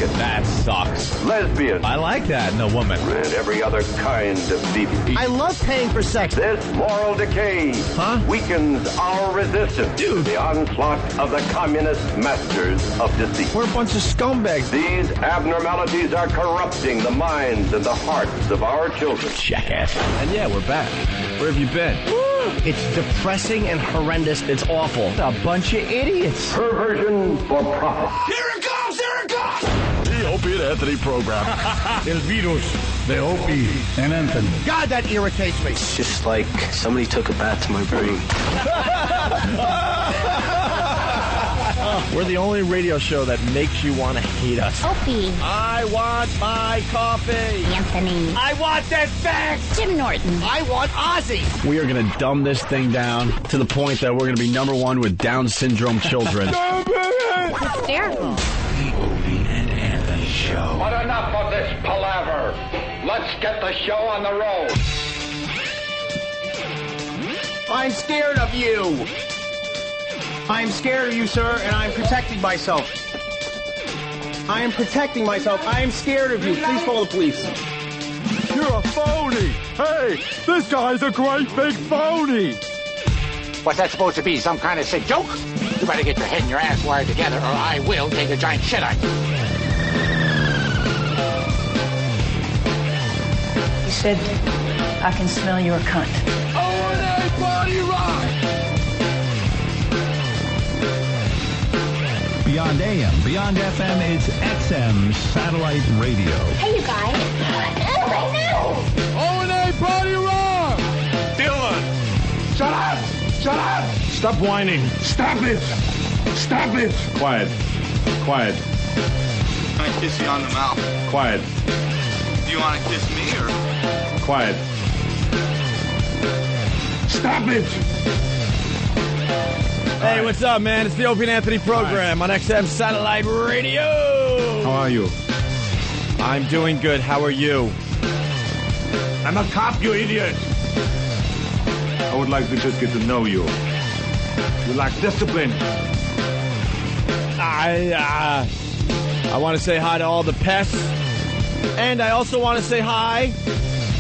chicken. That sucks. Lesbian. I like that in a woman. And every other kind of deviant. I love paying for sex. This moral decay weakens our resistance to the onslaught of the communist masters of deceit. We're a bunch of scumbags. These abnormalities are corrupting the minds and the hearts of our children. Jackass. And yeah, we're back. Where have you been? It's depressing and horrendous. It's awful. A bunch of idiots. Perversion for profit. Here it comes! Here it comes! The Opie and Anthony program. El virus. The Opie and Anthony. God, that irritates me. It's just like somebody took a bat to my brain. We're the only radio show that makes you want to hate us. Opie. I want my coffee. Anthony. I want this fax. Jim Norton. I want Ozzy. We are going to dumb this thing down to the point that we're going to be #1 with Down syndrome children. Hysterical. The Opie and Anthony Show. But enough of this palaver. Let's get the show on the road. I'm scared of you. I'm scared of you, sir, and I'm protecting myself. I am protecting myself. I am scared of you. Please call the police. You're a phony. Hey, this guy's a great big phony. What's that supposed to be, some kind of sick joke? You better get your head and your ass wired together, or I will take a giant shit on you. He said, I can smell your cunt. O&A Party Rock! Beyond AM, Beyond FM, it's XM Satellite Radio. Hey, you guys. Right now. O&A Party Rock! Dylan! Shut up! Shut up! Stop whining. Stop it! Stop it! Quiet. Quiet. Can I kiss you on the mouth? Quiet. Do you want to kiss me or? Quiet. Stop it! Hey, what's up, man? It's the Opie and Anthony program on XM Satellite Radio. How are you? I'm doing good. How are you? I'm a cop, you idiot! I would like to just get to know you. You lack discipline. I want to say hi to all the pests, and I also want to say hi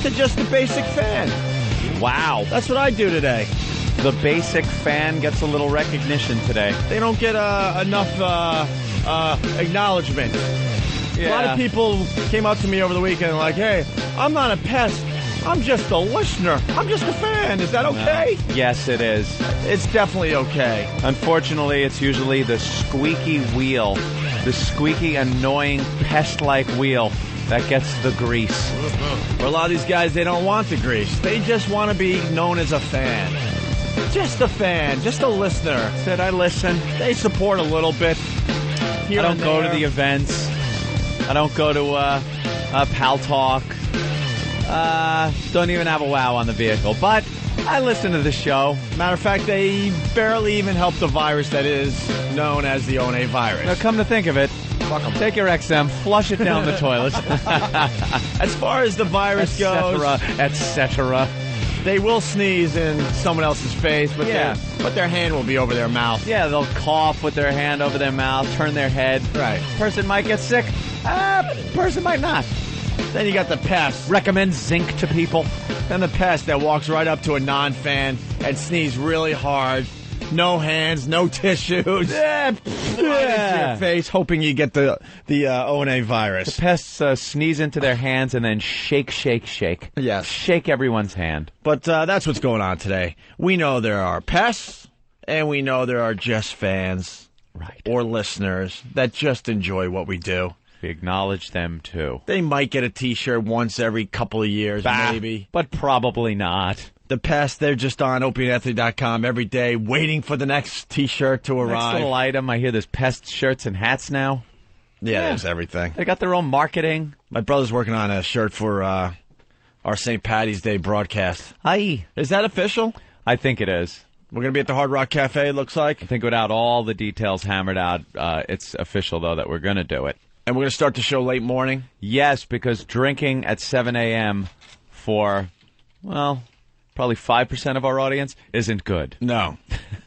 to just the basic fan. Wow. That's what I do today. The basic fan gets a little recognition today. They don't get enough acknowledgement. Yeah. A lot of people came up to me over the weekend like, hey, I'm not a pest. I'm just a listener. I'm just a fan. Is that okay? No. Yes, it is. It's definitely okay. Unfortunately, it's usually the squeaky wheel, the squeaky, annoying, pest-like wheel that gets the grease. For a lot of these guys, they don't want the grease. They just want to be known as a fan. Just a fan, just a listener. Said I listen. They support a little bit. Here I don't go to there. the events. I don't go to Pal Talk. Don't even have a WOW on the vehicle. But I listen to the show. Matter of fact, they barely even help the virus that is known as the O&A virus. Now, come to think of it, Fuck 'em. take your XM, flush it down the toilet. As far as the virus goes, etc. they will sneeze in someone else's face, but, but their hand will be over their mouth. Yeah, they'll cough with their hand over their mouth, turn their head. Right. Person might get sick. Person might not. Then you got the pest. Recommend zinc to people. Then the pest that walks right up to a non-fan and sneezes really hard. No hands, no tissues. Right into your face, hoping you get the O&A virus. The pests sneeze into their hands and then shake, shake, shake. Yes. Shake everyone's hand. But that's what's going on today. We know there are pests, and we know there are just fans. Right. Or listeners that just enjoy what we do. We acknowledge them, too. They might get a T-shirt once every couple of years, maybe. But probably not. The pest, they're just on opieandanthony.com every day waiting for the next T-shirt to arrive. Next little item, I hear there's pest shirts and hats now. Yeah, there's everything. They got their own marketing. My brother's working on a shirt for our St. Patty's Day broadcast. Aye. Is that official? I think it is. We're going to be at the Hard Rock Cafe, it looks like. I think without all the details hammered out, it's official, though, that we're going to do it. And we're going to start the show late morning? Yes, because drinking at 7 a.m. for, well, probably 5% of our audience isn't good. No.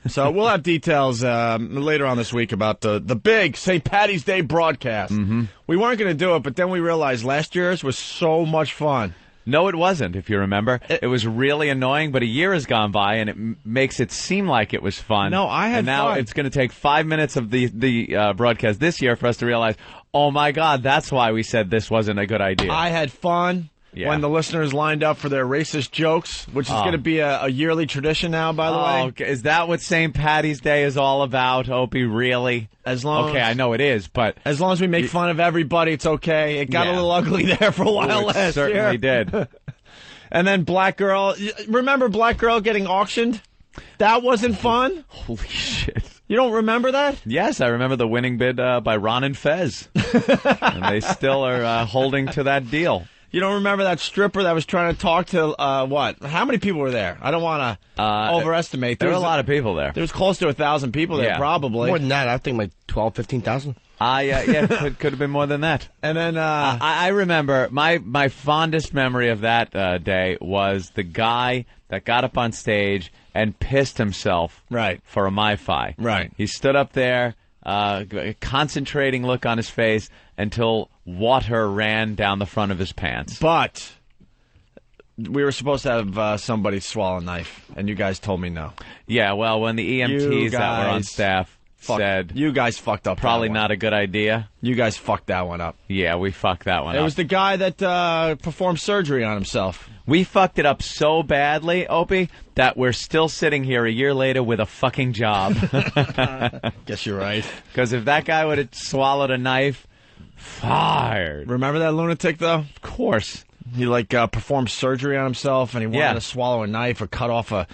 So we'll have details later on this week about the big St. Paddy's Day broadcast. Mm-hmm. We weren't going to do it, but then we realized last year's was so much fun. No, it wasn't, if you remember. It was really annoying, but a year has gone by, and it makes it seem like it was fun. No, I had And now fun. it's going to take 5 minutes of the broadcast this year for us to realize, oh, my God, that's why we said this wasn't a good idea. I had fun. Yeah. When the listeners lined up for their racist jokes, which is going to be a yearly tradition now, by the way. Okay. Is that what St. Paddy's Day is all about, Opie? Really? Okay, I know it is, but as long as we make fun of everybody, it's okay. It got a little ugly there for a while last year. It certainly did. And then Black Girl. Remember Black Girl getting auctioned? That wasn't fun? Holy shit. You don't remember that? Yes, I remember the winning bid by Ron and Fez. And they still are holding to that deal. You don't remember that stripper that was trying to talk to, what? How many people were there? I don't want to overestimate. There were a lot of people there. There was close to 1,000 people there, probably. More than that. I think like 12,000, 15,000. Yeah, could have been more than that. And then I remember my fondest memory of that day was the guy that got up on stage and pissed himself for a MiFi. Right. He stood up there, concentrating look on his face until water ran down the front of his pants. But we were supposed to have somebody swallow a knife, and you guys told me no. Yeah, well, when the EMTs that were on staff said... You guys fucked up probably that one. not a good idea. You guys fucked that one up. Yeah, we fucked that one up. It was the guy that performed surgery on himself. We fucked it up so badly, Opie, that we're still sitting here a year later with a fucking job. Guess you're right. Because if that guy would have swallowed a knife, fired. Remember that lunatic, though? Of course. He, performed surgery on himself, and he wanted to swallow a knife or cut off a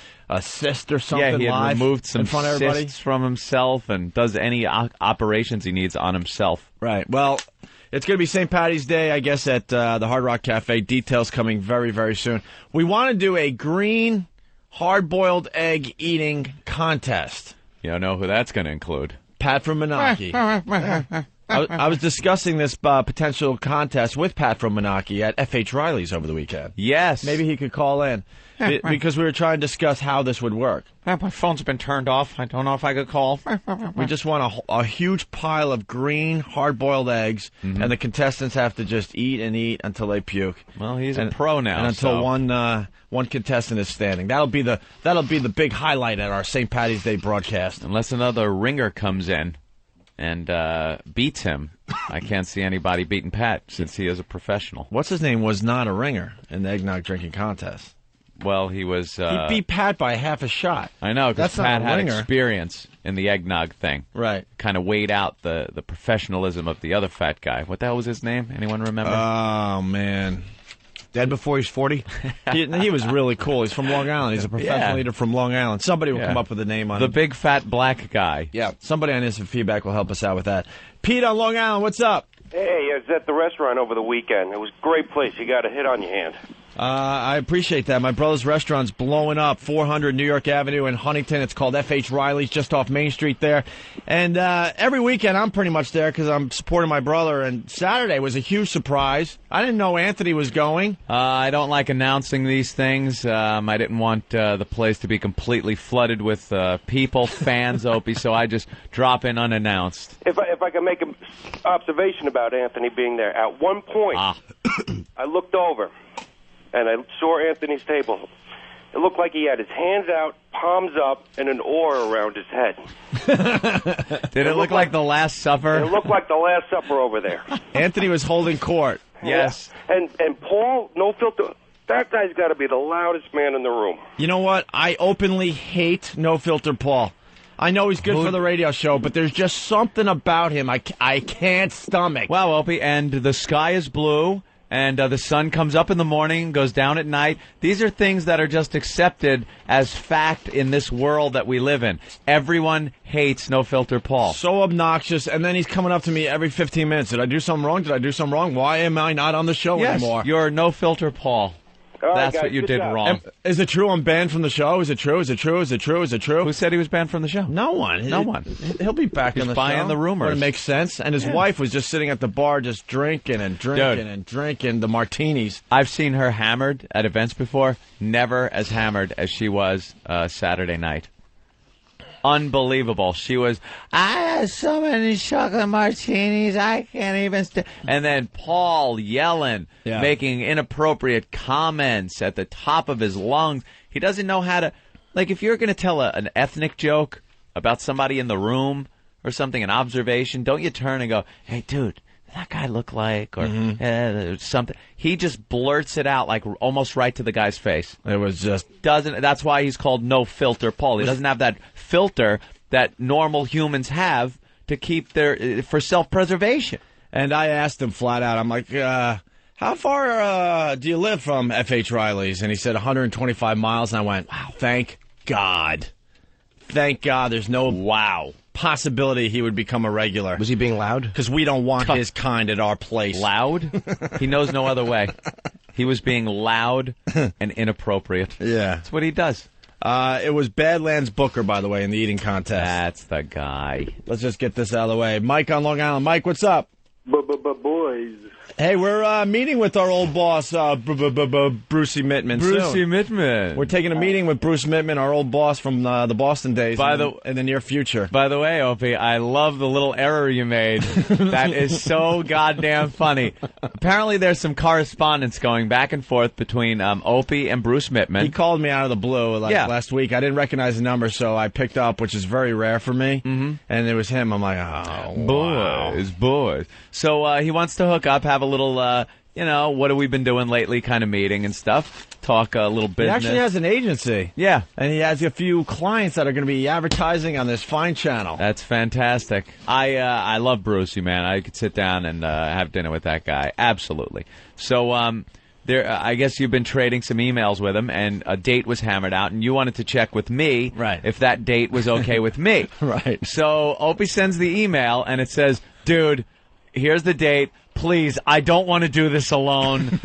cyst or something. Yeah, he had live removed some in front of everybody. cysts from himself and does any operations he needs on himself. Right. Well, it's going to be St. Paddy's Day, I guess, at the Hard Rock Cafe. Details coming very, very soon. We want to do a green hard-boiled egg eating contest. You don't know who that's going to include. Pat from Menaki. I was discussing this potential contest with Pat from Menaki at F.H. Riley's over the weekend. Yes. Maybe he could call in because we were trying to discuss how this would work. My phone's been turned off. I don't know if I could call. We just want a huge pile of green hard-boiled eggs, and the contestants have to just eat and eat until they puke. Well, he's a pro now. And until one contestant is standing. That'll be the big highlight at our St. Paddy's Day broadcast. Unless another ringer comes in and beats him. I can't see anybody beating Pat since he is a professional. What's his name was not a ringer in the eggnog drinking contest. Well, he was... he beat Pat by half a shot. I know, because Pat had ringer. experience in the eggnog thing. Right. Kind of weighed out the professionalism of the other fat guy. What the hell was his name? Anyone remember? Oh, man. Dead before he's 40? he was really cool. He's from Long Island. He's a professional eater from Long Island. Somebody will come up with a name on the him. big fat black guy. Yeah, somebody on Instant Feedback will help us out with that. Pete on Long Island, what's up? Hey, I was at the restaurant over the weekend. It was a great place. You got a hit on your hand. I appreciate that. My brother's restaurant's blowing up, 400 New York Avenue in Huntington. It's called F.H. Riley's, just off Main Street there. And every weekend I'm pretty much there because I'm supporting my brother. And Saturday was a huge surprise. I didn't know Anthony was going. I don't like announcing these things. I didn't want the place to be completely flooded with people, fans, Opie, so I just drop in unannounced. If I can make an observation about Anthony being there, at one point I looked over and I saw Anthony's table. It looked like he had his hands out, palms up, and an oar around his head. Did it look like the Last Supper? It looked like the Last Supper over there. Anthony was holding court. Yes. Yeah. And Paul, no filter. That guy's got to be the loudest man in the room. You know what? I openly hate No Filter Paul. I know he's good for the radio show, but there's just something about him I can't stomach. Well, Opie, and the sky is blue. And the sun comes up in the morning, goes down at night. These are things that are just accepted as fact in this world that we live in. Everyone hates No Filter Paul. So obnoxious, and then he's coming up to me every 15 minutes. Did I do something wrong? Did I do something wrong? Why am I not on the show anymore? You're No Filter Paul. All That's right, guys, what you good did job. wrong. Is it true I'm banned from the show? Is it true? Is it true? Is it true? Is it true? Who said he was banned from the show? No one. No one. He'll be back He's on the buying show. the rumors. But it makes sense. And his wife was just sitting at the bar just drinking and drinking and drinking the martinis. I've seen her hammered at events before. Never as hammered as she was Saturday night. unbelievable. She was, I had so many chocolate martinis, I can't even and then Paul yelling, making inappropriate comments at the top of his lungs. He doesn't know how to, like, if you're going to tell an ethnic joke about somebody in the room or something, an observation, don't you turn and go, hey, dude, does that guy look like, or something. He just blurts it out, like, almost right to the guy's face. It was just... That's why he's called No Filter Paul. He doesn't have that filter that normal humans have to keep for self-preservation. And I asked him flat out, I'm like, how far do you live from F.H. Riley's? And he said 125 miles, and I went, wow, thank God. Thank God there's no possibility he would become a regular. Was he being loud? Because we don't want his kind at our place. Loud? He knows no other way. He was being loud and inappropriate. Yeah. That's what he does. It was Badlands Booker, by the way, in the eating contest. That's the guy. Let's just get this out of the way. Mike on Long Island. Mike, what's up? Boys. Hey, we're meeting with our old boss, Brucey Mittman. Brucey Mittman. We're taking a meeting with Bruce Mittman, our old boss from the Boston days, in the near future. By the way, Opie, I love the little error you made. That is so goddamn funny. Apparently, there's some correspondence going back and forth between Opie and Bruce Mittman. He called me out of the blue last week. I didn't recognize the number, so I picked up, which is very rare for me. Mm-hmm. And it was him. I'm like, oh, boys. So he wants to hook up, have a little, what have we been doing lately kind of meeting and stuff. Talk a little business. He actually has an agency. Yeah. And he has a few clients that are going to be advertising on this fine channel. That's fantastic. I love Brucey, man. I could sit down and have dinner with that guy. Absolutely. So, I guess you've been trading some emails with him, and a date was hammered out, and you wanted to check with me if that date was okay with me. Right. So Opie sends the email, and it says, dude, here's the date. Please, I don't want to do this alone.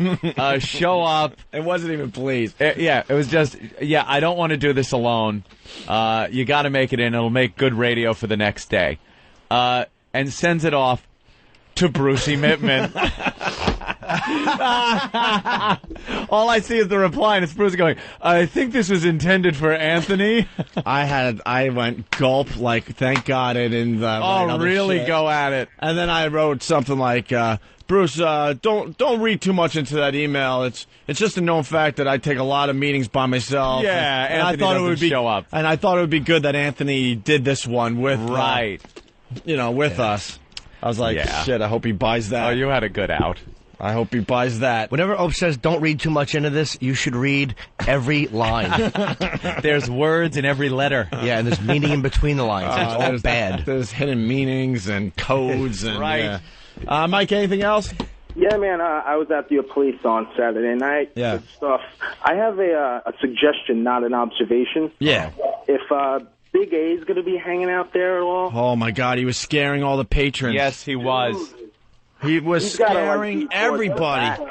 Show up. It wasn't even please. It was just, I don't want to do this alone. You got to make it in. It'll make good radio for the next day. And sends it off to Brucey Mittman. All I see is the reply, and it's Bruce going, I think this was intended for Anthony. I went gulp, like, thank God it didn't. Really shit. Go at it. And then I wrote something like, Bruce, don't read too much into that email. It's just a known fact that I take a lot of meetings by myself. Yeah, and I thought it would show up. And I thought it would be good that Anthony did this one with us. I was like, shit, I hope he buys that. Oh, you had a good out. I hope he buys that. Whenever Ope says don't read too much into this, you should read every line. There's words in every letter. Yeah, and there's meaning in between the lines. It's all bad. There's hidden meanings and codes. And right. Mike, anything else? Yeah, man, I was at the police on Saturday night. Yeah. Good stuff. I have a suggestion, not an observation. Yeah. If Big A's going to be hanging out there at all? Oh, my God, he was scaring all the patrons. Yes, he was. He was scaring everybody.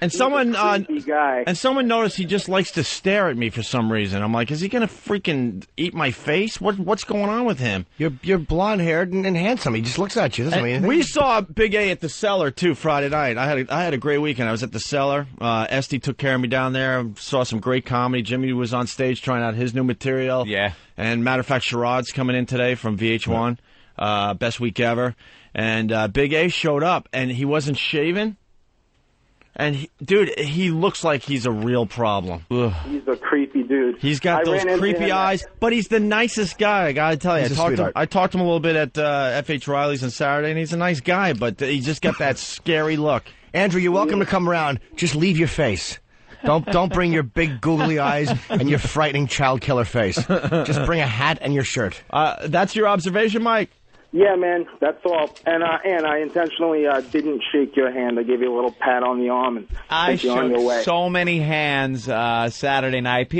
And someone noticed he just likes to stare at me for some reason. I'm like, is he going to freaking eat my face? What's going on with him? You're blonde-haired and handsome. He just looks at you. Doesn't mean anything. We saw Big A at the Cellar, too, Friday night. I had a great weekend. I was at the Cellar. Esty took care of me down there. Saw some great comedy. Jimmy was on stage trying out his new material. Yeah. And matter of fact, Sherrod's coming in today from VH1. Best week ever. And Big A showed up, and he wasn't shaven. And, he looks like he's a real problem. Ugh. He's a creepy dude. He's got those creepy eyes, but he's the nicest guy, I gotta tell you. I talked to him a little bit at F.H. Riley's on Saturday, and he's a nice guy, but he just got that scary look. Andrew, you're welcome to come around. Just leave your face. Don't bring your big googly eyes and your frightening child killer face. Just bring a hat and your shirt. That's your observation, Mike? Yeah, man, that's all. And I intentionally didn't shake your hand. I gave you a little pat on the arm and sent you on your way. So many hands Saturday night.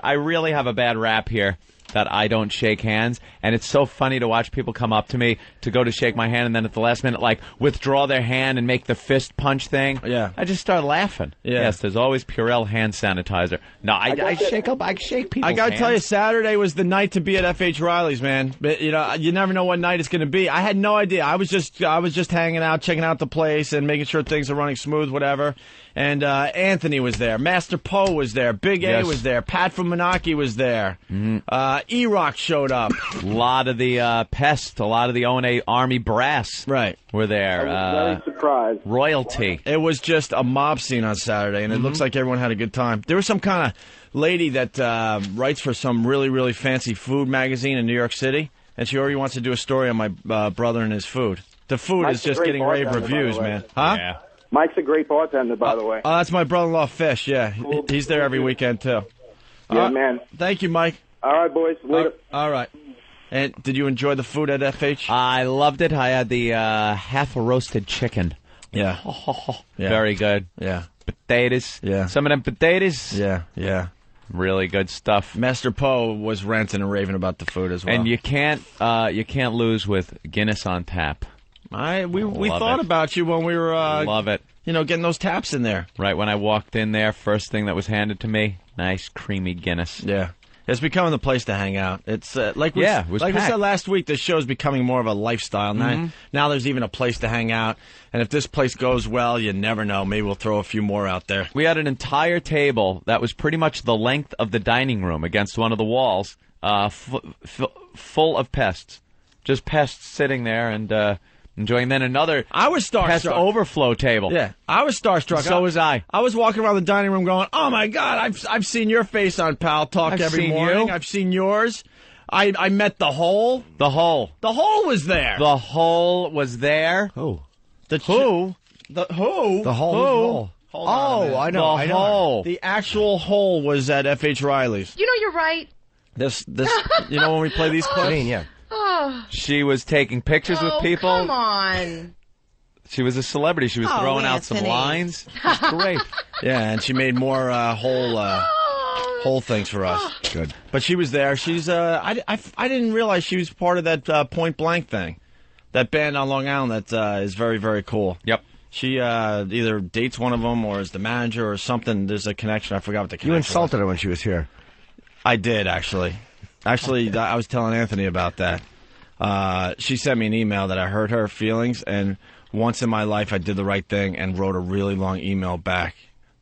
I really have a bad rap here that I don't shake hands, and it's so funny to watch people come up to me to go to shake my hand, and then at the last minute, like, withdraw their hand and make the fist punch thing. Yeah. I just start laughing. Yeah. Yes, there's always Purell hand sanitizer. No, I shake people's I gotta hands. tell you, Saturday was the night to be at F.H. Riley's, man. But, you never know what night it's gonna be. I had no idea. I was just hanging out, checking out the place, and making sure things are running smooth, whatever. And Anthony was there. Master Poe was there. Big A was there. Pat from Menaki was there. Mm-hmm. E-Rock showed up. A lot of the pests, a lot of the O&A Army brass were there. I was very surprised. Royalty. It was just a mob scene on Saturday, and it looks like everyone had a good time. There was some kind of lady that writes for some really, really fancy food magazine in New York City, and she already wants to do a story on my brother and his food. The food Mike's is just getting rave reviews, man. Huh? Yeah. Mike's a great bartender, by the way. Oh, that's my brother-in-law, Fish, yeah. Cool. He's there every weekend, too. Yeah, man. Thank you, Mike. All right, boys. Later. All right. And did you enjoy the food at FH? I loved it. I had the half-roasted chicken. Yeah. Yeah. Very good. Yeah. Potatoes. Yeah. Some of them potatoes. Yeah, yeah. Really good stuff. Master Poe was ranting and raving about the food as well. And you can't lose with Guinness on tap. We thought about you when we were love it. You know, getting those taps in there. Right when I walked in there, first thing that was handed to me, nice creamy Guinness. Yeah. It's becoming the place to hang out. It's like we it was we packed. said last week, this show's becoming more of a lifestyle. Now there's even a place to hang out. And if this place goes well, you never know. Maybe we'll throw a few more out there. We had an entire table that was pretty much the length of the dining room against one of the walls, full of pests. Just pests sitting there and enjoying. Then another I was starstruck. pest overflow table. Yeah, I was starstruck. So was I. I was walking around the dining room going, "Oh my God, I've seen your face on Pal Talk I've every seen morning. you. I've seen yours. I met the Hole. The Hole. The Hole was there. The Hole was there. Who? The Who? The Who? The Hole. Who? Hold on a minute. I know. The I know. Hole. The actual Hole was at F.H. Riley's. You know you're right. This, you know when we play these clips? Yeah. Oh, She was taking pictures with people. come on. She was a celebrity. She was throwing out some Anthony. lines. It was great. Yeah, and she made more whole things for us. Good. But she was there. She's I didn't realize she was part of that Point Blank thing, that band on Long Island that is very, very cool. Yep. She either dates one of them or is the manager or something. There's a connection. I forgot what the connection You insulted her when she was here. I did, actually. Actually, I was telling Anthony about that. She sent me an email that I hurt her feelings, and once in my life I did the right thing and wrote a really long email back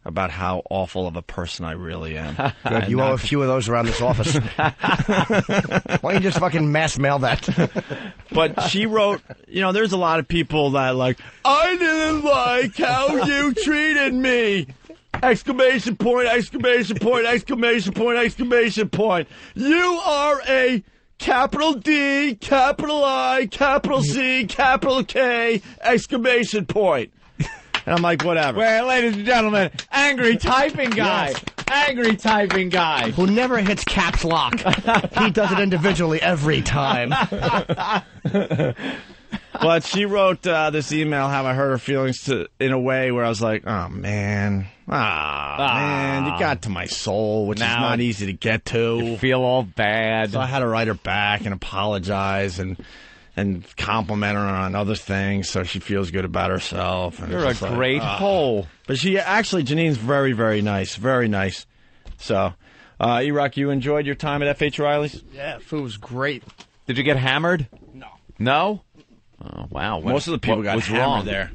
about how awful of a person I really am. Good. You owe a few of those around this office. Why don't you just fucking mass mail that? But she wrote, you know, there's a lot of people that like, I didn't like how you treated me. Exclamation point, exclamation point, exclamation point, exclamation point. You are a capital D, capital I, capital C, capital K, exclamation point. And I'm like, whatever. Well, ladies and gentlemen, angry typing guy. Yes. Angry typing guy. Who never hits caps lock. He does it individually every time. But she wrote this email, how I hurt her feelings in a way where I was like, oh, man. Man, you got to my soul, which is not easy to get to. You feel all bad. So I had to write her back and apologize and compliment her on other things so she feels good about herself. And You're a great hole. But she actually, Janine's very, very nice. Very nice. So, E-Rock, you enjoyed your time at F.H. Riley's? Yeah, food was great. Did you get hammered? No. No? Oh, wow. Most of the people got was hammered wrong there.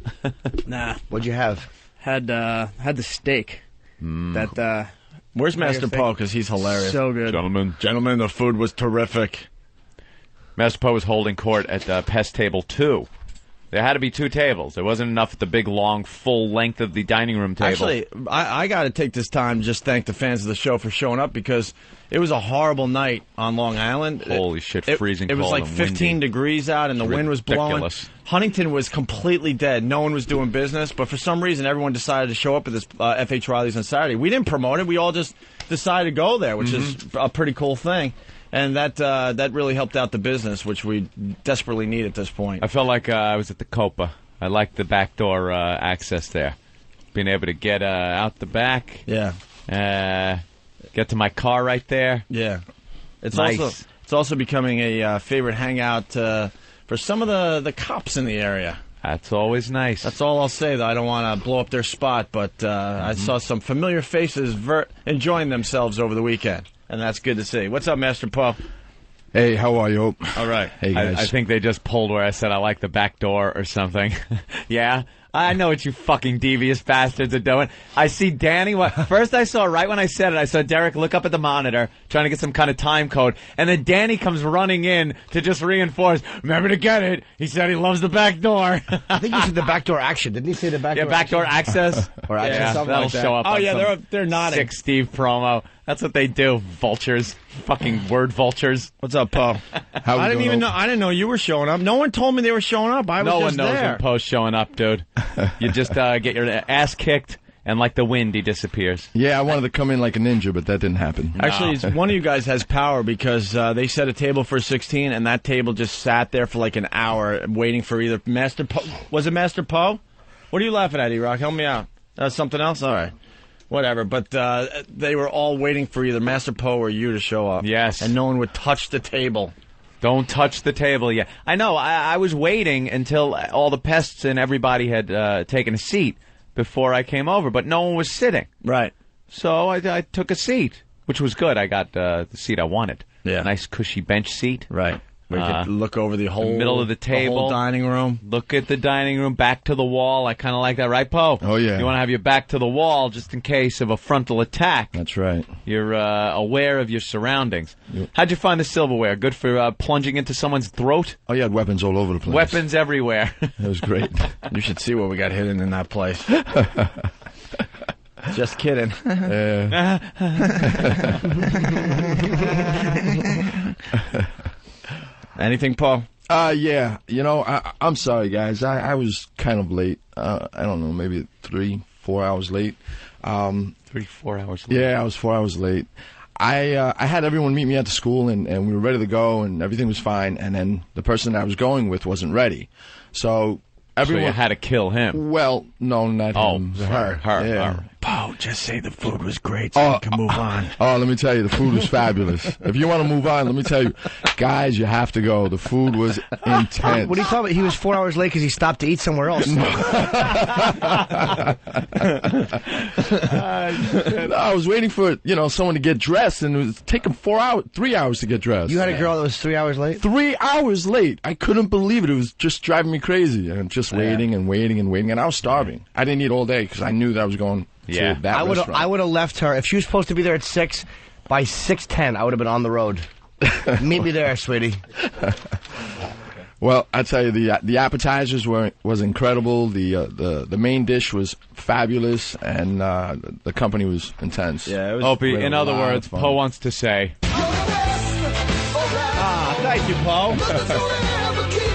Nah. What'd you have? Had the steak. That Where's Master Poe? Because he's hilarious. So good. Gentlemen, the food was terrific. Master Poe was holding court at Pest Table 2. There had to be 2 tables. There wasn't enough at the big, long, full length of the dining room table. Actually, I got to take this time to just thank the fans of the show for showing up because it was a horrible night on Long Island. Holy shit, freezing cold. It was like and 15 windy. degrees out and the wind was blowing. Ridiculous. Huntington was completely dead. No one was doing business, but for some reason everyone decided to show up at this F.H. Riley's on Saturday. We didn't promote it. We all just decided to go there, which is a pretty cool thing. And that really helped out the business, which we desperately need at this point. I felt like I was at the Copa. I liked the backdoor access there. Being able to get out the back. Yeah. Get to my car right there. Yeah. It's nice. also becoming a favorite hangout for some of the cops in the area. That's always nice. That's all I'll say, though. I don't want to blow up their spot, but I saw some familiar faces enjoying themselves over the weekend. And that's good to see. What's up, Master Poe? Hey, how are you? All right. Hey, guys. I think they just pulled where I said I like the back door or something. Yeah? I know what you fucking devious bastards are doing. I see Danny. First I saw, right when I said it, I saw Derek look up at the monitor, trying to get some kind of time code, and then Danny comes running in to just reinforce, remember to get it. He said he loves the back door. I think he said the backdoor action. Didn't he say the backdoor backdoor access? Or access, yeah, something that'll like that. show up. Oh, on yeah, some they're nodding. Sick Steve promo. That's what they do. Vultures. Fucking word vultures. What's up, Poe? I didn't even know. I didn't know you were showing up. No one told me they were showing up. I was no just one knows there. when Poe's showing up, dude. You just get your ass kicked, and like the wind, he disappears. Yeah, I wanted to come in like a ninja, but that didn't happen. Actually, one of you guys has power because they set a table for 16, and that table just sat there for like an hour waiting for either Master Poe. Was it Master Poe? What are you laughing at, E-Rock? Help me out. Something else? All right. Whatever, but they were all waiting for either Master Poe or you to show up. Yes. And no one would touch the table. Don't touch the table yet. I know. I was waiting until all the pests and everybody had taken a seat before I came over, but no one was sitting. Right. So I took a seat, which was good. I got the seat I wanted. Yeah. Nice cushy bench seat. Right. Where you could look over the whole middle of the table, the whole dining room. Look at the dining room, back to the wall. I kind of like that, right, Poe? Oh, yeah. You want to have your back to the wall just in case of a frontal attack. That's right. You're aware of your surroundings. Yep. How'd you find the silverware? Good for plunging into someone's throat? Oh, you had weapons all over the place. Weapons everywhere. It was great. You should see what we got hidden in that place. Just kidding. Anything, Paul? Yeah. You know, I'm sorry, guys. I was kind of late. I don't know, maybe 3-4 hours late. 3-4 hours late? Yeah, I was 4 hours late. I had everyone meet me at the school, and we were ready to go, and everything was fine. And then the person I was going with wasn't ready. So everyone you had to kill him. Well, no, not him. Her. Yeah. Poe, just say the food was great so we can move on. Oh, let me tell you, the food was fabulous. If you want to move on, let me tell you, guys, you have to go. The food was intense. What are you talking about? He was 4 hours late because he stopped to eat somewhere else. I was waiting for someone to get dressed, and it was taking 3 hours to get dressed. You had a girl that was 3 hours late? 3 hours late. I couldn't believe it. It was just driving me crazy, and just waiting and waiting and waiting. And I was starving. I didn't eat all day because I knew that I was going. Yeah, I would have left her if she was supposed to be there at 6. By 6:10, I would have been on the road. Meet me there, sweetie. Well, I tell you, the appetizers was incredible. The main dish was fabulous, and the company was intense. Yeah, it was. Opie, in other words, Poe wants to say. Thank you, Poe.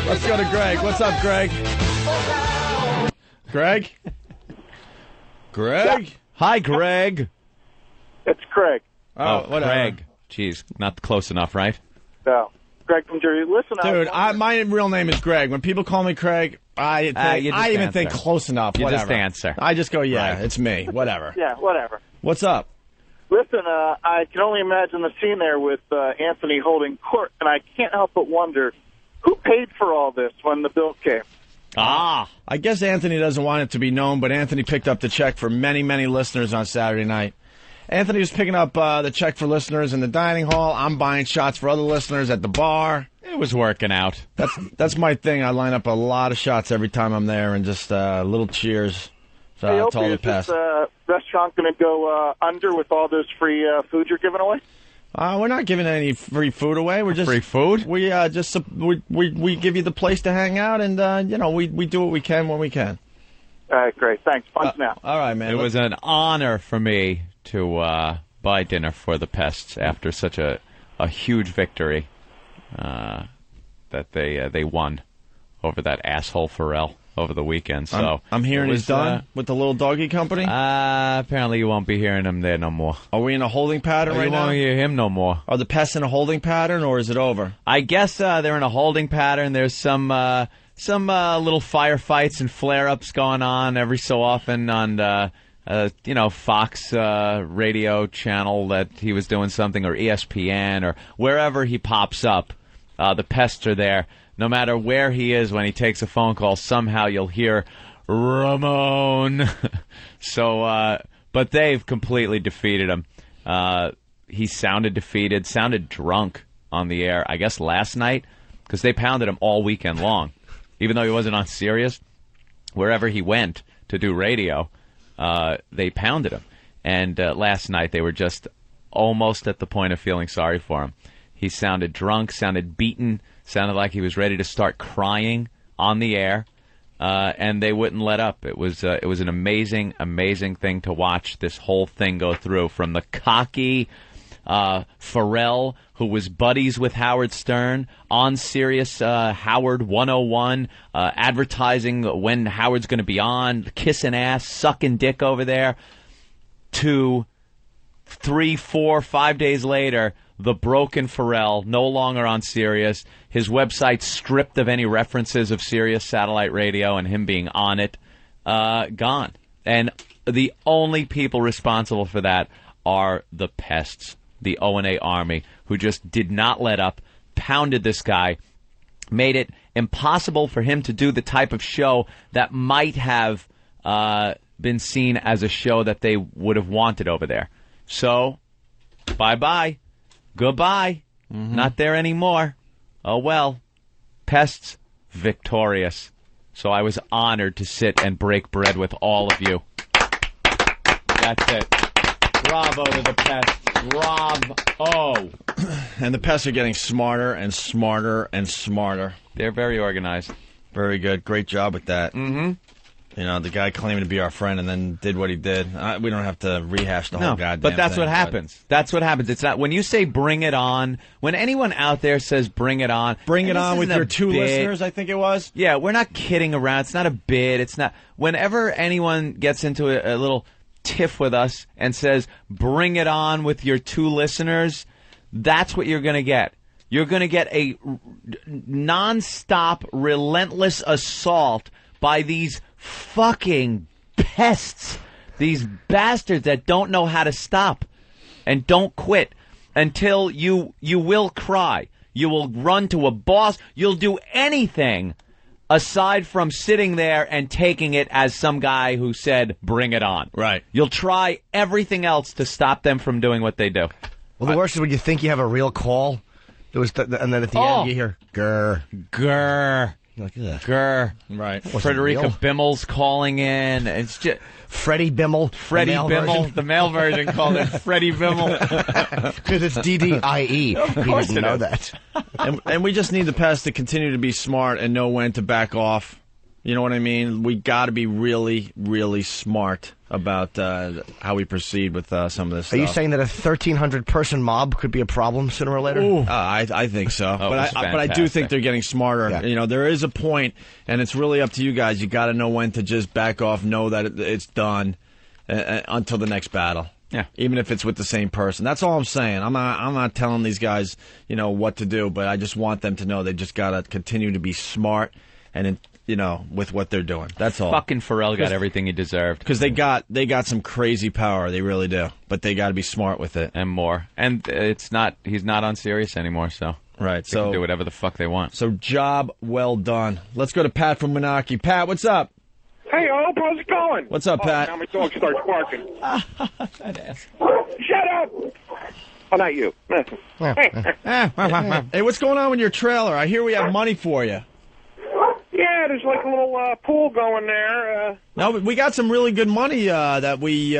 Let's go to Greg. What's up, Greg? Greg? Greg? Yeah. Hi, Greg. It's Craig. Oh, Craig. Jeez, not close enough, right? No. Greg from Jersey. Listen, dude, my real name is Greg. When people call me Craig, I even think close enough. You whatever. just answer. I just go, yeah, right. It's me. Whatever. Yeah, whatever. What's up? Listen, I can only imagine the scene there with Anthony holding court, and I can't help but wonder, who paid for all this when the bill came? I guess Anthony doesn't want it to be known, but Anthony picked up the check for many, many listeners on Saturday night. Anthony was picking up the check for listeners in the dining hall. I'm buying shots for other listeners at the bar. It was working out. That's my thing. I line up a lot of shots every time I'm there, and just little cheers. So Hey, that's all Opie, the is past. this restaurant going to go under with all this free food you're giving away? We're not giving any free food away. We're just free food. We we give you the place to hang out, and we do what we can when we can. All right, great. Thanks. Punch now. All right, man. It was an honor for me to buy dinner for the pests after such a huge victory that they won over that asshole Pharrell over the weekend. So I'm hearing he's done with the little doggy company. Apparently you won't be hearing him there no more. Are we in a holding pattern right now? You won't hear him no more. Are the pests in a holding pattern, or is it over? I guess they're in a holding pattern. There's some little firefights and flare-ups going on every so often on Fox radio channel that he was doing something, or ESPN, or wherever he pops up. The pests are there. No matter where he is, when he takes a phone call, somehow you'll hear Ramon. So, but they've completely defeated him. He sounded defeated, sounded drunk on the air, I guess last night, because they pounded him all weekend long. Even though he wasn't on Sirius, wherever he went to do radio, they pounded him. And last night they were just almost at the point of feeling sorry for him. He sounded drunk, sounded beaten, sounded like he was ready to start crying on the air, and they wouldn't let up. It was an amazing, amazing thing to watch this whole thing go through, from the cocky Ferrall, who was buddies with Howard Stern on Sirius Howard 101, advertising when Howard's going to be on, kissing ass, sucking dick over there, to 3, 4, 5 days later, the broken Ferrall, no longer on Sirius, his website stripped of any references of Sirius satellite radio and him being on it, gone. And the only people responsible for that are the pests, the O&A Army, who just did not let up, pounded this guy, made it impossible for him to do the type of show that might have been seen as a show that they would have wanted over there. So, bye-bye. Goodbye. Not there anymore. Oh, well. Pests, victorious. So I was honored to sit and break bread with all of you. That's it. Bravo to the pests. Bravo. And the pests are getting smarter and smarter and smarter. They're very organized. Very good. Great job with that. Mm-hmm. You know, the guy claiming to be our friend and then did what he did. We don't have to rehash the whole goddamn but that's thing, what happens. That's what happens. It's not when you say bring it on, when anyone out there says bring it on. Bring it on with your 2 bit. listeners, I think it was. Yeah, we're not kidding around. It's not a bid. It's not. Whenever anyone gets into a little tiff with us and says bring it on with your 2 listeners, that's what you're going to get. You're going to get a nonstop, relentless assault by these fucking pests, these bastards that don't know how to stop and don't quit until you will cry. You will run to a boss. You'll do anything aside from sitting there and taking it as some guy who said, bring it on. Right. You'll try everything else to stop them from doing what they do. Well, the worst is when you think you have a real call, and then at the end you hear, grr. Grr. Like, ugh. Grr. Right. Frederica Bimmel's calling in. It's just Freddie Bimmel. Freddie Bimmel. The male version called it Freddie Bimmel. Because it's DDIE. Of course he didn't know that. and we just need the pests to continue to be smart and know when to back off. You know what I mean? We got to be really, really smart about how we proceed with some of this stuff. Are you saying that a 1,300-person mob could be a problem sooner or later? I think so. But I do think they're getting smarter. Yeah. You know, there is a point, and it's really up to you guys. You got to know when to just back off, know that it's done until the next battle. Yeah. Even if it's with the same person. That's all I'm saying. I'm not telling these guys, you know, what to do, but I just want them to know they just got to continue to be smart and with what they're doing. That's all. Fucking Ferrall got everything he deserved. Because they got some crazy power. They really do. But they got to be smart with it. And more. And he's not on Sirius anymore, so. Right. They can do whatever the fuck they want. So job well done. Let's go to Pat from Menachie. Pat, what's up? Hey, Hope, how's it going? What's up, Pat? Now my dog starts barking. That ass. Shut up! Oh, not you. Hey, what's going on with your trailer? I hear we have money for you. Yeah, there's like a little pool going there. No, we got some really good money that we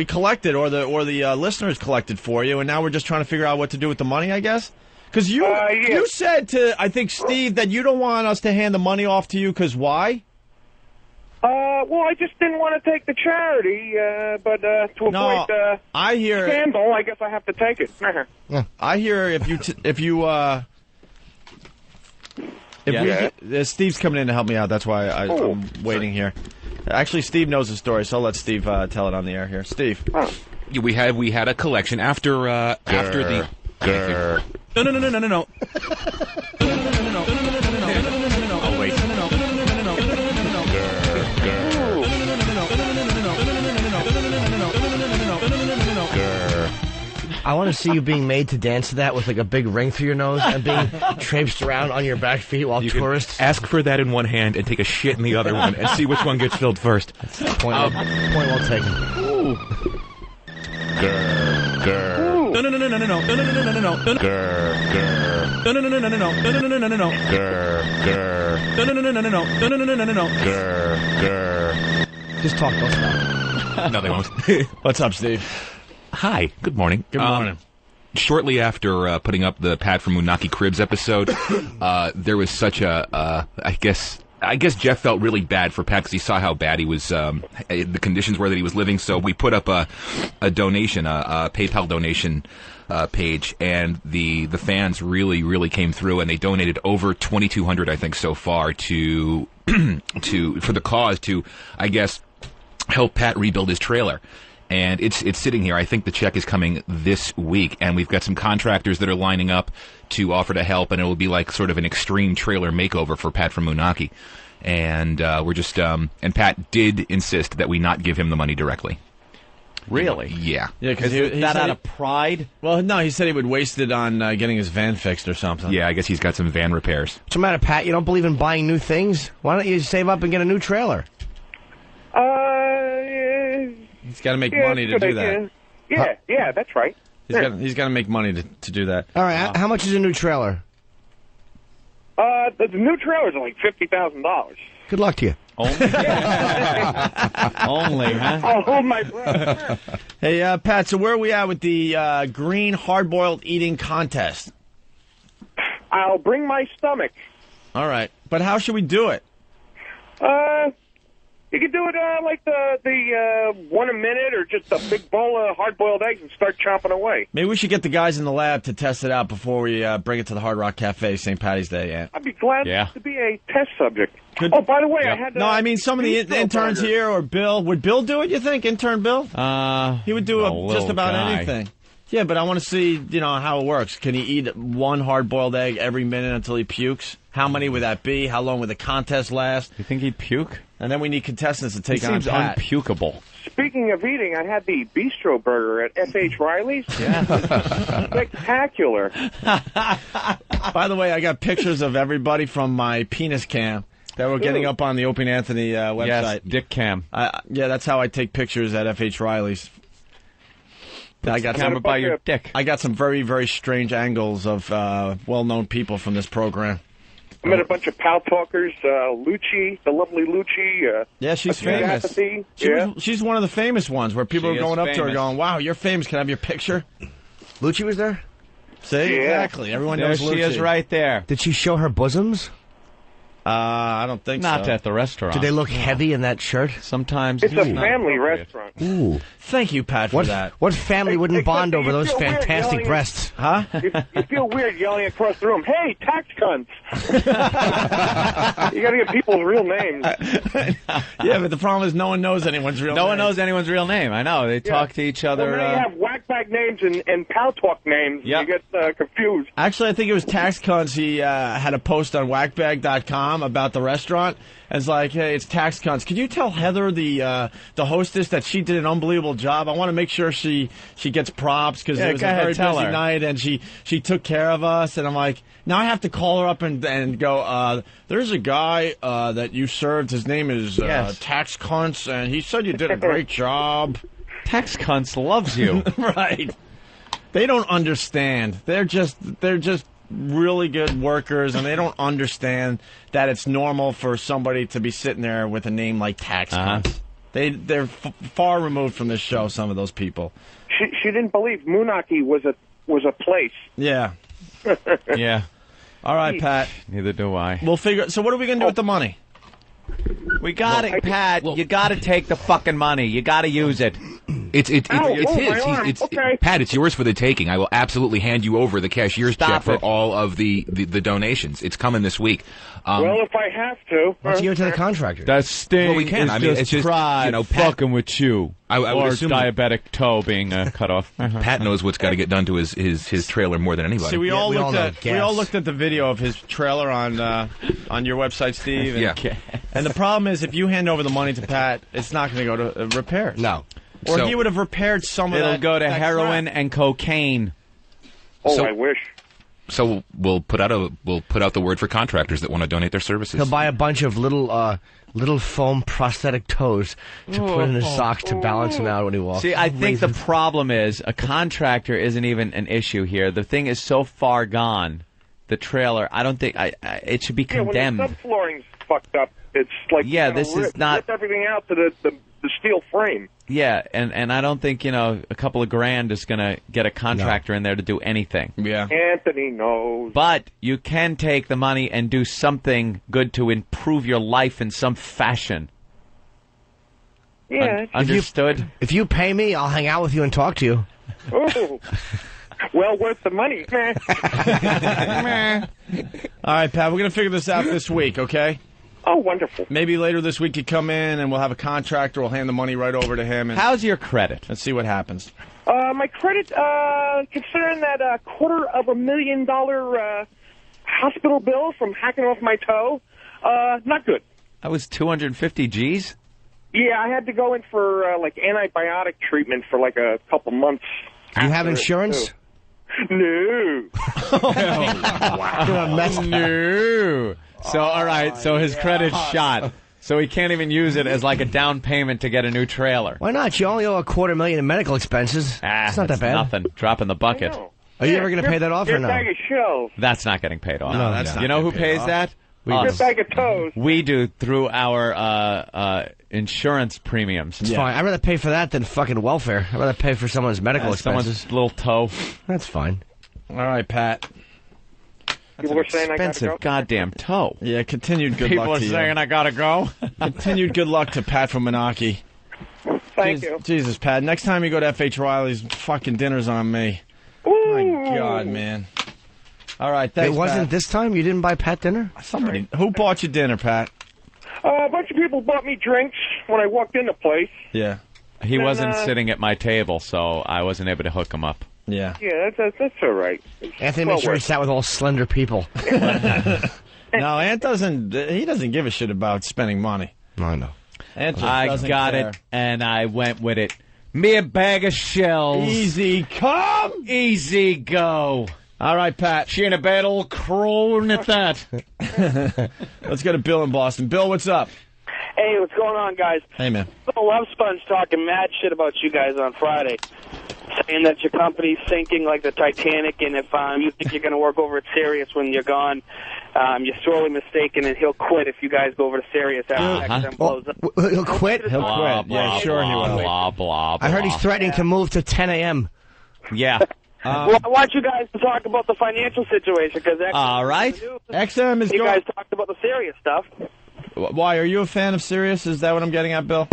collected, or the listeners collected for you, and now we're just trying to figure out what to do with the money, I guess. Because you said to, I think, Steve, that you don't want us to hand the money off to you, because why? Well, I just didn't want to take the charity, but to avoid scandal, I guess I have to take it. I hear Steve's coming in to help me out. That's why I'm waiting here. Actually, Steve knows the story, so I'll let Steve tell it on the air here. Steve. We had a collection after the... No. Oh, wait. I want to see you being made to dance to that with like a big ring through your nose and being traipsed around on your back feet while tourists ask for that in one hand and take a shit in the other one and see which one gets filled first. Point well taken. Ooh. No. No, no, no, no, no, no, no, no, no, no, no, no, no. Grr, grr. No, no, no, no, no, no, no, no, no, no, no, no, no. Grr, grr. Just talk, don't stop. No, they won't. What's up, Steve? Hi. Good morning. Good morning. Shortly after putting up the Pat from Moonaki Cribs episode, there was such a, I guess Jeff felt really bad for Pat because he saw how bad he was, the conditions were that he was living. So we put up a donation, a PayPal donation page, and the fans really came through, and they donated over $2,200, I think, so far to for the cause to, I guess, help Pat rebuild his trailer. And it's sitting here. I think the check is coming this week, and we've got some contractors that are lining up to offer to help, and it will be like sort of an extreme trailer makeover for Pat from Moonaki. And we're just and Pat did insist that we not give him the money directly. Really? Yeah. Yeah, because Is that out of pride? Well, no, he said he would waste it on getting his van fixed or something. Yeah, I guess he's got some van repairs. What's the matter, Pat? You don't believe in buying new things? Why don't you save up and get a new trailer? He's got to make money to do that. Yeah, that's right. He's got to make money to do that. All right, how much is a new trailer? The new trailer's only $50,000. Good luck to you. Only, huh? I'll hold my breath. Hey, Pat, so where are we at with the green hard-boiled eating contest? I'll bring my stomach. All right, but how should we do it? You could do it like the 1 a minute, or just a big bowl of hard-boiled eggs and start chopping away. Maybe we should get the guys in the lab to test it out before we bring it to the Hard Rock Cafe St. Patty's Day. Yeah. I'd be glad to be a test subject. Oh, by the way, I had no, I mean some of the interns here, or Bill. Would Bill do it, you think, intern Bill? He would do just about anything. Yeah, but I want to see, how it works. Can he eat one hard-boiled egg every minute until he pukes? How many would that be? How long would the contest last? You think he'd puke? And then we need contestants to take on Pat. Seems unpukable. Speaking of eating, I had the bistro burger at F.H. Riley's. Yeah. Spectacular. By the way, I got pictures of everybody from my penis cam that we're getting up on the Opie and Anthony website. Yes, dick cam. Yeah, that's how I take pictures at F.H. Riley's. I got camera by your dick. I got some very, very strange angles of well-known people from this program. I met a bunch of pal talkers, Lucci, the lovely Lucci. Yeah, she's famous. She's one of the famous ones where people are going up to her going, wow, you're famous. Can I have your picture? Lucci was there? See? Yeah. Exactly. Everyone knows Lucci. She is right there. Did she show her bosoms? I don't think so. Not at the restaurant. Do they look heavy in that shirt? Sometimes. It's a family restaurant. Ooh. Thank you, Pat, for that. What family wouldn't bond over those fantastic breasts? Huh? You feel weird yelling across the room, hey, tax cunts! You gotta get people's real names. Yeah, but the problem is no one knows anyone's real name. No one knows anyone's real name. I know. They talk to each other. Well, now you have whack-bag names and pal talk names. Yep. You get confused. Actually, I think it was Tax Cunts. He had a post on whackbag.com about the restaurant. And it's like, hey, it's Tax Cunts. Could you tell Heather, the hostess, that she did an unbelievable job? I want to make sure she gets props because it was a very busy night and she took care of us. And I'm like, now I have to call her up and go, there's a guy that you served. His name is Tax Cunts, and he said you did a great job. Tax Cunts loves you. Right. They don't understand. They're just really good workers, and they don't understand that it's normal for somebody to be sitting there with a name like Tax Cunts. They're far removed from this show, some of those people. She didn't believe Moonaki was a place. Yeah. Yeah. All right, Pat. Neither do I. We'll figure. So what are we going to do with the money? We got it, Pat. You got to take the fucking money. You got to use it. It's his. Pat, it's yours for the taking. I will absolutely hand you over the cashier's check for all of the donations. It's coming this week. Well, if I have to. Let's give it to the contractor. That sting well, we can. it's just pride, Pat, fucking with you. I would or assume diabetic toe being cut off. Pat knows what's got to get done to his trailer more than anybody. See, we all looked at the video of his trailer on your website, Steve. And, and the problem is, if you hand over the money to Pat, it's not going to go to repairs. No. Or he would have repaired some of that. It'll go to heroin and cocaine. Oh, I wish. So we'll put out the word for contractors that want to donate their services. He'll buy a bunch of little foam prosthetic toes to put in his socks to balance him out when he walks. See, I think the problem is a contractor isn't even an issue here. The thing is so far gone. the trailer. I don't think it should be condemned. When the subflooring's fucked up, it's like this is not rip everything out to the steel frame. Yeah, and I don't think a couple of grand is going to get a contractor in there to do anything. Yeah, Anthony knows. But you can take the money and do something good to improve your life in some fashion. Yeah, understood. If you pay me, I'll hang out with you and talk to you. Oh, well worth the money. All right, Pat, we're going to figure this out this week, okay? Oh, wonderful. Maybe later this week you come in and we'll have a contractor. We'll hand the money right over to him. And how's your credit? Let's see what happens. My credit, considering that $250,000 hospital bill from hacking off my toe, not good. That was 250 G's? Yeah, I had to go in for antibiotic treatment for like a couple months. You have insurance? No. No. So, all right, so his credit's shot. So he can't even use it as like a down payment to get a new trailer. Why not? You only owe $250,000 in medical expenses. It's not that bad. Nothing. Drop in the bucket. Are you ever going to pay that off or no? Bag of shells. That's not getting paid off. No, that's not. You know who pays off. that? Your bag of toes. We do through our insurance premiums. It's fine. I'd rather pay for that than fucking welfare. I'd rather pay for someone's medical expenses. Someone's little toe. That's fine. All right, Pat. People were saying expensive I gotta go? goddamn toe. Yeah, continued good People luck are to you. saying I gotta go. Continued good luck to Pat from Menaki. Thank you. Jesus, Pat. Next time you go to F.H. Riley's, fucking dinner's on me. Ooh. My God, man. All right, thanks, It wasn't Pat. this time? You didn't buy Pat dinner? Somebody. Who bought you dinner, Pat? A bunch of people bought me drinks when I walked in the place. Yeah. He wasn't sitting at my table, so I wasn't able to hook him up. Yeah. Yeah, that's all right. Anthony makes sure he sat with all slender people. No, Ant doesn't. He doesn't give a shit about spending money. No, I know. Ant just I doesn't got care. it, and I went with it. Me a bag of shells. Easy come, easy go. All right, Pat. She in a battle crone at that. Let's go to Bill in Boston. Bill, what's up? Hey, what's going on, guys? Hey, man. Love Sponge talking mad shit about you guys on Friday, saying that your company's sinking like the Titanic, and if you think you're going to work over at Sirius when you're gone, you're sorely mistaken, and he'll quit if you guys go over to Sirius after XM blows up. He'll quit? He'll quit. Yeah, sure he will. Blah, blah, I heard he's threatening to move to 10 a.m. Yeah. Well, I want you guys to talk about the financial situation, because all right. XM is you going. guys talked about the Sirius stuff. Why, are you a fan of Sirius? Is that what I'm getting at, Bill?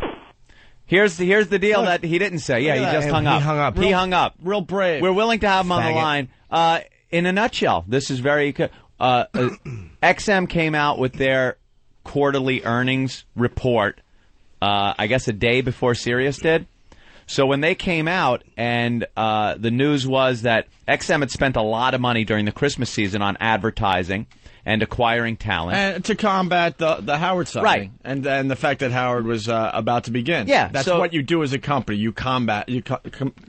Here's the deal that he didn't say. Yeah, he just hung up. He hung up. He hung up. Real brave. We're willing to have him on the line. In a nutshell, this is very XM came out with their quarterly earnings report, I guess a day before Sirius did. So when they came out and the news was that XM had spent a lot of money during the Christmas season on advertising and acquiring talent. And to combat the Howard side. Right. And the fact that Howard was about to begin. Yeah. That's so, what you do as a company. You combat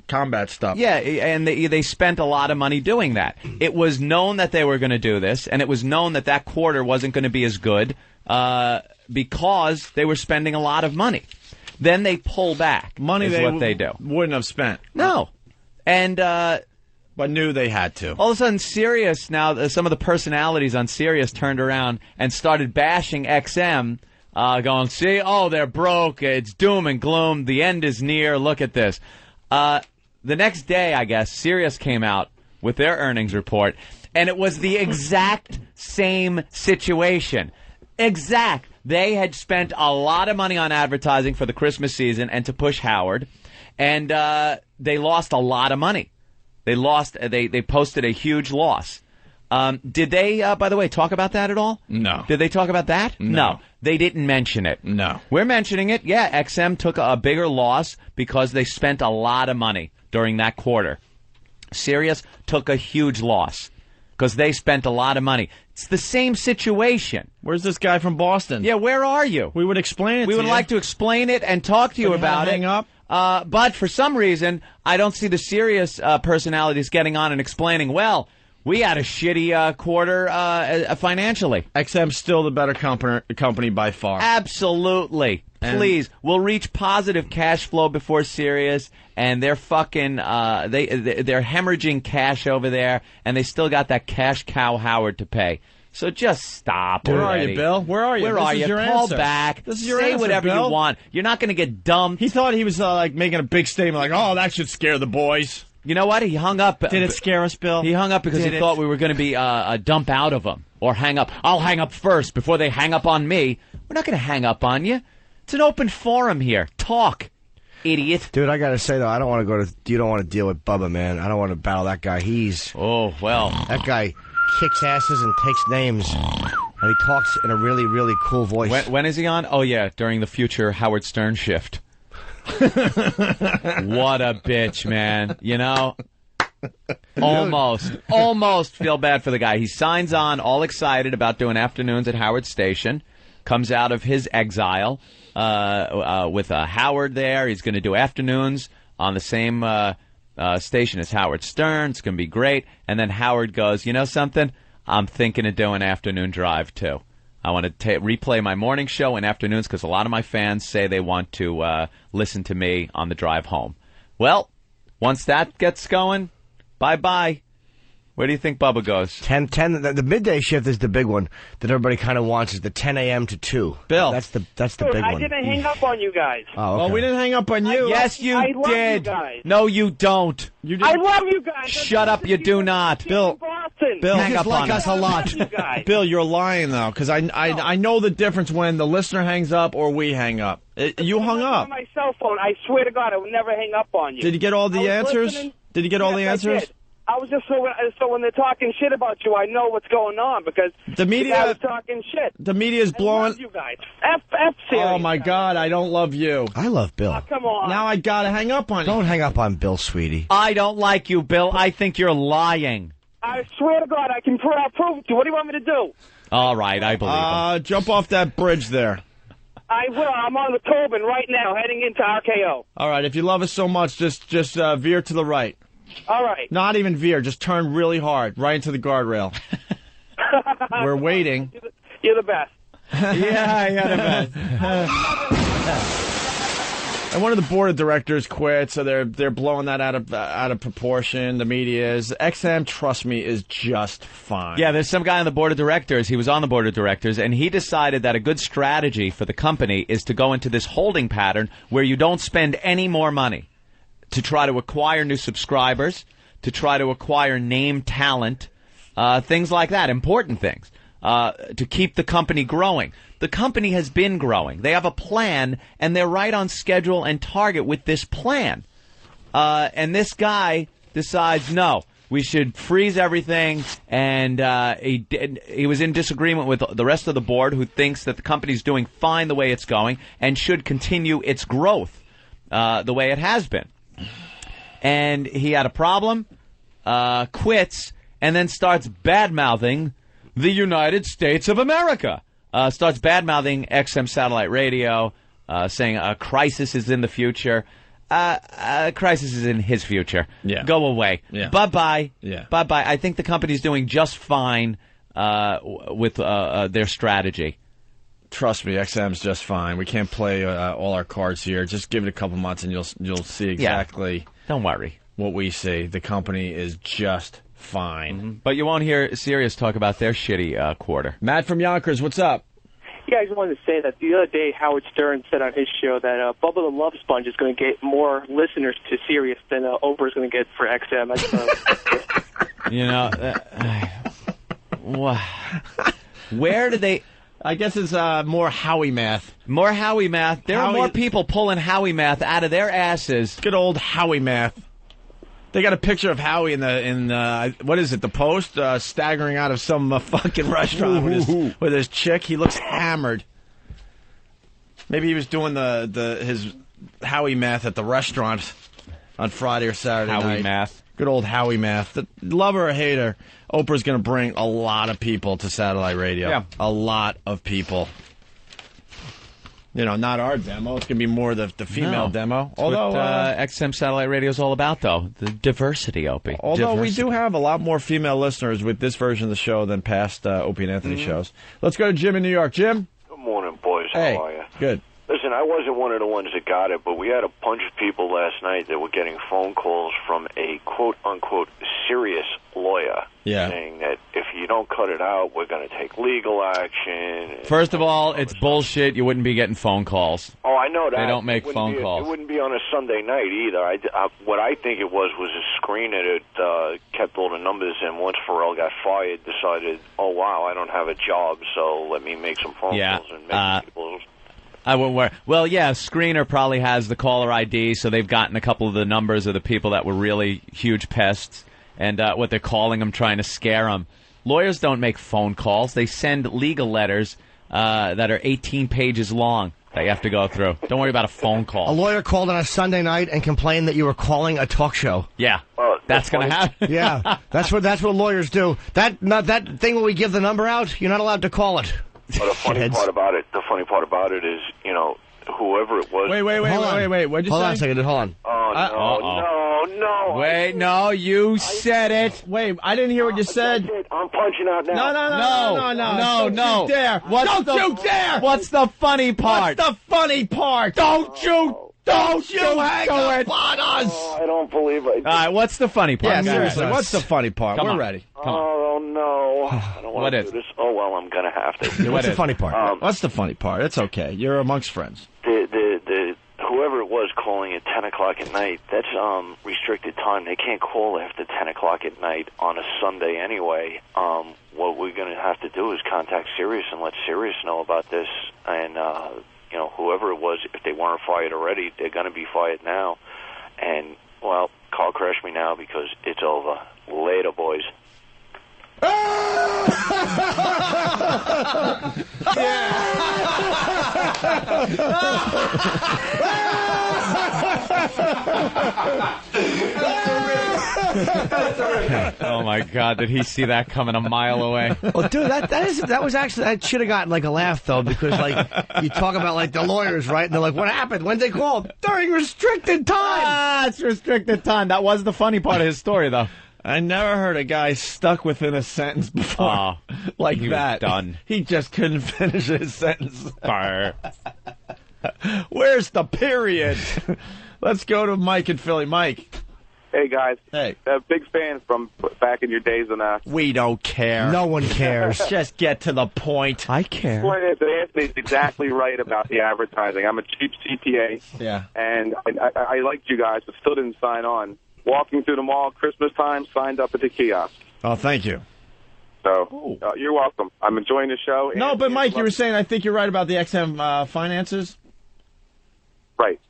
combat stuff. Yeah, and they spent a lot of money doing that. It was known that they were going to do this, and it was known that that quarter wasn't going to be as good because they were spending a lot of money. Then they pull back. Money is what they do. Wouldn't have spent. No. And but knew they had to. All of a sudden, Sirius, now some of the personalities on Sirius turned around and started bashing XM, going, see, they're broke, it's doom and gloom, the end is near, look at this. The next day, I guess, Sirius came out with their earnings report, and it was the exact same situation. Exact. They had spent a lot of money on advertising for the Christmas season and to push Howard, and they lost a lot of money. They lost. They posted a huge loss. Did they, by the way, talk about that at all? No. Did they talk about that? No. They didn't mention it. No. We're mentioning it. Yeah, XM took a bigger loss because they spent a lot of money during that quarter. Sirius took a huge loss because they spent a lot of money. It's the same situation. Where's this guy from Boston? Yeah, where are you? We would explain it We to would you. like to explain it and talk to you about it. Hang up? But for some reason, I don't see the Sirius personalities getting on and explaining, well, we had a shitty quarter financially. XM's still the better company by far. Absolutely. Please, we'll reach positive cash flow before Sirius, and they're fucking they're hemorrhaging cash over there, and they still got that cash cow Howard to pay. So just stop. Where already. are you, Bill? Where are you? Where this are is you? Your Call answer. back. This is your Say answer, whatever Bill. you want. You're not going to get dumped. He thought he was like making a big statement, like, "Oh, that should scare the boys." You know what? He hung up. Did it scare us, Bill? He hung up because he thought we were going to be a dump out of him or hang up. I'll hang up first before they hang up on me. We're not going to hang up on you. It's an open forum here. Talk, idiot. Dude, I gotta say though, I don't want to go to. You don't want to deal with Bubba, man. I don't want to battle that guy. Oh well. That guy kicks asses and takes names, and he talks in a really, really cool voice. When is he on? Oh yeah, during the future Howard Stern shift. What a bitch, man. You know? Almost feel bad for the guy. He signs on all excited about doing afternoons at Howard Station. Comes out of his exile with Howard there. He's going to do afternoons on the same station as Howard Stern. It's going to be great. And then Howard goes, you know something? I'm thinking of doing afternoon drive, too. I want to replay my morning show in afternoons because a lot of my fans say they want to listen to me on the drive home. Well, once that gets going, bye-bye. Where do you think Bubba goes? 10. The midday shift is the big one that everybody kind of wants. Is the 10 a.m. to 2. Bill, that's the Dude, big I one. didn't hang up on you guys. Oh, okay. Well, we didn't hang up on you. Yes, you I love did. You guys. No, you don't. You I love you guys. Shut up, you do not. Bill, hang up like on us a lot. Bill, you're lying though, because I know the difference when the listener hangs up or we hang up. You hung up. On my cell phone, I swear to God, I would never hang up on you. Did you get all the answers? Did you get all the answers? I did. I was just so when they're talking shit about you, I know what's going on because the media guy was talking shit. The media's blowing. I love you guys. F Sirius. Oh my God, I don't love you. I love Bill. Oh, come on. Now I gotta hang up on you. Don't hang up on Bill, sweetie. I don't like you, Bill. I think you're lying. I swear to God, I can prove it to you. What do you want me to do? All right, I believe him. Jump off that bridge there. I will. I'm on the Tobin right now, heading into RKO. All right, if you love us so much, just veer to the right. All right. Not even veer, just turn really hard, right into the guardrail. We're waiting. You're the best. Yeah, you're the best. And one of the board of directors quit, so they're blowing that out of proportion. The media is. XM, trust me, is just fine. Yeah, there's some guy on the board of directors. He was on the board of directors, and he decided that a good strategy for the company is to go into this holding pattern where you don't spend any more money to try to acquire new subscribers, to try to acquire name talent, things like that, important things, to keep the company growing. The company has been growing. They have a plan, and they're right on schedule and target with this plan. And this guy decides, no, we should freeze everything, and he was in disagreement with the rest of the board who thinks that the company's doing fine the way it's going and should continue its growth the way it has been. And he had a problem, quits, and then starts bad-mouthing the United States of America. Starts bad-mouthing XM Satellite Radio, saying a crisis is in the future. A crisis is in his future. Yeah. Go away. Yeah. Bye-bye. Yeah. Bye-bye. I think the company's doing just fine with their strategy. Trust me, XM's just fine. We can't play all our cards here. Just give it a couple months, and you'll see exactly. Don't worry. What we see. The company is just fine. Mm-hmm. But you won't hear Sirius talk about their shitty quarter. Matt from Yonkers, what's up? Yeah, I just wanted to say that the other day Howard Stern said on his show that Bubba the Love Sponge is going to get more listeners to Sirius than Oprah is going to get for XM. You know, where did they... I guess it's more Howie math. More Howie math. There are more people pulling Howie math out of their asses. Good old Howie math. They got a picture of Howie in what is it, the Post, staggering out of some fucking restaurant with his chick. He looks hammered. Maybe he was doing his Howie math at the restaurant on Friday or Saturday night. Howie math. Good old Howie math. Lover or hater, Oprah's going to bring a lot of people to satellite radio. Yeah. A lot of people. You know, not our demo. It's going to be more the female demo. That's although what, XM Satellite Radio is all about, though. The diversity, Opie. Although we do have a lot more female listeners with this version of the show than past Opie and Anthony shows. Let's go to Jim in New York. Jim? Good morning, boys. Hey. How are you? Good. Listen, listen, I wasn't one of the ones that got it, but we had a bunch of people last night that were getting phone calls from a quote-unquote serious lawyer saying that if you don't cut it out, we're going to take legal action. First of all, it's bullshit. You wouldn't be getting phone calls. Oh, I know that. They don't make phone calls. It wouldn't be on a Sunday night either. What I think it was a screener that kept all the numbers in. Once Pharrell got fired, decided, oh, wow, I don't have a job, so let me make some phone calls and make people... I wouldn't worry. Well, yeah, Screener probably has the caller ID, so they've gotten a couple of the numbers of the people that were really huge pests and what they're calling them, trying to scare them. Lawyers don't make phone calls. They send legal letters that are 18 pages long that you have to go through. Don't worry about a phone call. A lawyer called on a Sunday night and complained that you were calling a talk show. Yeah. That's going to happen. Yeah, that's what lawyers do. That thing where we give the number out, you're not allowed to call it. But the funny part about it is, you know, whoever it was. Wait. What'd you say? Hold on a second. Hold on. Oh, no. Wait, no, you said it. Wait, I didn't hear what you said. I'm punching out now. No. Don't you dare. Don't you dare. What's the funny part? What's the funny part? Don't you hang up on us. Oh, I don't believe it. All right, what's the funny part? Yeah, seriously, what's the funny part? We're ready. Come on. Oh, no. I don't want to do this. Oh, well, I'm going to have to. What's the funny part? What's the funny part? It's okay. You're amongst friends. Whoever it was calling at 10 o'clock at night, that's restricted time. They can't call after 10 o'clock at night on a Sunday anyway. What we're going to have to do is contact Sirius and let Sirius know about this. And, you know, whoever it was, if they weren't fired already, they're going to be fired now. And, well, call crash me now because it's over. Later, boys. Oh my God! Did he see that coming a mile away? Well, dude, that should have gotten like a laugh though, because like you talk about like the lawyers, right? And they're like, "What happened? When'd they call?" During restricted time. It's restricted time. That was the funny part of his story, though. I never heard a guy stuck within a sentence before like he that. Was done. He just couldn't finish his sentence. Where's the period? Let's go to Mike in Philly. Mike. Hey, guys. Hey. Big fan from back in your days. We don't care. No one cares. Just get to the point. I care. Anthony's exactly right about the advertising. I'm a cheap CPA. Yeah. And I liked you guys, but still didn't sign on. Walking through the mall, Christmas time, signed up at the kiosk. Oh, thank you. So, you're welcome. I'm enjoying the show. No, but Mike, you were saying, I think you're right about the XM finances? Right.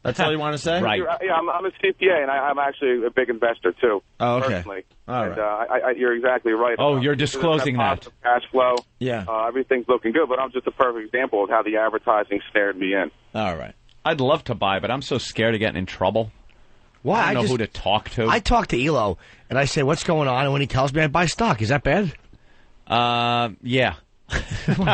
That's all you want to say? Right. Yeah, I'm a CPA, and I'm actually a big investor, too. Oh, okay. Personally. All right. And you're exactly right. Oh, you're disclosing that. Cash flow. Yeah. Everything's looking good, but I'm just a perfect example of how the advertising snared me in. All right. I'd love to buy, but I'm so scared of getting in trouble. Why? I don't know who to talk to. I talk to Elo, and I say, what's going on? And when he tells me I buy stock, is that bad? Yeah. All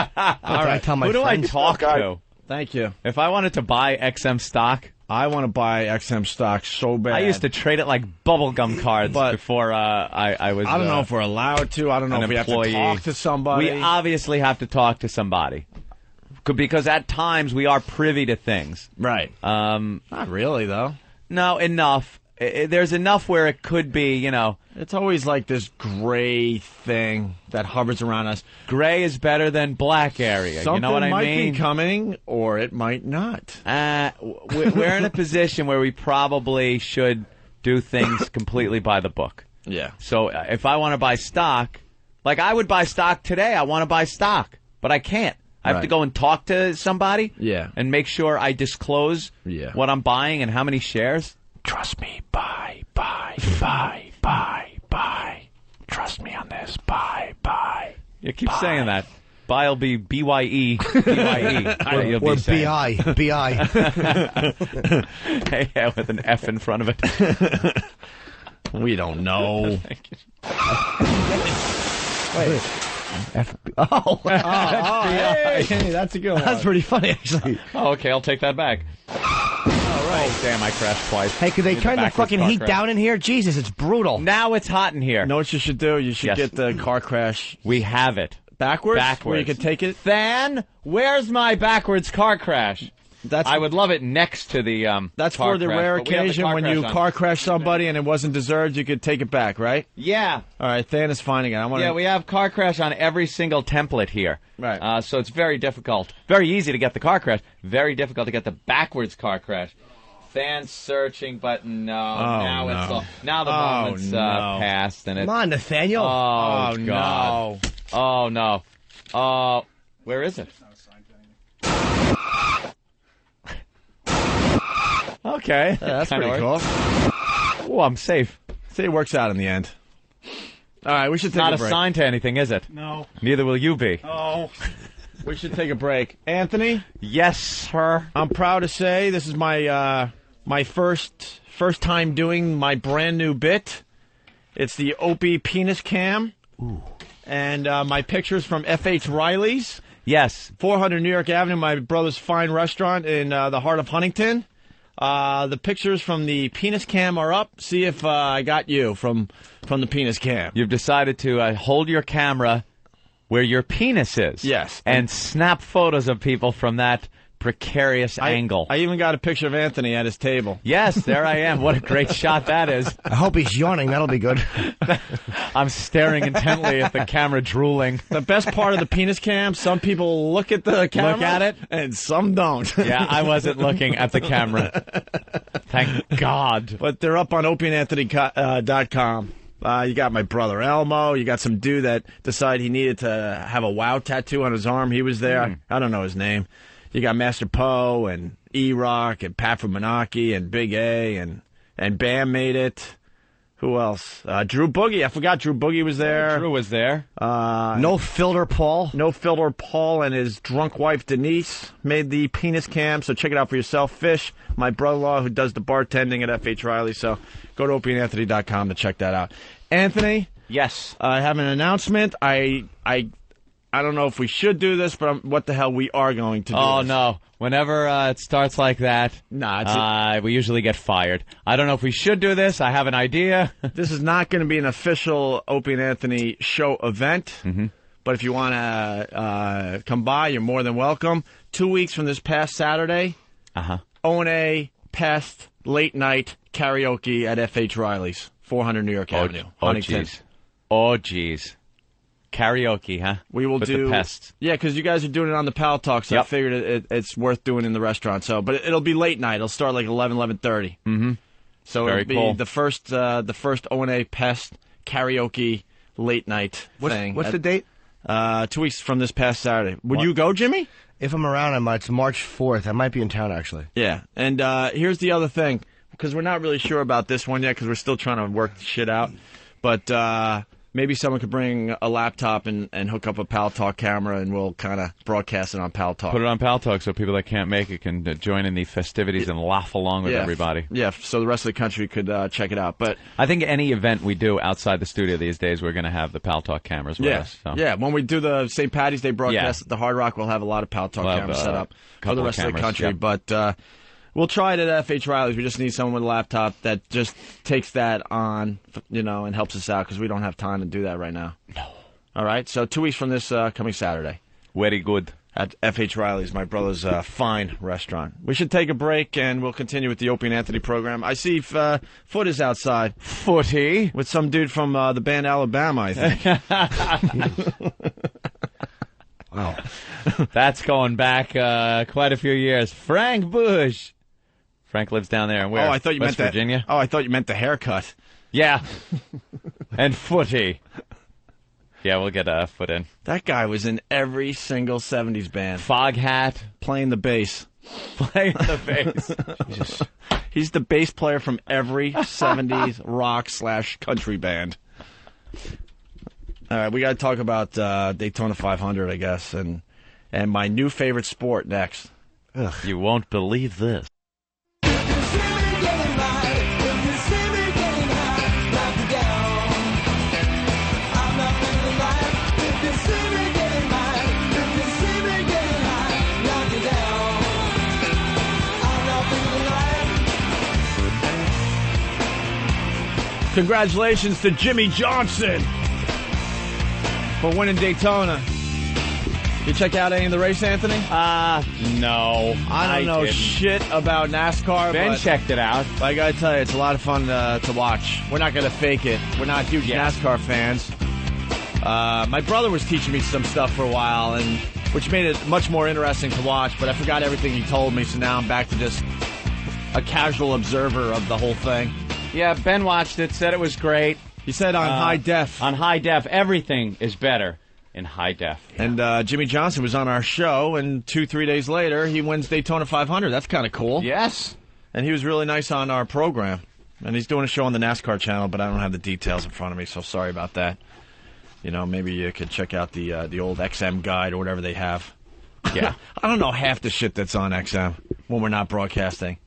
right. Tell my who do friends. I talk to? Thank you. If I wanted to buy XM stock, I want to buy XM stock so bad. I used to trade it like bubblegum cards before I was. I don't know if we're allowed to. I don't know if we have to talk to somebody. We obviously have to talk to somebody. Because at times we are privy to things. Right. Not really, though. No, enough. There's enough where it could be, you know. It's always like this gray thing that hovers around us. Gray is better than black area. Something you know what I mean? might be coming, or it might not. We're in a position where we probably should do things completely by the book. Yeah. So if I want to buy stock, like I would buy stock today, I want to buy stock, but I can't. I have to go and talk to somebody and make sure I disclose what I'm buying and how many shares. Trust me, buy. Trust me on this, buy. You keep saying that. Buy will be B-Y-E. B-Y-E. Or B-I. Yeah, with an F in front of it. We don't know. Wait. Hey, that's a good one. That's pretty funny, actually. Oh, okay, I'll take that back. All right. Oh, damn, I crashed twice. Hey, could they turn the fucking heat down in here? Jesus, it's brutal. Now it's hot in here. You know what you should do? You should get the car crash. We have it. Backwards? Where you can take it? Than, where's my backwards car crash? I would love it next to the That's car for the crash, rare but we have the occasion car when crash you on. car crash somebody and it wasn't deserved, you could take it back, right? Yeah. All right, Than is finding it. Yeah, we have car crash on every single template here. Right. So it's very difficult. Very easy to get the car crash. Very difficult to get the backwards car crash. Fan searching, but no. Now it's now the moment's passed, and it's. Come on, Nathaniel. Oh, God. Oh no. Where is it? Okay. That's Kinda pretty works. cool. Oh, I'm safe. See, it works out in the end. All right, we should take Not a break. assigned to anything, is it? No. Neither will you be. Oh. We should take a break. Anthony? Yes, sir. I'm proud to say this is my my first time doing my brand new bit. It's the Opie Penis Cam. Ooh. And my pictures from F.H. Riley's. Yes. 400 New York Avenue, my brother's fine restaurant in the heart of Huntington. The pictures from the penis cam are up. See if I got you from the penis cam. You've decided to hold your camera where your penis is. Yes. And snap photos of people from that precarious angle. I even got a picture of Anthony at his table. Yes, there I am. What a great shot that is. I hope he's yawning. That'll be good. I'm staring intently at the camera, drooling. The best part of the penis cam, some people look at the camera. Look at it? And some don't. Yeah, I wasn't looking at the camera. Thank God. But they're up on opieandanthony.com. You got my brother Elmo. You got some dude that decided he needed to have a WOW tattoo on his arm. He was there. I don't know his name. You got Master Poe and E-Rock and Pat from Menaki and Big A and Bam made it. Who else? Drew Boogie. I forgot Drew Boogie was there. Drew was there. No Filter Paul. No Filter Paul and his drunk wife Denise made the penis cam, so check it out for yourself. Fish, my brother-in-law who does the bartending at F.H. Riley, so go to opieandanthony.com to check that out. Anthony? Yes. I have an announcement. I don't know if we should do this, but what the hell, we are going to do Oh, this. no. Whenever it starts like that, we usually get fired. I don't know if we should do this. I have an idea. This is not going to be an official Opie and Anthony show event, but if you want to come by, you're more than welcome. 2 weeks from this past Saturday, O&A Pest Late Night Karaoke at F.H. Riley's, 400 New York Avenue, Huntington. Oh, jeez. Karaoke, huh? We will With do the pests. Yeah, because you guys are doing it on the Pal Talk, so I figured it's worth doing in the restaurant. So, but it'll be late night. It'll start like 11:30. Mm-hmm. So Very it'll be cool. the first O&A Pest karaoke late night thing. What's the date? 2 weeks from this past Saturday. Would you go, Jimmy? If I'm around, it's March 4th. I might be in town, actually. Yeah, and here's the other thing, because we're not really sure about this one yet, because we're still trying to work the shit out. But maybe someone could bring a laptop and hook up a Pal Talk camera, and we'll kind of broadcast it on Pal Talk. Put it on Pal Talk so people that can't make it can join in the festivities and laugh along with everybody. Yeah, so the rest of the country could check it out. But I think any event we do outside the studio these days, we're going to have the Pal Talk cameras with us. So. Yeah, when we do the St. Patty's Day broadcast at the Hard Rock, we'll have a lot of Pal Talk cameras set up for the rest of the country. Yep. But we'll try it at F.H. Riley's. We just need someone with a laptop that just takes that on, and helps us out, because we don't have time to do that right now. No. All right, so 2 weeks from this coming Saturday. Very good. At F.H. Riley's, my brother's fine restaurant. We should take a break, and we'll continue with the Opie and Anthony program. I see Foot is outside. Footy? With some dude from the band Alabama, I think. Wow. That's going back quite a few years. Frank Bush. Frank lives down there. Where? Oh, I thought you West meant Virginia? Oh, I thought you meant the haircut. Yeah. And Footy. Yeah, we'll get a Foot in. That guy was in every single 70s band. Fog hat. Playing the bass. Playing the bass. Jesus. He's the bass player from every 70s rock/country band. All right, we got to talk about Daytona 500, I guess, and my new favorite sport next. Ugh. You won't believe this. Congratulations to Jimmy Johnson for winning Daytona. You check out any of the race, Anthony? No. I don't know didn't. shit about NASCAR. Ben but checked it out. I gotta tell you, it's a lot of fun to watch. We're not gonna fake it. We're not huge NASCAR fans. My brother was teaching me some stuff for a while, and which made it much more interesting to watch, but I forgot everything he told me, so now I'm back to just a casual observer of the whole thing. Yeah, Ben watched it, said it was great. He said on high def. On high def, everything is better in high def. And Jimmy Johnson was on our show, and 2-3 days later, he wins Daytona 500. That's kind of cool. Yes. And he was really nice on our program. And he's doing a show on the NASCAR channel, but I don't have the details in front of me, so sorry about that. You know, maybe you could check out the old XM guide or whatever they have. Yeah. I don't know half the shit that's on XM when we're not broadcasting.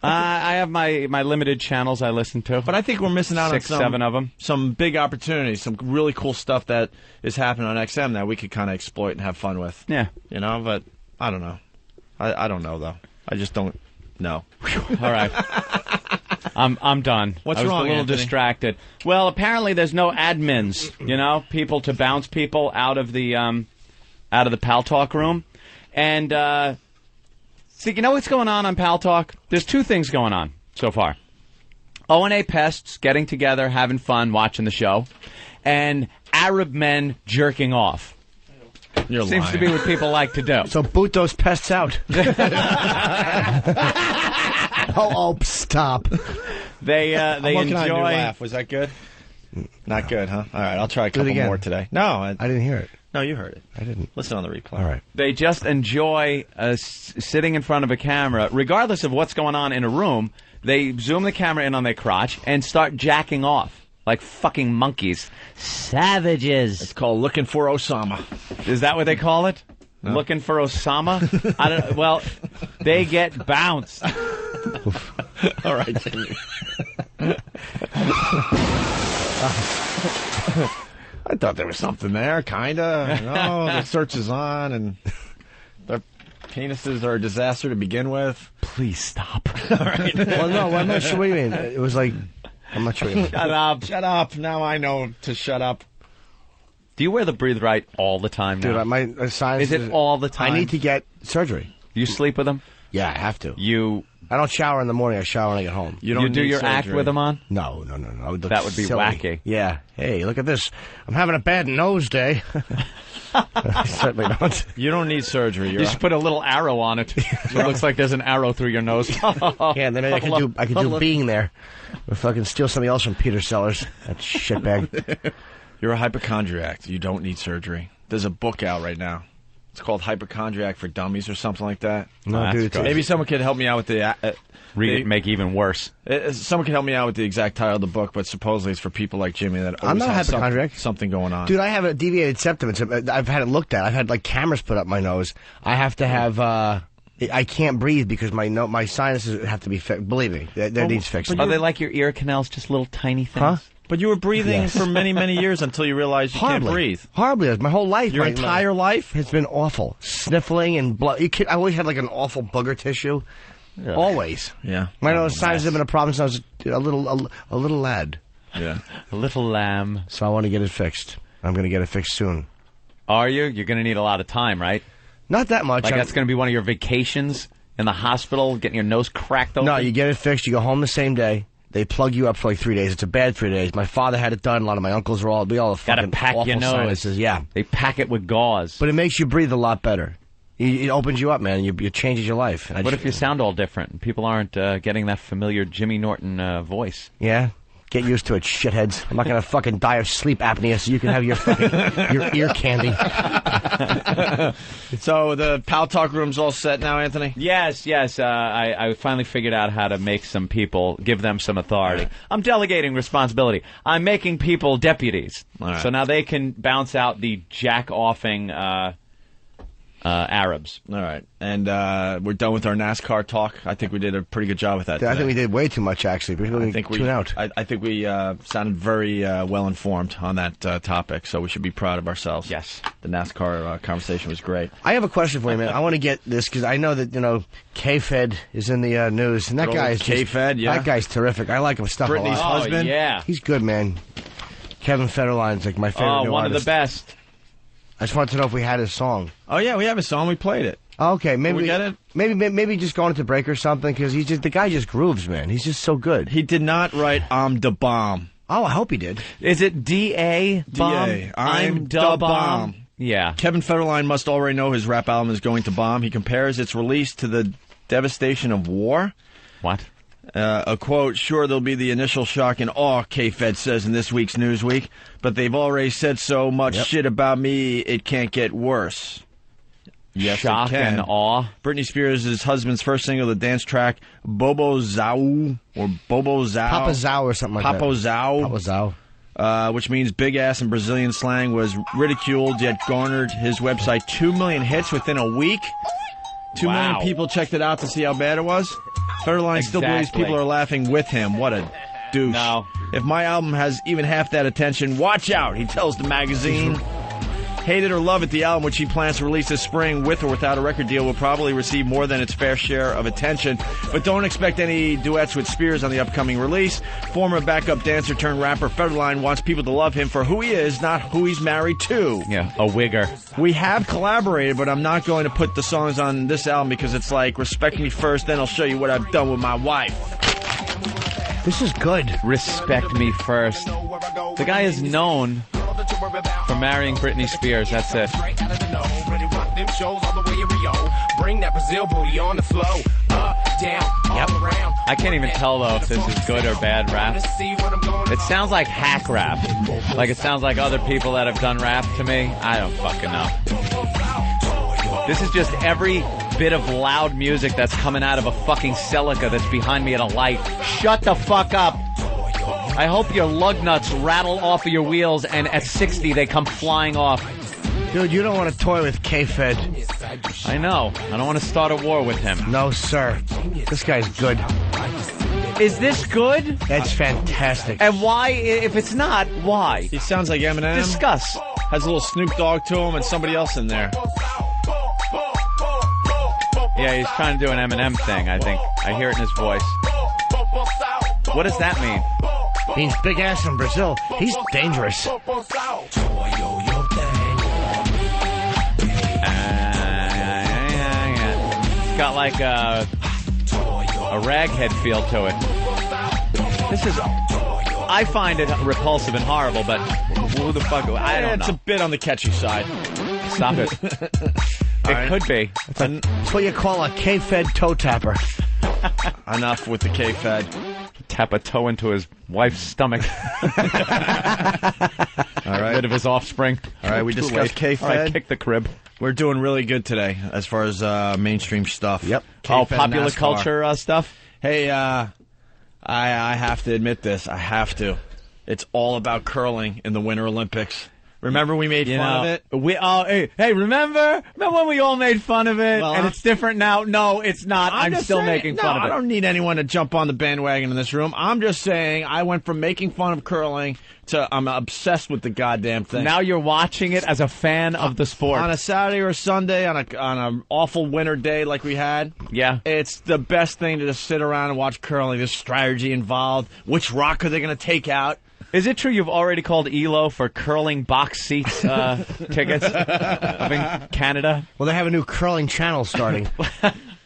I have my limited channels I listen to. But I think we're missing out on 7 of them. Some big opportunities, some really cool stuff that is happening on XM that we could kind of exploit and have fun with. Yeah. You know, but I don't know. I don't know, though. I just don't know. All right. I'm done. What's I was wrong, a little Anthony? distracted. Well, apparently there's no admins, you know, people to bounce people out of the Pal Talk room. And see, you know what's going on Pal Talk? There's 2 things going on so far. O&A pests getting together, having fun, watching the show, and Arab men jerking off. You're Seems lying. to be what people like to do. So boot those pests out. Stop. They I'm working on a new enjoy. laugh. Was that good? Not good, huh? All right, I'll try a couple again. more today. No, I didn't hear it. No, you heard it. I didn't. Listen on the replay. All right. They just enjoy sitting in front of a camera, regardless of what's going on in a room. They zoom the camera in on their crotch and start jacking off like fucking monkeys, savages. It's called looking for Osama. Is that what they call it? No. Looking for Osama? I don't. Well, they get bounced. All right, Jimmy. I thought there was something there, kinda. No, the search is on, and their penises are a disaster to begin with. Please stop. All right. Well, no, I'm not sure what you mean. It was like, I'm not sure what you mean. Shut up. Shut up. Now I know to shut up. Do you wear the Breathe Right all the time now? Dude, my sinuses... Is it all the time? I need to get surgery. You sleep with them? Yeah, I have to. I don't shower in the morning. I shower when I get home. You do your act with them on? No. That would be silly. wacky. Yeah. Hey, look at this. I'm having a bad nose day. I certainly don't. You don't need surgery. You should put a little arrow on it. It looks like there's an arrow through your nose. Yeah, then maybe I could do being there. Or fucking steal something else from Peter Sellers. That shitbag. You're a hypochondriac. You don't need surgery. There's a book out right now. It's called Hypochondriac for Dummies or something like that. No, dude. Maybe someone could help me out with the... Read it, make it even worse. Someone can help me out with the exact title of the book, but supposedly it's for people like Jimmy that I'm always not a have hypochondriac. something going on. Dude, I have a deviated septum. I've had it looked at. I've had like cameras put up my nose. I have to have... I can't breathe because my sinuses have to be fixed. Believe me, that needs fixing. Are they like your ear canals, just little tiny things? Huh? But you were breathing for many, many years until you realized you can't breathe. Horribly. My whole life. Your entire life? It's been awful. Sniffling and blood. I always had like an awful booger tissue. Yeah. Always. Yeah. My nose sinuses have been a problem since I was a little lad. Yeah. A little lamb. So I want to get it fixed. I'm going to get it fixed soon. Are you? You're going to need a lot of time, right? Not that much. Like that's going to be one of your vacations in the hospital, getting your nose cracked open? No, you get it fixed. You go home the same day. They plug you up for like 3 days. It's a bad 3 days. My father had it done. A lot of my uncles were all have gotta fucking pack awful your nose. sinuses. Yeah. They pack it with gauze. But it makes you breathe a lot better. It opens you up, man. It changes your life. What if you sound all different and people aren't getting that familiar Jimmy Norton voice? Yeah. Get used to it, shitheads. I'm not going to fucking die of sleep apnea so you can have your fucking your ear candy. So the Pal Talk room's all set now, Anthony? Yes. I finally figured out how to make some people, give them some authority. Right. I'm delegating responsibility. I'm making people deputies. Right. So now they can bounce out the jack-offing Arabs. All right. And we're done with our NASCAR talk. I think we did a pretty good job with that. I think we did way too much, actually. I think tune out. I think we sounded very well informed on that topic, so we should be proud of ourselves. Yes. The NASCAR conversation was great. I have a question for you, man. I want to get this because I know that, K-Fed is in the news, and that guy is K-Fed, yeah. That guy's terrific. I like him stuff Brittany's a lot. husband? Yeah. He's good, man. Kevin Federline's like my favorite new one artist. of the best. I just wanted to know if we had his song. Oh yeah, we have his song. We played it. Okay, maybe we get it. Maybe just going to break or something because the guy just grooves, man. He's just so good. He did not write "I'm da bomb." Oh, I hope he did. Is it D.A. bomb? D.A. I'm da bomb. Yeah. Kevin Federline must already know his rap album is going to bomb. He compares its release to the devastation of war. What? A quote, sure, there'll be the initial shock and awe, K-Fed says in this week's Newsweek, but they've already said so much shit about me, it can't get worse. Yes, shock it can. and awe. Britney Spears' husband's first single, the dance track, Bobo Zao, or Bobo Zao. Papa Zao or something like that. Papa Zao, which means big ass in Brazilian slang, was ridiculed, yet garnered his website 2 million hits within a week. 2 million people checked it out to see how bad it was. Federline still believes people are laughing with him. What a douche. No. If my album has even half that attention, watch out, he tells the magazine. Hate it or love it, the album, which he plans to release this spring with or without a record deal, will probably receive more than its fair share of attention. But don't expect any duets with Spears on the upcoming release. Former backup dancer turned rapper Federline wants people to love him for who he is, not who he's married to. Yeah, a wigger. We have collaborated, but I'm not going to put the songs on this album because it's like, respect me first, then I'll show you what I've done with my wife. This is good. Respect me first. The guy is known for marrying Britney Spears. That's it. Bring that Brazil booty on the flow. Up, down, all around. I can't even tell though if this is good or bad rap. It sounds like hack rap. Like it sounds like other people that have done rap to me. I don't fucking know. This is just every bit of loud music that's coming out of a fucking Celica that's behind me at a light. Shut the fuck up. I hope your lug nuts rattle off of your wheels and at 60 they come flying off. Dude, you don't want to toy with K-Fed. I know. I don't want to start a war with him. No, sir. This guy's good. Is this good? That's fantastic. And why, if it's not, why? He sounds like Eminem. Discuss. Has a little Snoop Dogg to him and somebody else in there. Yeah, he's trying to do an Eminem thing, I think. I hear it in his voice. What does that mean? Means big ass in Brazil. He's dangerous. It's got like a raghead feel to it. This is... I find it repulsive and horrible, but who the fuck... I don't know. It's a bit on the catchy side. Stop it. It could be. It's what you call a K-Fed toe tapper. Enough with the K-Fed. Tap a toe into his wife's stomach. All right. Rid of his offspring. All right, we discussed K-Fed. All right, kick the crib. We're doing really good today as far as mainstream stuff. Yep. K-Fed popular culture stuff? Hey, I have to admit this. I have to. It's all about curling in the Winter Olympics. Remember we made fun of it? Hey, remember when we all made fun of it? Well, and it's different now? No, it's not. I'm still making fun of it. I don't need anyone to jump on the bandwagon in this room. I'm just saying I went from making fun of curling to I'm obsessed with the goddamn thing. Now you're watching it as a fan of the sport. On a Saturday or Sunday, on an awful winter day like we had. Yeah. It's the best thing to just sit around and watch curling. There's strategy involved. Which rock are they going to take out? Is it true you've already called ELO for curling box seats tickets up in Canada? Well, they have a new curling channel starting.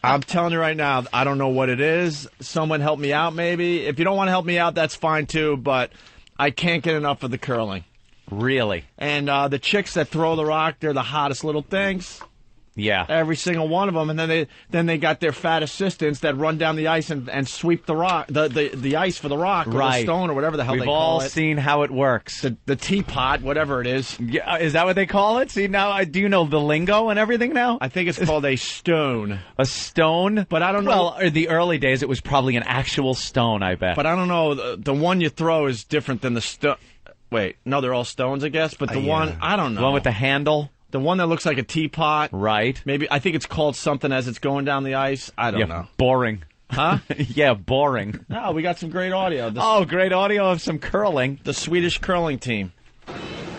I'm telling you right now, I don't know what it is. Someone help me out, maybe. If you don't want to help me out, that's fine, too. But I can't get enough of the curling. Really? And the chicks that throw the rock, they're the hottest little things. Yeah. Every single one of them. And then they got their fat assistants that run down the ice and sweep the rock, the ice for the rock or the stone or whatever the hell they call it. We've all seen how it works. The teapot, whatever it is. Yeah, is that what they call it? See, now, do you know the lingo and everything now? I think it's called a stone. A stone? But I don't know. Well, in the early days, it was probably an actual stone, I bet. But I don't know. The one you throw is different than the stone. Wait, no, they're all stones, I guess. But the one, I don't know. The one with the handle? The one that looks like a teapot. Right. Maybe, I think it's called something as it's going down the ice. I don't know. Boring. Huh? Yeah, boring. No, we got some great audio. Great audio of some curling. The Swedish curling team.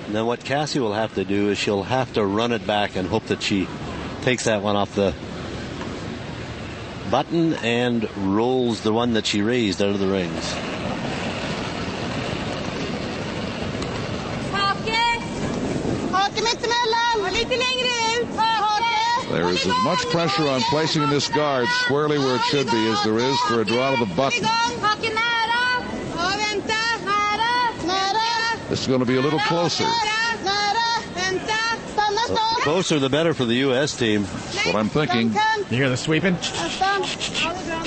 Then what Cassie will have to do is she'll have to run it back and hope that she takes that one off the button and rolls the one that she raised out of the rings. Haken mitt emellan! There is as much pressure on placing this guard squarely where it should be as there is for a draw to the button. This is going to be a little closer. Closer the better for the U.S. team. That's what I'm thinking. You hear the sweeping?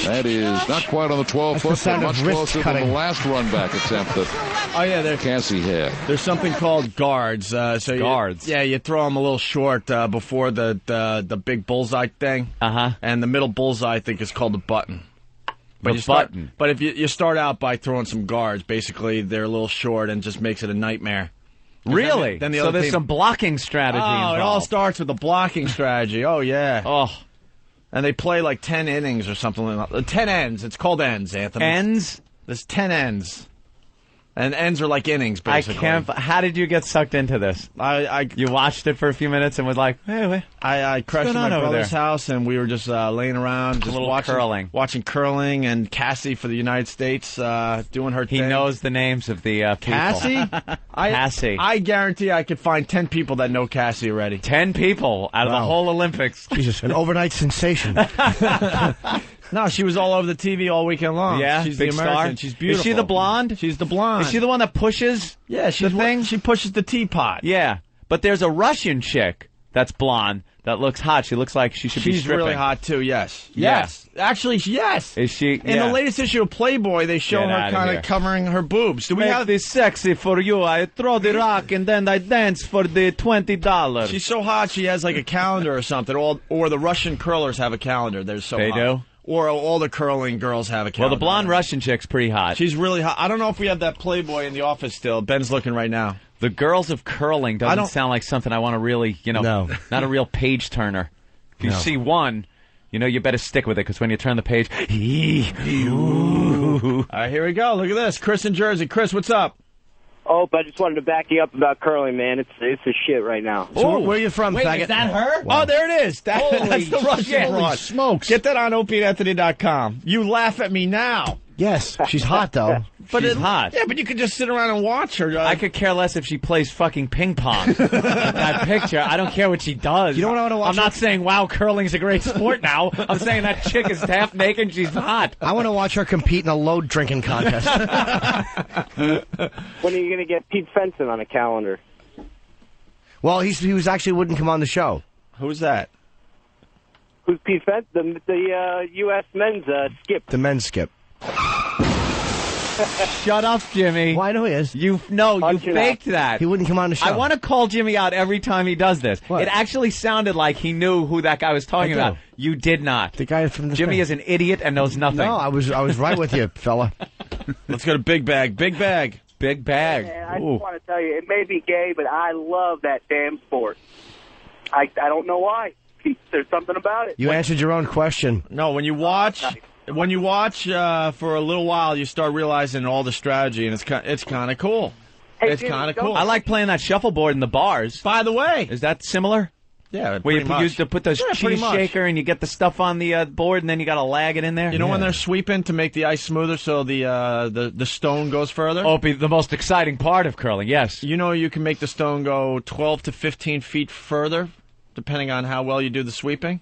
That is not quite on the 12-foot, but much closer than the last run-back attempt that Cassie had. There's something called guards. Guards? You throw them a little short before the big bullseye thing. Uh-huh. And the middle bullseye, I think, is called the button. But if you start out by throwing some guards, basically they're a little short and just makes it a nightmare. Really? Then the so other there's team... some blocking strategy involved. It all starts with the blocking strategy. Oh, yeah. Oh. And they play like 10 innings or something like that. 10 ends. It's called ends, Anthony. Ends? There's 10 ends. And ends are like innings, basically. How did you get sucked into this? You watched it for a few minutes and was like, hey, I crashed at my brother's house, and we were just laying around, just watching curling, and Cassie for the United States doing her thing. He knows the names of the people. Cassie? Cassie. I guarantee I could find 10 people that know Cassie already. 10 people out of the whole Olympics. Jesus, an overnight sensation. No, she was all over the TV all weekend long. Yeah, she's big the American. Star. She's beautiful. Is she the blonde? She's the blonde. Is she the one that pushes? Yeah, she's the thing. She pushes the teapot. Yeah, but there's a Russian chick that's blonde that looks hot. She looks like she should be stripping. She's really hot too. Yes. Yeah. Yes. Actually, yes. Is she? In the latest issue of Playboy, they show her kind of covering her boobs. Do we Make have this sexy for you? I throw the rock and then I dance for the $20. She's so hot. She has like a calendar or something. Or the Russian curlers have a calendar. They're so they hot. do. Or all the curling girls have a calendar. Well, the blonde Russian chick's pretty hot. She's really hot. I don't know if we have that Playboy in the office still. Ben's looking right now. The girls of curling doesn't sound like something I want to really, not a real page turner. If you see one, you better stick with it, because when you turn the page, All right, here we go. Look at this. Chris in Jersey. Chris, what's up? Oh, but I just wanted to back you up about curling, man. It's a shit right now. So where are you from, Wait, faggot? is that her? Wow. Oh, there it is. That's the Russian broad. Holy smokes. Get that on OpieAnthony.com. You laugh at me now. Yes, she's hot, though. She's hot. Yeah, but you could just sit around and watch her. I could care less if she plays fucking ping pong. That picture, I don't care what she does. You know what I want to watch? I'm not saying, wow, curling's a great sport now. I'm saying that chick is half naked and she's hot. I want to watch her compete in a load drinking contest. When are you going to get Pete Fenton on a calendar? Well, he was actually wouldn't come on the show. Who's that? Who's Pete Fenton? The U.S. men's skip. The men's skip. Shut up, Jimmy. Well, I know he is. You faked that. He wouldn't come on the show. I want to call Jimmy out every time he does this. What? It actually sounded like he knew who that guy was talking about. You did not. The guy from the Jimmy thing. is an idiot and knows nothing. No, I was right with you, fella. Let's go to Big Bag. Big Bag. Big Bag. Man, I just want to tell you, it may be gay, but I love that damn sport. I don't know why. There's something about it. You answered your own question. No, when you watch for a little while, you start realizing all the strategy, and it's kind of cool. Hey, it's Jimmy, kind of cool. I like playing that shuffleboard in the bars. By the way, is that similar? Yeah, where you much. used to put the cheese shaker and you get the stuff on the board, and then you got to lag it in there. You know when they're sweeping to make the ice smoother, so the stone goes further. Oh, the most exciting part of curling. Yes. You know you can make the stone go 12 to 15 feet further, depending on how well you do the sweeping.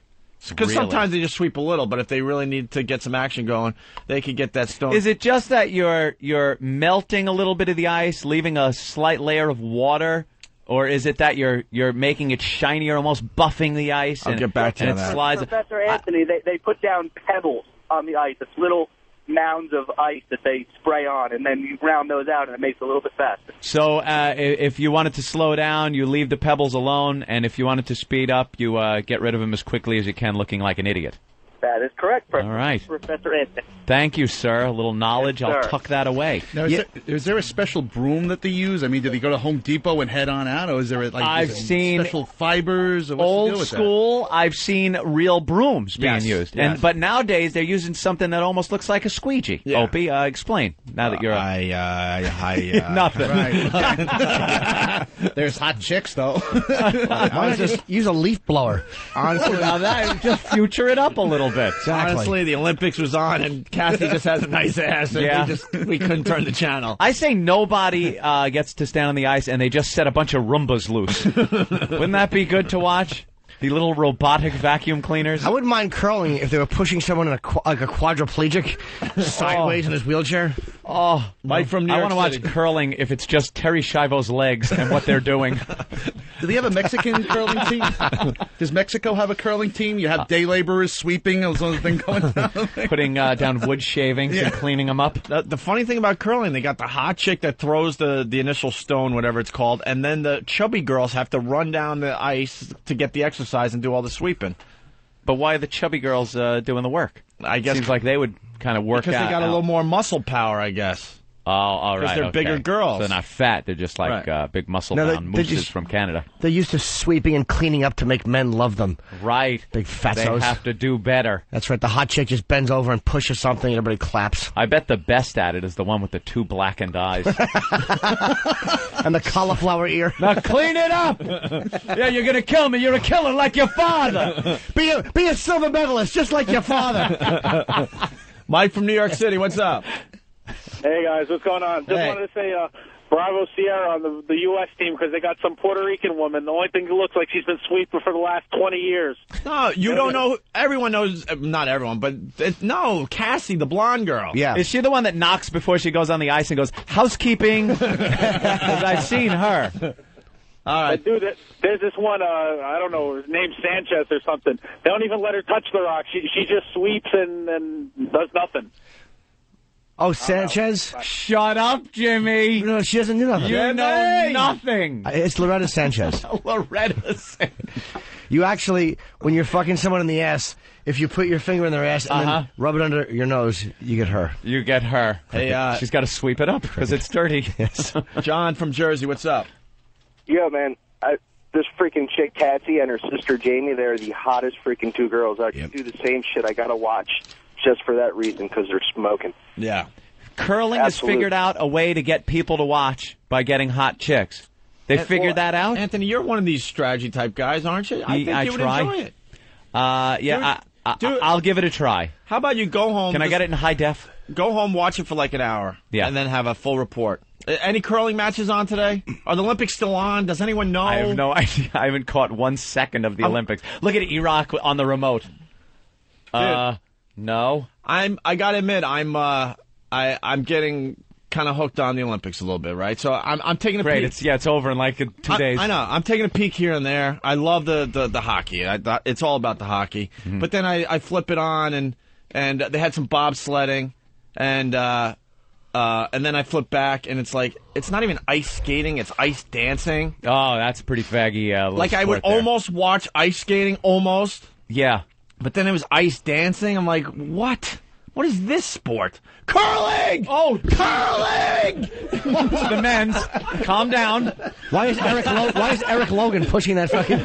Because sometimes they just sweep a little, but if they really need to get some action going, they could get that stone. Is it just that you're melting a little bit of the ice, leaving a slight layer of water, or is it that you're making it shinier, almost buffing the ice? I'll get back to that. Slides. Professor Anthony, they put down pebbles on the ice. It's little mounds of ice that they spray on, and then you round those out, and it makes it a little bit faster. So if you wanted to slow down, you leave the pebbles alone, and if you wanted to speed up, you get rid of them as quickly as you can, looking like an idiot. That is correct, All right. Professor Anthony. Thank you, sir. A little knowledge. Yes, I'll sir. tuck that away. Now, is there a special broom that they use? I mean, do they go to Home Depot and head on out, or is there I've seen special fibers? Or what's the deal old with school. I've seen real brooms being used, yes. but nowadays they're using something that almost looks like a squeegee. Yeah. Opie, explain. Now that you're nothing. Right. There's hot chicks though. Why not just use a leaf blower? Honestly, now that just future it up a little bit. bit. Honestly, the Olympics was on, and Cassie just has a nice ass, and Yeah. we couldn't turn the channel. I say nobody gets to stand on the ice, and they just set a bunch of Roombas loose. Wouldn't that be good to watch? The little robotic vacuum cleaners. I wouldn't mind curling if they were pushing someone in like a quadriplegic sideways in his wheelchair. Oh, Mike from New I York want to City. watch curling if it's just Terry Schiavo's legs and what they're doing. Do they have a Mexican curling team? Does Mexico have a curling team? You have day laborers sweeping as long as thing going down. Putting down wood shavings and cleaning them up. The funny thing about curling, they got the hot chick that throws the initial stone, whatever it's called, and then the chubby girls have to run down the ice to get the exercise and do all the sweeping. But why are the chubby girls doing the work? I guess seems like they would kind of work because out. they got a little more muscle power, I guess. Oh, all right. Because they're bigger girls. So they're not fat. They're just like big muscle-bound they're mooses just- from Canada. They're used to sweeping and cleaning up to make men love them. Right. Big fatzos. They have to do better. That's right. The hot chick just bends over and pushes something, and everybody claps. I bet the best at it is the one with the 2 blackened eyes. And the cauliflower ear. Now clean it up! Yeah, you're gonna kill me. You're a killer like your father. Be a silver medalist, just like your father. Mike from New York City, what's up? Hey, guys, what's going on? Just Hey. wanted to say bravo Sierra on the U.S. team because they got some Puerto Rican woman. The only thing that looks like she's been sweeping for the last 20 years. No, you don't know. Everyone knows. Not everyone, but no, Cassie, the blonde girl. Yeah. Is she the one that knocks before she goes on the ice and goes, housekeeping? Because I've seen her. All right. But dude, there's this one, I don't know, named Sanchez or something. They don't even let her touch the rock. She just sweeps and does nothing. Oh, Sanchez? Shut up, Jimmy. No, she doesn't do nothing. You know nothing. It's Loretta Sanchez. Loretta Sanchez. You actually, when you're fucking someone in the ass, if you put your finger in their ass and then rub it under your nose, you get her. You get her. Hey, she's got to sweep it up because it's dirty. Yes. John from Jersey, what's up? Yeah, man. This freaking chick, Patsy, and her sister, Jamie, they're the hottest freaking 2 girls. I can do the same shit. I got to watch just for that reason because they're smoking. Yeah. Curling has figured out a way to get people to watch by getting hot chicks. They figured that out? Anthony, you're one of these strategy type guys, aren't you? I think you would try. enjoy it. Yeah, I'll give it a try. How about you go home? Can I get it in high def? Go home, watch it for like an hour. Yeah. And then have a full report. Any curling matches on today? Are the Olympics still on? Does anyone know? I have no idea. I haven't caught 1 second of the Olympics. Look at Iraq on the remote. No. I gotta admit, I'm getting kind of hooked on the Olympics a little bit, right? So I'm taking a Great. peek. It's over in like 2 days. I know. I'm taking a peek here and there. I love the hockey. It's all about the hockey. Mm-hmm. But then I flip it on and they had some bobsledding and then I flip back and it's like it's not even ice skating. It's ice dancing. Oh, that's pretty faggy. Like I would almost watch ice skating almost. Yeah. But then it was ice dancing. I'm like, what? What is this sport? Curling! Oh, curling! The men's. Calm down. Why is Eric Logan pushing that fucking...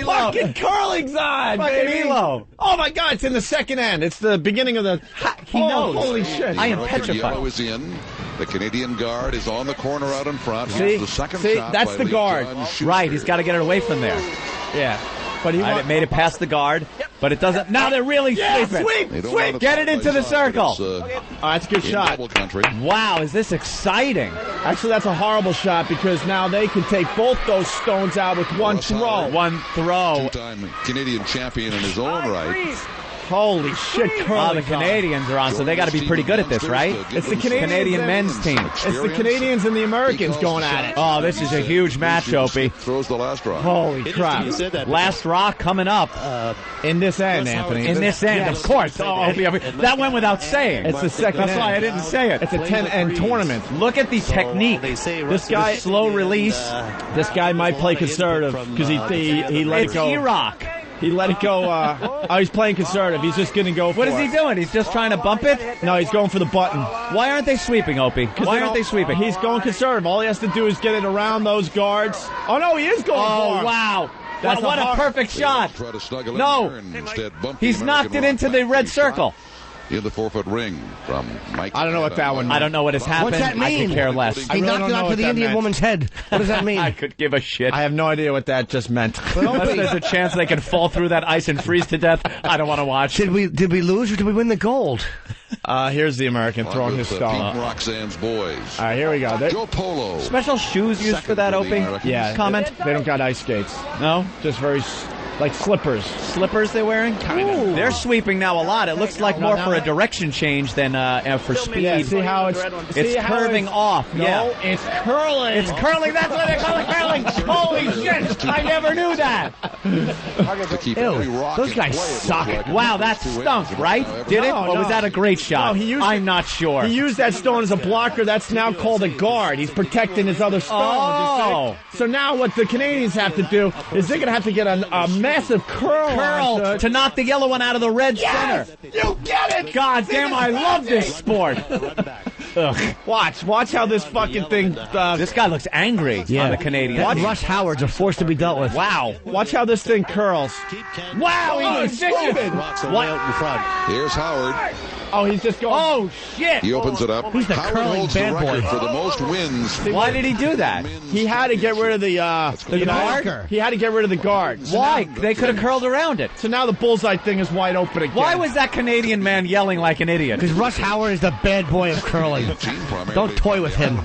Fucking curling's on, Fucking baby! Elo. Oh my God, it's in the second end. It's the beginning of the... He knows. Holy shit. I am Yellow petrified. is in. The Canadian guard is on the corner out in front. See? Here's the second shot That's by the Lee guard. John Schuster. Right, he's got to get it away from there. Yeah. But he It made it past the guard, but it doesn't. Now they're really sweeping. Sweep! Get it into the circle. That's a good shot. Double country. Wow, is this exciting? Actually, that's a horrible shot because now they can take both those stones out with one throw. One throw. Two-time Canadian champion in his own right. Holy shit, curling. The Canadians are on, so they got to be pretty good at this, right? It's the Canadian men's team. It's the Canadians and the Americans going at it. Oh, this is a huge match, Opie. Throws the last rock. Holy crap. Last rock coming up. In this end, Anthony. In this end, of course. Oh, Opie, that went without saying. It's the second That's end. why I didn't say it. It's a 10-end tournament. Look at the technique. This guy, slow release. This guy might play conservative because he let it go. It's Iraq. He let it go. He's playing conservative. He's just going to go for What it. is he doing? He's just trying to bump it? No, he's going for the button. Why aren't they sweeping, Opie? Why aren't they sweeping? He's going conservative. All he has to do is get it around those guards. Oh, no, he is going for it. Wow. What a perfect shot. Try to snuggle in No. there and instead bump He's the knocked it American into the red circle. in the 4-foot ring from Mike. I don't know what that one means. I don't know what has happened. What's that mean? I could care less. He knocked it onto the Indian woman's head. What does that mean? I could give a shit. I have no idea what that just meant. Unless there's a chance they can fall through that ice and freeze to death, I don't want to watch. Did we lose or did we win the gold? Here's the American throwing his stone. Pete Roxanne's boys. All right, here we go. Joe Polo. Special shoes used for that, Opie? Yeah. Comment? They don't got ice skates. No? Just very... like slippers. Slippers they're wearing? Kind of. They're sweeping now a lot. It looks like more for a direction change than for speed. Yeah, see how it's curving off. No, yeah. it's curling. It's curling. That's what they call it, curling. Holy shit. I never knew that. Ew, those guys suck. Wow, that stunk, right? Did it? Or was that a great shot? No, I'm not sure. He used that stone as a blocker. That's now called a guard. He's protecting his other stone. Oh. So now what the Canadians have to do is they're going to have to get a massive curl to knock the yellow one out of the red center. You get it! God damn, I love this sport. Ugh. Watch how this fucking thing... this guy looks angry on the Canadian. Watch Russ Howard's a force to be dealt with. Wow. Watch how this thing curls. Wow, he's stupid. What? Here's Howard. Oh, he's just going... Oh, shit. He opens it up. He's the Howard curling holds bad the record boy. for the most wins. Why did he do that? He had to get rid of the guard? He had to get rid of the guard. So Why? now, they could have curled around it. So now the bullseye thing is wide open again. Why was that Canadian man yelling like an idiot? Because Russ Howard is the bad boy of curling. Don't toy with him.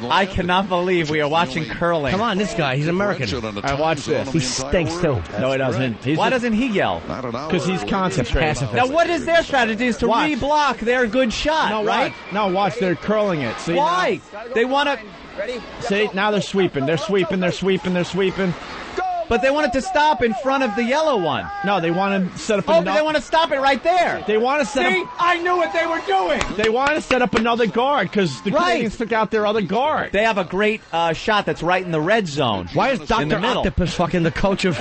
I cannot believe we are watching curling. Come on, this guy. He's American. I watch this. He stinks, too. No, he doesn't. Why doesn't he yell? Because he's concentrating. Now, what is their strategy? Is to re-block their good shot, right? No, watch. They're curling it. See, why? They want to... Ready? See, now they're sweeping. They're sweeping. But they want it to stop in front of the yellow one. No, they want to set up but they want to stop it right there. They want to set up... I knew what they were doing. They want to set up another guard because the Canadians took out their other guard. They have a great shot that's right in the red zone. Why is Dr. Octopus fucking the coach of...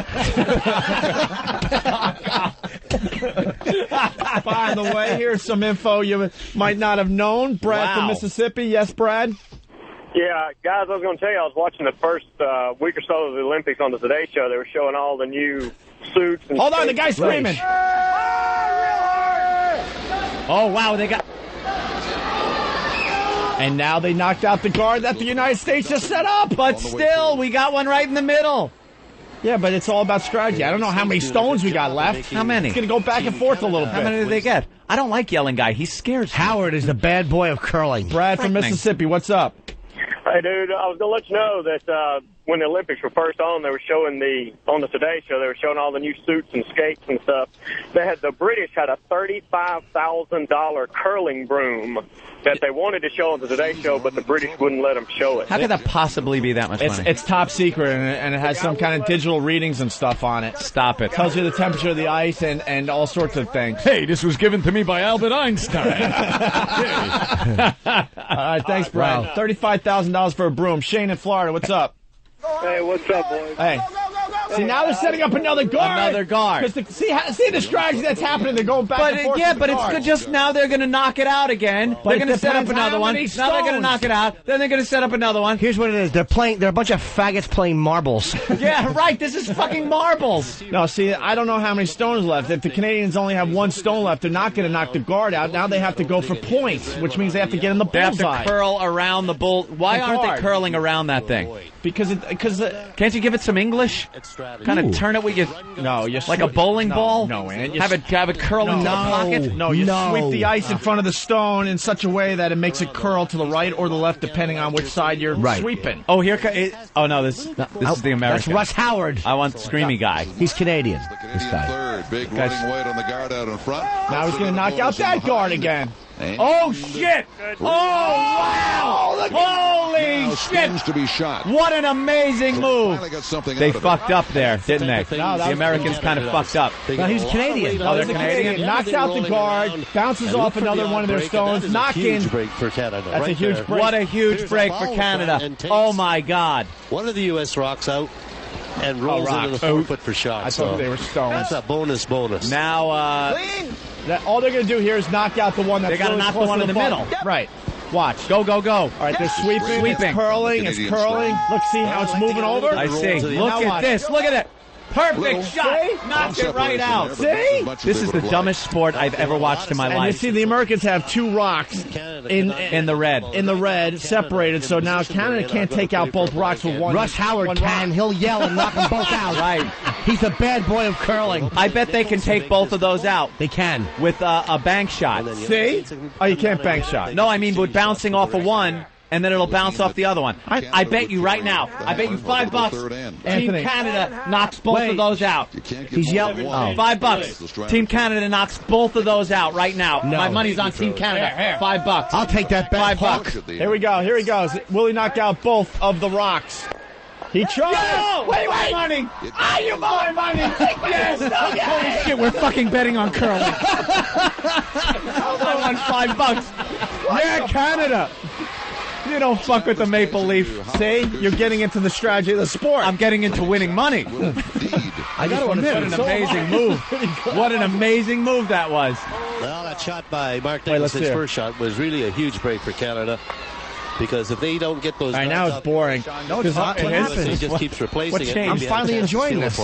By the way, here's some info you might not have known. Brad from Mississippi. Yes, Brad? Yeah, guys, I was going to tell you, I was watching the first week or so of the Olympics on the Today Show. They were showing all the new suits. And hold on, the guy's screaming. Oh, wow, they got... And now they knocked out the guard that the United States just set up. But still, we got one right in the middle. Yeah, but it's all about strategy. I don't know how many stones we got left. How many? It's going to go back and forth a little bit. How many did they get? I don't like yelling guy. He scares me. Howard is the bad boy of curling. Brad from Mississippi, what's up? Hey, dude, I was going to let you know that when the Olympics were first on, they were showing on the Today Show, they were showing all the new suits and skates and stuff. The British had a $35,000 curling broom that they wanted to show on the Today Show, but the British wouldn't let them show it. How could that possibly be that much money? It's top secret, and it has some kind of digital readings and stuff on it. Stop it. Tells you the temperature of the ice and all sorts of things. Hey, this was given to me by Albert Einstein. All right, thanks, Brad. Wow. $35,000 for a broom. Shane in Florida, what's up? Hey, what's up, boys? Hey. See, now they're setting up another guard. Another guard. See the strategy that's happening. They're going back and forth. Yeah, but it's good. Just now they're going to knock it out again. They're going to set up another one. Now they're going to knock it out. Then they're going to set up another one. Here's what it is. They're a bunch of faggots playing marbles. Yeah, right. This is fucking marbles. No, see, I don't know how many stones left. If the Canadians only have one stone left, they're not going to knock the guard out. Now they have to go for points, which means they have to get in the bullseye. They have to curl around the bull. Why aren't they curling around that thing? Because can't you give it some English? Kind of turn it with you. No, you like a bowling ball. No, man. Have it curl into the pocket. No, you sweep the ice in front of the stone in such a way that it makes it curl to the right or the left, depending on which side you're sweeping. Oh, oh no, this is the American. That's Russ Howard. I want Screamy guy. He's Canadian. This guy. Third, big running weight on the guard out in front. Now he's going to knock out that guard again. Oh, shit! Oh, wow! Holy shit! To be shot. What an amazing move! They fucked up there, didn't they? No, the Americans kind of fucked up. No, he's Canadian. Oh, they're Canadian. Knocks out the guard, bounces off another one of their stones, knock in. Huge break for Canada. That's a huge break. What a huge break for Canada. Oh, my God. One of the U.S. rocks out and rolls into the 4-foot for shot. I thought they were stones. That's a bonus. Now, all they're going to do here is knock out the one that's they got to knock the one in the middle. Right. Watch. Go. All right, they're sweeping. It's curling. Look, see how it's moving over? I see. Look at this. Look at it. Perfect shot. Knocked it right out. See? This is the dumbest sport I've ever watched in my And you life. see, the Americans have 2 rocks In the red. In the red, separated. So now Canada can't take out both rocks with one. Russ Howard can. He'll yell and knock them both out. Right. He's a bad boy of curling. I bet they can take both of those out. They can. With a bank shot. See? Oh, you can't bank shot. No, I mean with bouncing off of one, and then it'll bounce off the other one. I bet you right now. I bet you $5. Team Anthony. Canada knocks both of those out. He's yelling. Oh. $5. Team Canada knocks both of those out right now. No. My money's on Team Canada. $5. I'll take that bet. $5. Here we go. Here he goes. Will he knock out both of the rocks? He tried. No! Wait! Money! Ah, you my money! Yes! Holy shit, we're fucking betting on curling. I won $5. Yeah, Canada. You don't fuck with the Maple Leaf. See? You're getting into the strategy of the sport. I'm getting into winning money. I got to admit, what an amazing move. What an amazing move that was. Well, that shot by Mark Nicholson's first shot was really a huge break for Canada. Because if they don't get those... All right, now it's boring. No, it's not. What happened? He just keeps replacing it. I'm finally enjoying this.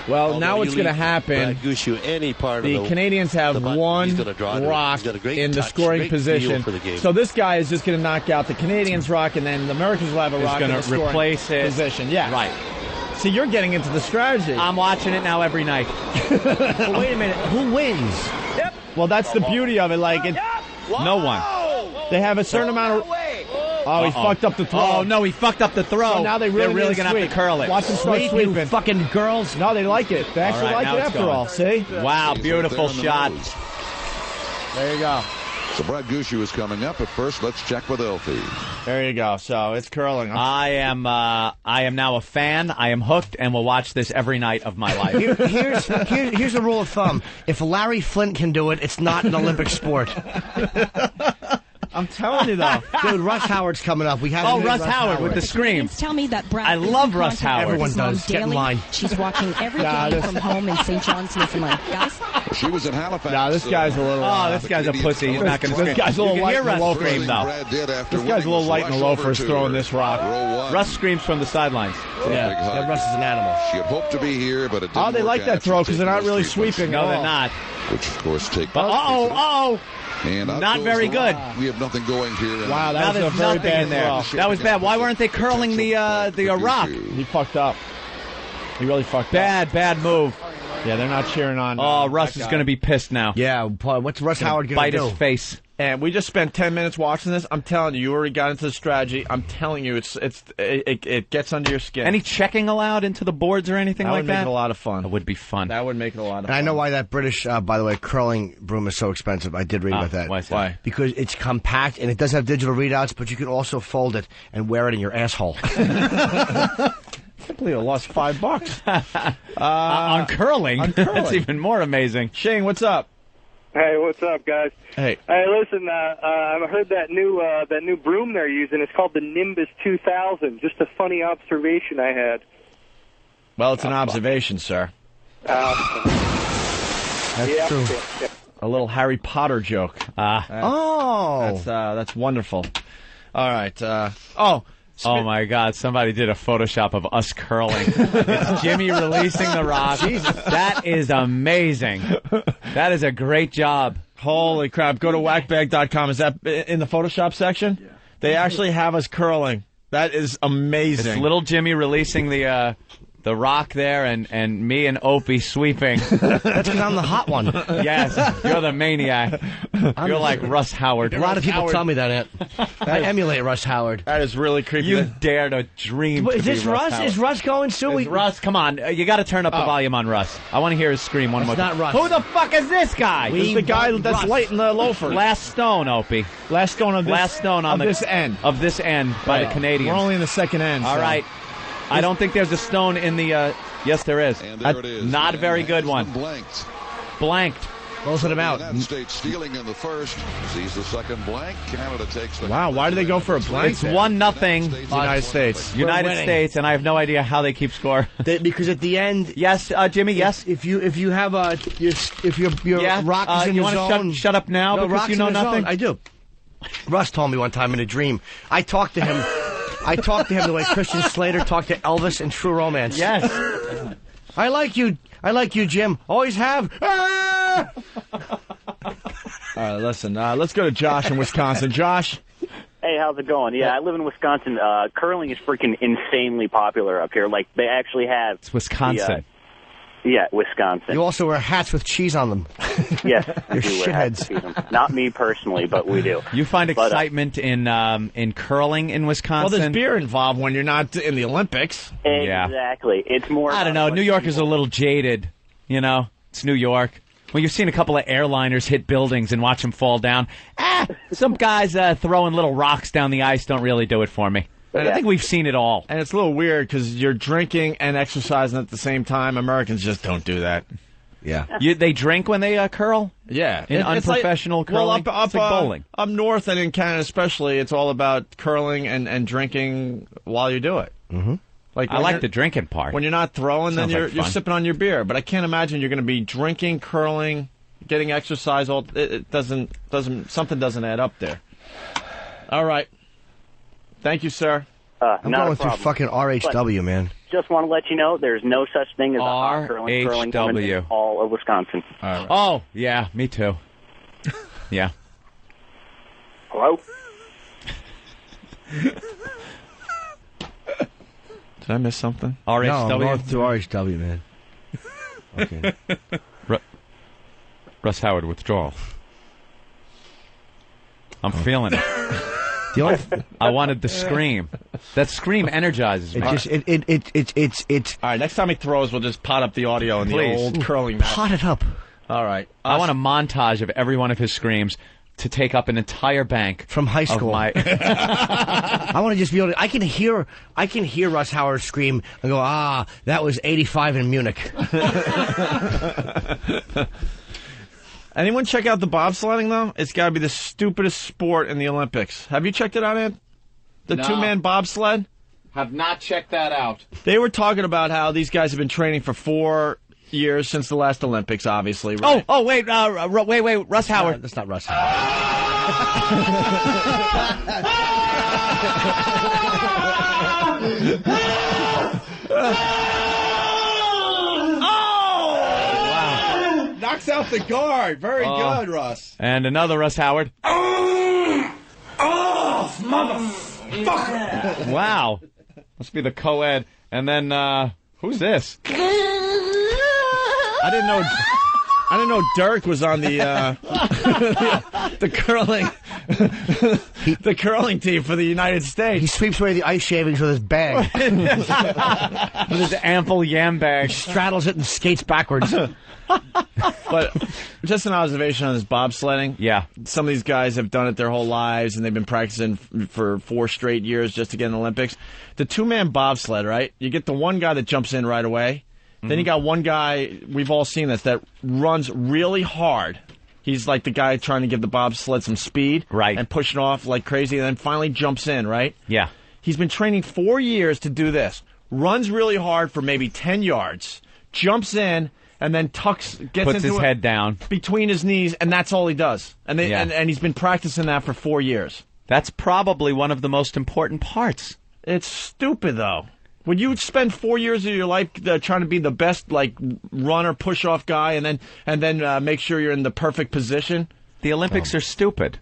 Well, now what's going to happen, the Canadians have one rock in the scoring position. So this guy is just going to knock out the Canadians' rock, and then the Americans will have a rock in the scoring position. Yeah. Right. See, you're getting into the strategy. I'm watching it now every night. Well, wait a minute. Who wins? Yep. Well, that's the beauty of it. Like, no one. They have a certain amount of... Oh, he fucked up the throw. Oh, no, he fucked up the throw. So now they're really going to have to curl it. Watch them start sweeping. You fucking girls. No, they like it. They actually like it after all. See? Wow, beautiful shot. There you go. So Brad Gushue is coming up, but first let's check with Elfie. There you go. So it's curling. I am now a fan. I am hooked, and will watch this every night of my life. Here's a rule of thumb. If Larry Flint can do it, it's not an Olympic sport. I'm telling you, though. Dude, Russ Howard's coming up. We have Russ Howard with the scream. Tell me that Brad I love Russ Howard. Everyone does. Get in line. She's watching every game from home in St. John's, Newfoundland. Guys? She was in Halifax. Nah, this guy's a little... Oh, this guy's a pussy. He's not going to scream. This guy's a little light in the low for scream, though. This guy's a little light in the low for throwing this rock. Russ screams from the sidelines. Yeah, Russ is an animal. She had hoped to be here, but it didn't Oh, they like that throw because they're not really sweeping. No, they're not. Which, of course, take... Uh-oh. And not very good. We have nothing going here. Wow, that was a very bad throw. That was bad. Why weren't they curling the rock? He fucked up. He really fucked up. Bad move. Yeah, they're not cheering on. Oh, Russ is going to be pissed now. Yeah, what's Russ Howard going to do? Bite his face. And we just spent 10 minutes watching this. I'm telling you, you already got into the strategy. I'm telling you, it gets under your skin. Any checking allowed into the boards or anything like that? That would make it a lot of fun. It would be fun. That would make it a lot of fun. And I know why that British, by the way, curling broom is so expensive. I did read about that. Why? Because it's compact and it does have digital readouts, but you can also fold it and wear it in your asshole. I can't believe I lost $5 on curling. That's even more amazing. Shane, what's up? Hey, what's up, guys? Hey, listen. I heard that new broom they're using. It's called the Nimbus 2000. Just a funny observation I had. Well, it's an observation, sir. That's true. Yeah. A little Harry Potter joke. That's wonderful. All right. Oh, my God. Somebody did a Photoshop of us curling. It's Jimmy releasing the rock. Jesus. That is amazing. That is a great job. Holy crap. Go to whackbag.com. Is that in the Photoshop section? Yeah. They actually have us curling. That is amazing. It's little Jimmy releasing the rock there and me and Opie sweeping. That's because I'm the hot one. Yes, you're the maniac. You're like Russ Howard. A lot of people tell me that, Ant. I emulate Russ Howard. That is really creepy. You dare to dream Is to this be Russ? Howard. Is Russ going soon? Russ, come on. You got to turn up the volume on Russ. I want to hear his scream one more time. It's not Russ. Who the fuck is this guy? It's the guy that's light in the loafers. Last stone, Opie. Last stone on this end. Of this end by the Canadians. We're only in the second end. All right. I don't think there's a stone in the... Yes, there is. And there it is. Not a very good one. Blanked. Closing him out. United States stealing in the first. Sees the second blank. Canada takes the... Wow, why do they go for a blank? It's 1-0. United States. United States, and I have no idea how they keep score. Because at the end... Yes, Jimmy, yes? If you have your rock is in you the zone... Shut up now because you know nothing? I do. Russ told me one time in a dream. I talked to him... the way Christian Slater talked to Elvis in True Romance. Yes. I like you, Jim. Always have. Ah! All right, listen. Let's go to Josh in Wisconsin. Josh. Hey, how's it going? Yeah, I live in Wisconsin. Curling is freaking insanely popular up here. Like, they actually have... It's Wisconsin. Yeah, Wisconsin. You also wear hats with cheese on them. Yes, You're we do wear hats with cheese on them. Not me personally, but we do. You find excitement in curling in Wisconsin? Well, there's beer involved when you're not in the Olympics. Exactly. It's more... I don't know. New York is a little jaded. You know? It's New York. Well, you've seen a couple of airliners hit buildings and watch them fall down. Some guys throwing little rocks down the ice don't really do it for me. I think we've seen it all. And it's a little weird because you're drinking and exercising at the same time. Americans just don't do that. Yeah. They drink when they curl? Yeah. In unprofessional curling? Well, it's like bowling. Up north and in Canada especially, it's all about curling and drinking while you do it. Mm-hmm. Like I like the drinking part. When you're not throwing, then Sounds like you're fun. sipping on your beer. But I can't imagine you're going to be drinking, curling, getting exercise. It doesn't something doesn't add up there. All right. Thank you, sir. I'm going through fucking RHW, man. Just want to let you know there's no such thing as a hot curling tournament in all of Wisconsin. All right. Oh, yeah, me too. Yeah. Hello? Did I miss something? RHW? No, I'm going through RHW, man. Okay. Russ Howard withdrawal. I'm feeling it. I wanted the scream. That scream energizes me. It's. All right, next time he throws, we'll just pot up the audio in Please. the old curling match. Pot it up. All right. I want a montage of every one of his screams to take up an entire bank from high school. I want to just be able to. I can hear Russ Howard scream and go, that was 85 in Munich. Anyone check out the bobsledding, though? It's got to be the stupidest sport in the Olympics. Have you checked it out, Ed? The No. two-man bobsled? have not checked that out. They were talking about how these guys have been training for 4 years since the last Olympics, obviously. Right? Oh, wait, Russ Howard. That's not Russ Howard. Knocks out the guard. Very good, Russ. And another Russ Howard. Off, motherfucker! Wow. Must be the co-ed. And then, who's this? I didn't know Dirk was on the the curling the curling team for the United States. He sweeps away the ice shavings with his bag. With his ample yam bag. He straddles it and skates backwards. But just an observation on this bobsledding. Yeah. Some of these guys have done it their whole lives, and they've been practicing for 4 straight years just to get in the Olympics. The two-man bobsled, right? You get the one guy that jumps in right away. Then you got one guy, we've all seen this, that runs really hard. He's like the guy trying to give the bobsled some speed. Right. And push it off like crazy, and then finally jumps in, right? Yeah. He's been training 4 years to do this. Runs really hard for maybe 10 yards. Jumps in, and then puts his head down between his knees, and that's all he does. And and he's been practicing that for 4 years. That's probably one of the most important parts. It's stupid, though. Would you spend 4 years of your life trying to be the best, like, runner, push-off guy, and then make sure you're in the perfect position? The Olympics are stupid.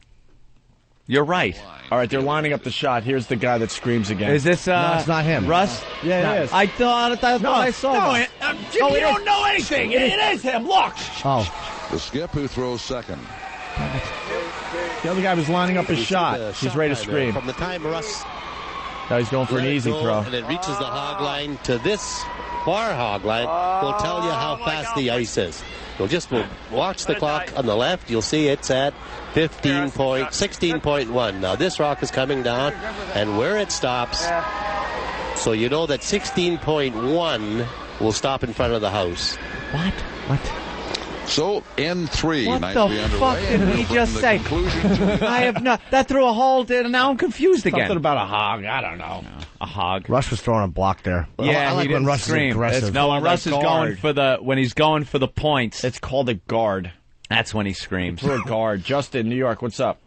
You're right. All right, they're lining up the shot. Here's the guy that screams again. Is this? No, it's not him. Russ? Yeah, it is. I thought I saw him. Jim, you don't know anything. It is him. Look. Oh. The skip who throws second. The other guy was lining up his shot. He's ready to scream. From the time Russ Now he's going for an easy throw. and it reaches the hog line to this far hog line, will tell you how fast the ice is. We'll watch the clock on the left. You'll see it's at 16.1. Now this rock is coming down, and where it stops, so you know that 16.1 will stop in front of the house. What? So, N3 What might the be underway. fuck did he just say? I have not. That threw a hole in, and now I'm confused again. Something about a hog. I don't know. A hog. Russ was throwing a block there. Yeah, I like he when didn't Russ scream. is aggressive. No, when called Russ a is guard. when he's going for the points. It's called a guard. That's when he screams. For a guard. Justin, New York, what's up?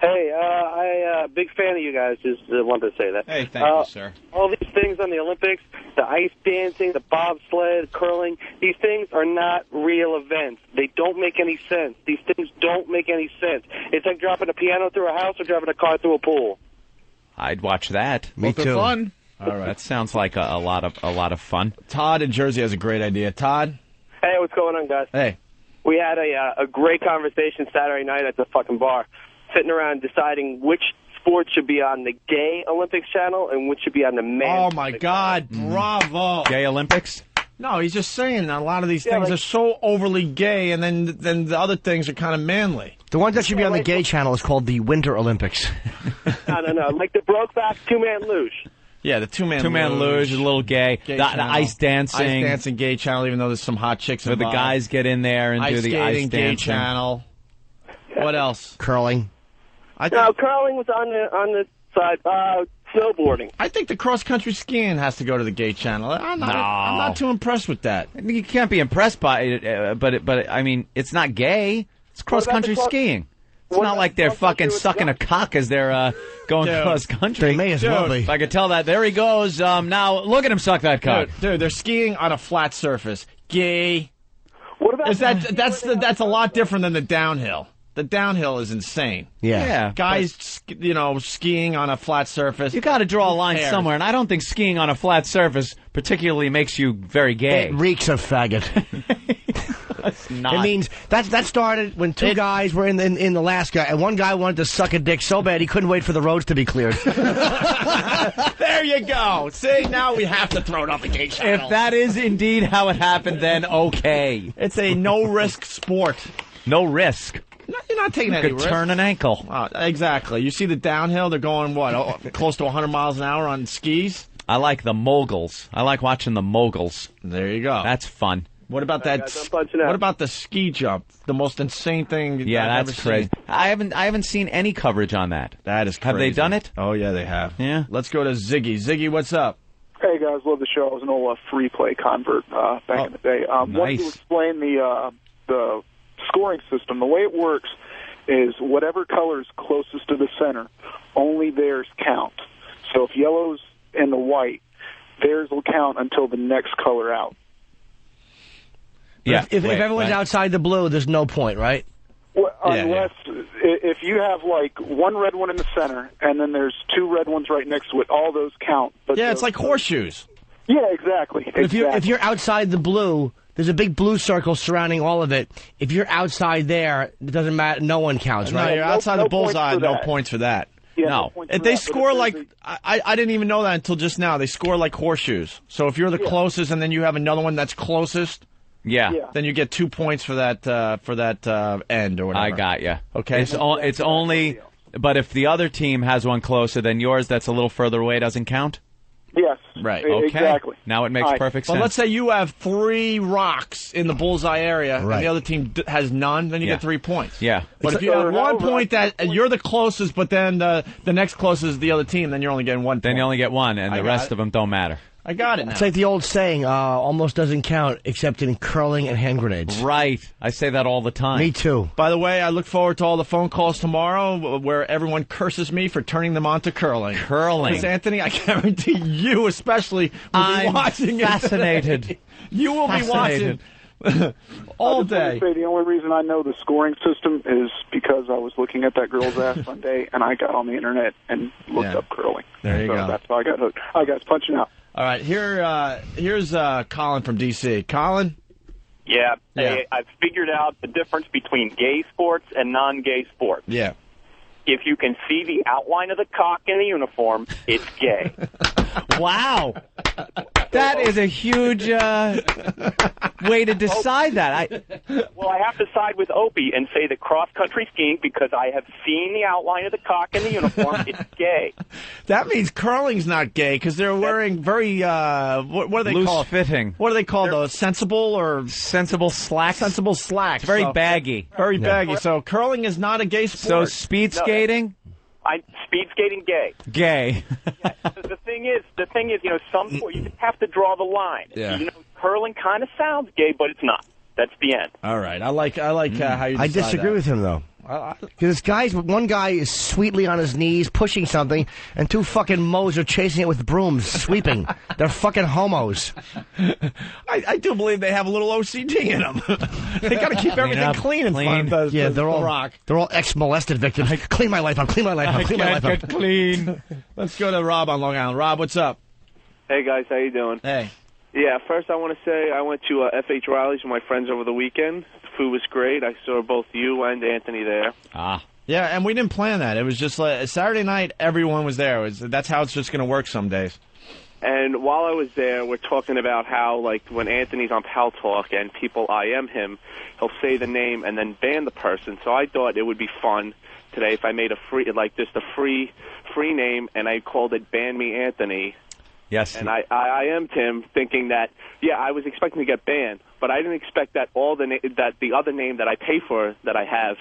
Hey, I big fan of you guys. Just wanted to say that. Hey, thank you, sir. All these things on the Olympics, the ice dancing, the bobsled, curling, these things are not real events. They don't make any sense. These things don't make any sense. It's like dropping a piano through a house or driving a car through a pool. I'd watch that. Me too. Fun. All right, that sounds like a lot of fun. Todd in Jersey has a great idea. Todd? Hey, what's going on, guys? Hey. We had a great conversation Saturday night at the fucking bar, sitting around deciding which sport should be on the gay Olympics channel and which should be on the men's. Oh, my God. Bravo. Gay Olympics? No, he's just saying a lot of these things are so overly gay, and then the other things are kind of manly. The one that should be on the gay channel is called the Winter Olympics. No. Like the Brokeback two-man luge. Yeah, the two-man luge, a little gay. The ice dancing. Ice dancing gay channel, even though there's some hot chicks where involved. the guys get in there and do the ice dancing. Gay channel. What else? Curling. Curling was on the side. Snowboarding. I think the cross-country skiing has to go to the gay channel. I'm not too impressed with that. You can't be impressed by it, but I mean, it's not gay. It's cross-country skiing. It's not like they're fucking sucking a cock as they're going cross-country. They may as well be. If I could tell that. There he goes. Now, look at him suck that cock. Dude, they're skiing on a flat surface. Gay. What about that's a lot different than the downhill. The downhill is insane. Yeah. Guys, skiing on a flat surface. You got to draw a line somewhere, and I don't think skiing on a flat surface particularly makes you very gay. It reeks of faggot. It's not. It means that started when two guys were in Alaska, and one guy wanted to suck a dick so bad he couldn't wait for the roads to be cleared. There you go. See, now we have to throw it off the gay channel. If that is indeed how it happened, then okay. It's a no-risk sport. No risk. No, you're not taking any risk. risk. Turn an ankle. Exactly. You see the downhill, they're going, close to 100 miles an hour on skis? I like the moguls. I like watching the moguls. There you go. That's fun. What about What about the ski jump? The most insane thing. Yeah, I've that's ever crazy. seen. I haven't seen any coverage on that. That is crazy. Have they done it? Oh yeah, they have. Yeah. Let's go to Ziggy. Ziggy, what's up? Hey guys, love the show. I was an old free play convert back in the day. Wanted to explain the scoring system. The way it works is whatever color is closest to the center, only theirs count. So if yellow's in the white, theirs will count until the next color out. Yeah. If everyone's outside the blue, there's no point, right? Well, unless if you have like one red one in the center and then there's two red ones right next to it, all those count. But yeah, it's like horseshoes. Yeah, exactly. But if you're outside the blue, there's a big blue circle surrounding all of it. If you're outside there, it doesn't matter. No one counts, right? No, you're outside the bullseye. No points for that. Yeah, no. If they score like I didn't even know that until just now. They score like horseshoes. So if you're the closest and then you have another one that's closest. Yeah. Then you get 2 points for that end or whatever. I got you. Okay. It's only, but if the other team has one closer than yours that's a little further away, doesn't count? Yes. Right. Okay. Exactly. Now it makes perfect sense. Well, let's say you have 3 rocks in the bullseye area, and the other team has none, then you get 3 points. Yeah. But if you have 1 point that you're the closest, but then the next closest is the other team, then you're only getting 1 point. Then you only get 1, and the rest of them don't matter. I got it now. It's like the old saying, almost doesn't count except in curling and hand grenades. Right. I say that all the time. Me too. By the way, I look forward to all the phone calls tomorrow where everyone curses me for turning them on to curling. Curling. Because, Anthony, I guarantee you especially will be watching fascinated. it. You will be watching all day. The only reason I know the scoring system is because I was looking at that girl's ass one day, and I got on the internet and looked up curling. There you go. That's how I got hooked. All right, guys, punching out. All right, here's Colin from D.C. Colin? Yeah. I've figured out the difference between gay sports and non-gay sports. Yeah. If you can see the outline of the cock in the uniform, it's gay. Wow. That is a huge way to decide that. Well, I have to side with Opie and say that cross-country skiing, because I have seen the outline of the cock in the uniform, it's gay. That means curling's not gay because they're wearing very, what do they call it? Loose-fitting. What do they call those? Sensible or? Sensible slacks? Sensible slacks. It's very baggy. Very baggy. So curling is not a gay sport. So speed skating? Speed skating, gay. Gay. The thing is, some sport, you just have to draw the line. Yeah. Curling kind of sounds gay, but it's not. That's the end. All right. I like how you I decide disagree that. with him, though. Because one guy is sweetly on his knees pushing something, and 2 fucking moes are chasing it with brooms, sweeping. They're fucking homos. I do believe they have a little OCD in them. They got to keep everything clean in front of the rock. They're all ex-molested victims. Clean my life up, clean my life up, clean my life up. Get clean. Let's go to Rob on Long Island. Rob, what's up? Hey, guys. How you doing? Hey. Yeah, first I want to say I went to F.H. Riley's with my friends over the weekend. The food was great. I saw both you and Anthony there. Yeah, and we didn't plan that. It was just like Saturday night, everyone was there. That's how it's just going to work some days. And while I was there, we're talking about how, like, when Anthony's on Pal Talk and people IM him, he'll say the name and then ban the person. So I thought it would be fun today if I made a free name and I called it Ban Me Anthony. Yes. And I IM'd him thinking that, I was expecting to get banned, but I didn't expect that that the other name that I pay for that I have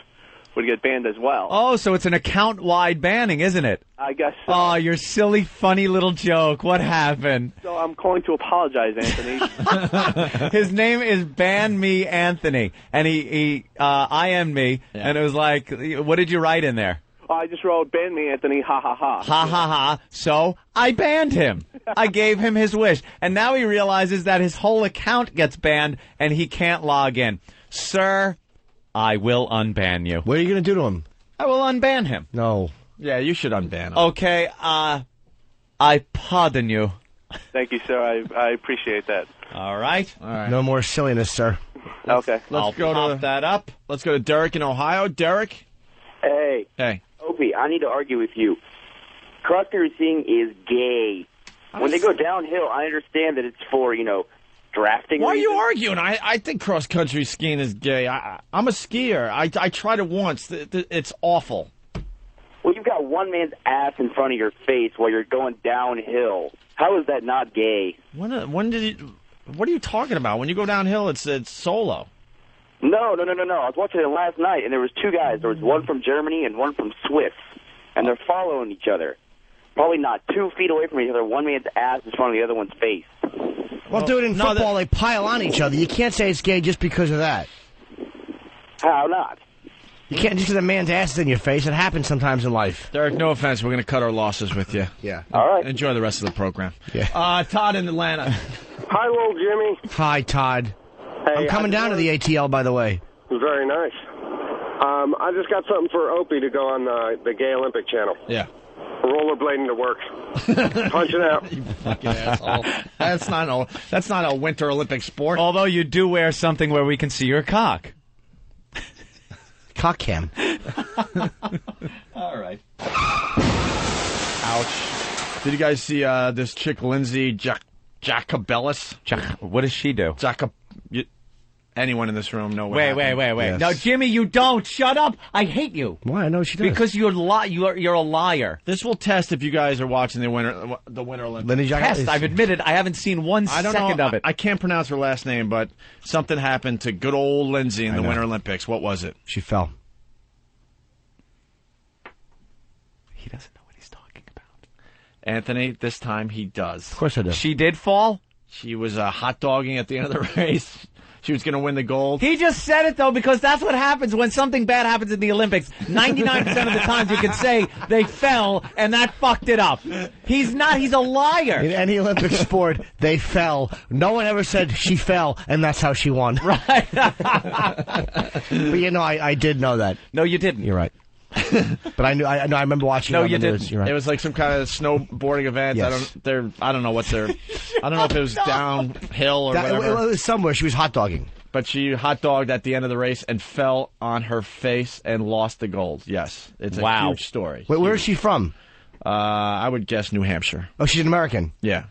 would get banned as well. Oh, so it's an account-wide banning, isn't it? I guess so. Oh, your silly, funny little joke. What happened? So I'm calling to apologize, Anthony. His name is Ban Me Anthony, and he IM'd me, and it was like, what did you write in there? I just wrote, ban me, Anthony, ha, ha, ha. Ha, ha, ha. So I banned him. I gave him his wish. And now he realizes that his whole account gets banned, and he can't log in. Sir, I will unban you. What are you going to do to him? I will unban him. No. Yeah, you should unban him. Okay, I pardon you. Thank you, sir. I appreciate that. All right. No more silliness, sir. Okay. Let's go pop that up. Let's go to Derek in Ohio. Derek? Hey. Hey. Opie, I need to argue with you. Cross-country skiing is gay. When they go downhill, I understand that it's for, drafting Why reasons. are you arguing? I think cross-country skiing is gay. I'm a skier. I tried it once. It's awful. Well, you've got one man's ass in front of your face while you're going downhill. How is that not gay? When did you... What are you talking about? When you go downhill, it's solo. No. I was watching it last night, and there was 2 guys. There was one from Germany and one from Swiss, and they're following each other. Probably not 2 feet away from each other. One man's ass is in front of the other one's face. Well, dude, in football, they pile on each other. You can't say it's gay just because of that. How not? You can't just because a man's ass is in your face. It happens sometimes in life. Derek, no offense. We're going to cut our losses with you. Yeah. All right. Enjoy the rest of the program. Yeah. Todd in Atlanta. Hi, little Jimmy. Hi, Todd. Hey, I'm coming down to the ATL, by the way. Very nice. I just got something for Opie to go on the Gay Olympic channel. Yeah. Rollerblading to work. Punching out. You fucking asshole. That's not a Winter Olympic sport. Although you do wear something where we can see your cock. Cock cam. All right. Ouch. Did you guys see this chick, Lindsay Jacobellis? What does she do? Anyone in this room know what happened? Wait. Yes. No, Jimmy, you don't. Shut up. I hate you. Why? I know she does. Because you're a liar. This will test if you guys are watching the Winter Olympics. Lindsay Test. I've admitted I haven't seen one second of it. I can't pronounce her last name, but something happened to good old Lindsay in the Winter Olympics. What was it? She fell. He doesn't know what he's talking about. Anthony, this time he does. Of course I do. She did fall? She was hot dogging at the end of the race. She was going to win the gold. He just said it, though, because that's what happens when something bad happens in the Olympics. 99% of the times you can say they fell, and that fucked it up. He's a liar. In any Olympic sport, they fell. No one ever said she fell, and that's how she won. Right. But I did know that. No, you didn't. You're right. But I remember watching. No, it you didn't. Right. It was like some kind of snowboarding event. Yes. I don't know what they're. I don't know if it was downhill or whatever. It was somewhere. She was hot dogging. But she hot dogged at the end of the race and fell on her face and lost the gold. Yes, it's a huge story. Wait, where is she from? I would guess New Hampshire. Oh, she's an American. Yeah.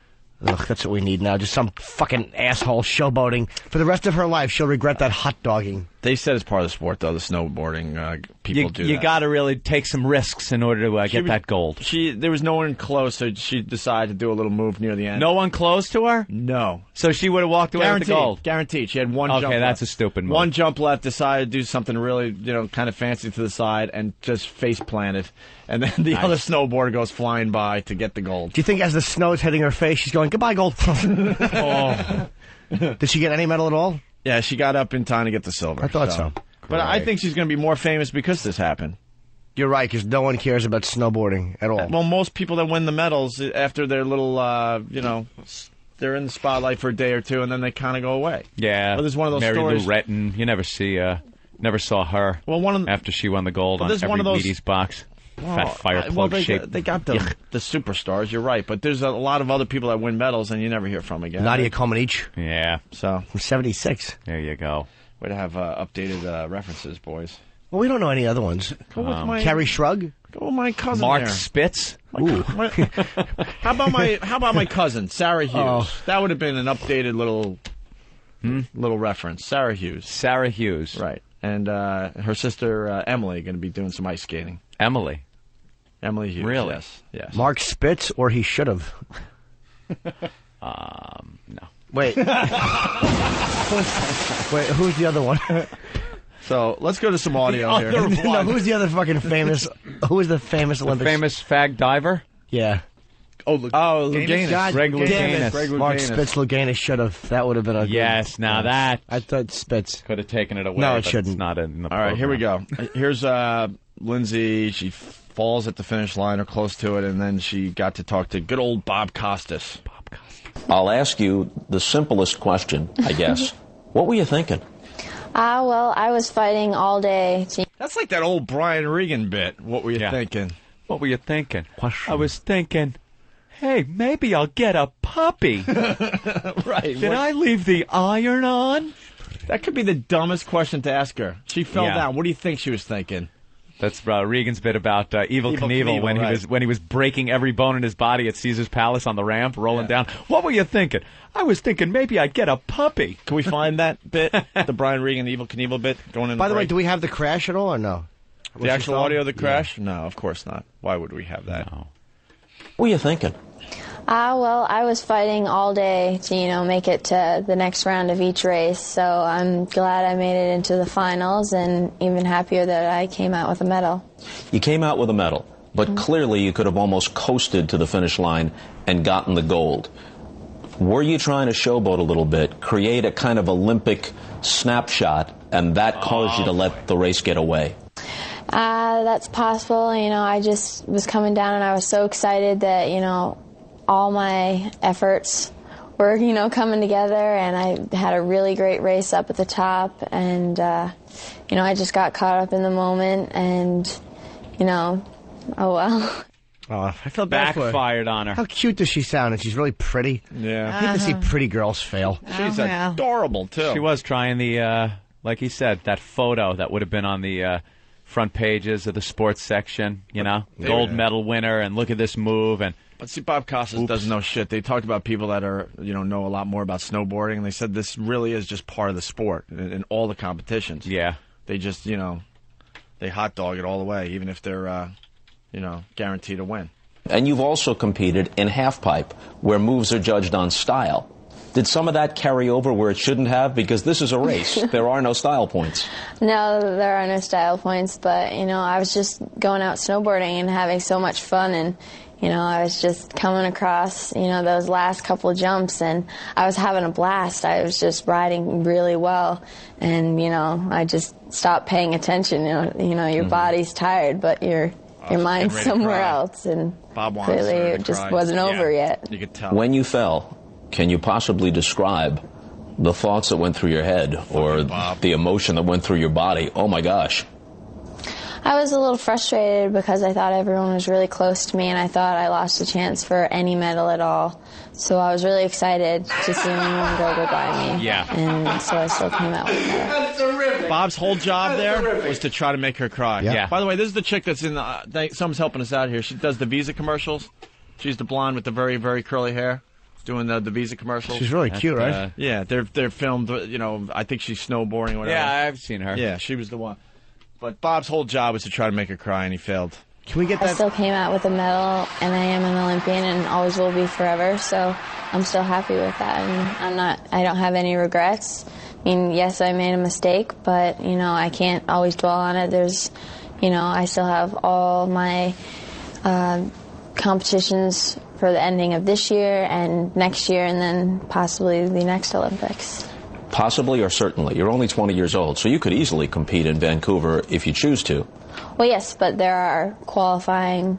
Ugh, that's what we need now. Just some fucking asshole showboating. For the rest of her life, she'll regret that hot dogging. They said it's part of the sport, though, the snowboarding. People do that. You got to really take some risks in order to get that gold. There was no one close, so she decided to do a little move near the end. No one close to her? No. So she would have walked away with the gold? Guaranteed. She had one jump left. Okay, that's a stupid move. One jump left, decided to do something really, kind of fancy to the side, and just face planted. And then the other snowboarder goes flying by to get the gold. Do you think as the snow's hitting her face, she's going, goodbye, gold? Oh. Did she get any medal at all? Yeah, she got up in time to get the silver. I thought so. But I think she's going to be more famous because this happened. You're right, because no one cares about snowboarding at all. Well, most people that win the medals after their little, they're in the spotlight for a day or two, and then they kind of go away. Yeah. Well, there's one of those Mary stories. Lou Retton, you never saw her. Well, after she won the gold on every Wheaties box. Fat fire plug shape. They got the superstars, you're right, but there's a lot of other people that win medals and you never hear from again. Nadia Comaneci. Yeah. So from 76. There you go. Way to have updated references, boys. Well, we don't know any other ones. Carrie Shrug? Go with my cousin Mark there. Spitz? Ooh. How about my cousin, Sarah Hughes? Oh. That would have been an updated little reference. Sarah Hughes. Sarah Hughes. Right. And her sister, Emily, going to be doing some ice skating. Emily Hughes. Really? Yes. Mark Spitz, or he should have. No. Wait. Wait, who's the other one? So let's go to some audio here. No, who's the other fucking famous? Who is the famous Olympics? The famous fag diver? Yeah. Louganis. Greg Louganis. Mark Spitz Louganis should have. That would have been a Yes, now that. I thought Spitz could have taken it away. No, it but shouldn't. It's not in the All right, here we go. Here's Lindsay. She falls at the finish line or close to it, and then she got to talk to good old Bob Costas. I'll ask you the simplest question, I guess. What were you thinking? Well, I was fighting all day. That's like that old Brian Regan bit. What were you thinking? What were you thinking? I was thinking, hey, maybe I'll get a puppy. Right. Did I leave the iron on? That could be the dumbest question to ask her. She fell down. What do you think she was thinking? That's Regan's bit about Evel Knievel when he was breaking every bone in his body at Caesar's Palace on the ramp, rolling down. What were you thinking? I was thinking maybe I'd get a puppy. Can we find that bit, the Brian Regan Evel Knievel bit going in? By the way, do we have the crash at all or no? The actual audio of the crash? Yeah. No, of course not. Why would we have that? No. What were you thinking? Well, I was fighting all day to, make it to the next round of each race. So I'm glad I made it into the finals, and even happier that I came out with a medal. You came out with a medal, but clearly you could have almost coasted to the finish line and gotten the gold. Were you trying to showboat a little bit, create a kind of Olympic snapshot, and that caused you to let the race get away? That's possible. I just was coming down, and I was so excited that, all my efforts were, coming together, and I had a really great race up at the top, and, I just got caught up in the moment, and, oh well. Oh, I feel bad for her. Backfired on her. How cute does she sound? And she's really pretty. Yeah. I hate to see pretty girls fail. She's adorable, too. She was trying the, like he said, that photo that would have been on the front pages of the sports section, gold medal winner, and look at this move, and... But see, Bob Costas doesn't know shit. They talked about people that are, know a lot more about snowboarding, and they said this really is just part of the sport in all the competitions. Yeah. They just, they hot dog it all the way, even if they're, guaranteed to win. And you've also competed in halfpipe, where moves are judged on style. Did some of that carry over where it shouldn't have? Because this is a race. There are no style points. No, there are no style points, but, I was just going out snowboarding and having so much fun, and... I was just coming across, those last couple of jumps, and I was having a blast. I was just riding really well, and, I just stopped paying attention. Your body's tired, but your mind's somewhere else, and Bob clearly it just wasn't over yet. You could tell. When you fell, can you possibly describe the thoughts that went through your head or the emotion that went through your body? Oh, my gosh. I was a little frustrated because I thought everyone was really close to me, and I thought I lost a chance for any medal at all. So I was really excited to see anyone go by me. Yeah. And so I still came out with a medal. Bob's whole job there was to try to make her cry. Yeah. By the way, this is the chick that's in someone's helping us out here. She does the Visa commercials. She's the blonde with the very, very curly hair. Doing the Visa commercials. She's really cute, right? Yeah, they're filmed, I think she's snowboarding or whatever. Yeah, I've seen her. Yeah, she was the one. But Bob's whole job was to try to make her cry, and he failed. Can we get that? I still came out with a medal, and I am an Olympian and always will be forever, so I'm still happy with that. And I don't have any regrets. I mean, yes, I made a mistake, but, I can't always dwell on it. There's, I still have all my competitions for the ending of this year and next year, and then possibly the next Olympics. Possibly or certainly. You're only 20 years old, so you could easily compete in Vancouver if you choose to. Well, yes, but there are qualifying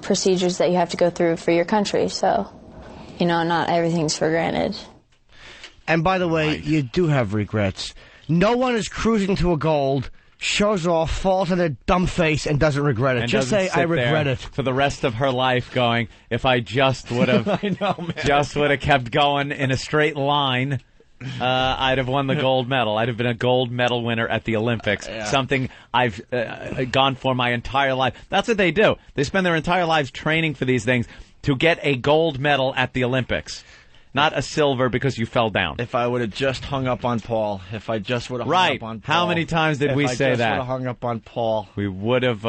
procedures that you have to go through for your country, so, not everything's for granted. And by the way, you do have regrets. No one is cruising to a gold, shows off, falls on their dumb face, and doesn't regret it. And just say, I regret it. For the rest of her life going, if I just would have kept going in a straight line, I'd have won the gold medal. I'd have been a gold medal winner at the Olympics. Yeah. Something I've gone for my entire life. That's what they do. They spend their entire lives training for these things to get a gold medal at the Olympics. Not a silver because you fell down. If I would have just hung up on Paul. If I just would have hung up on Paul. How many times did we say that? If I just would have hung up on Paul. We would have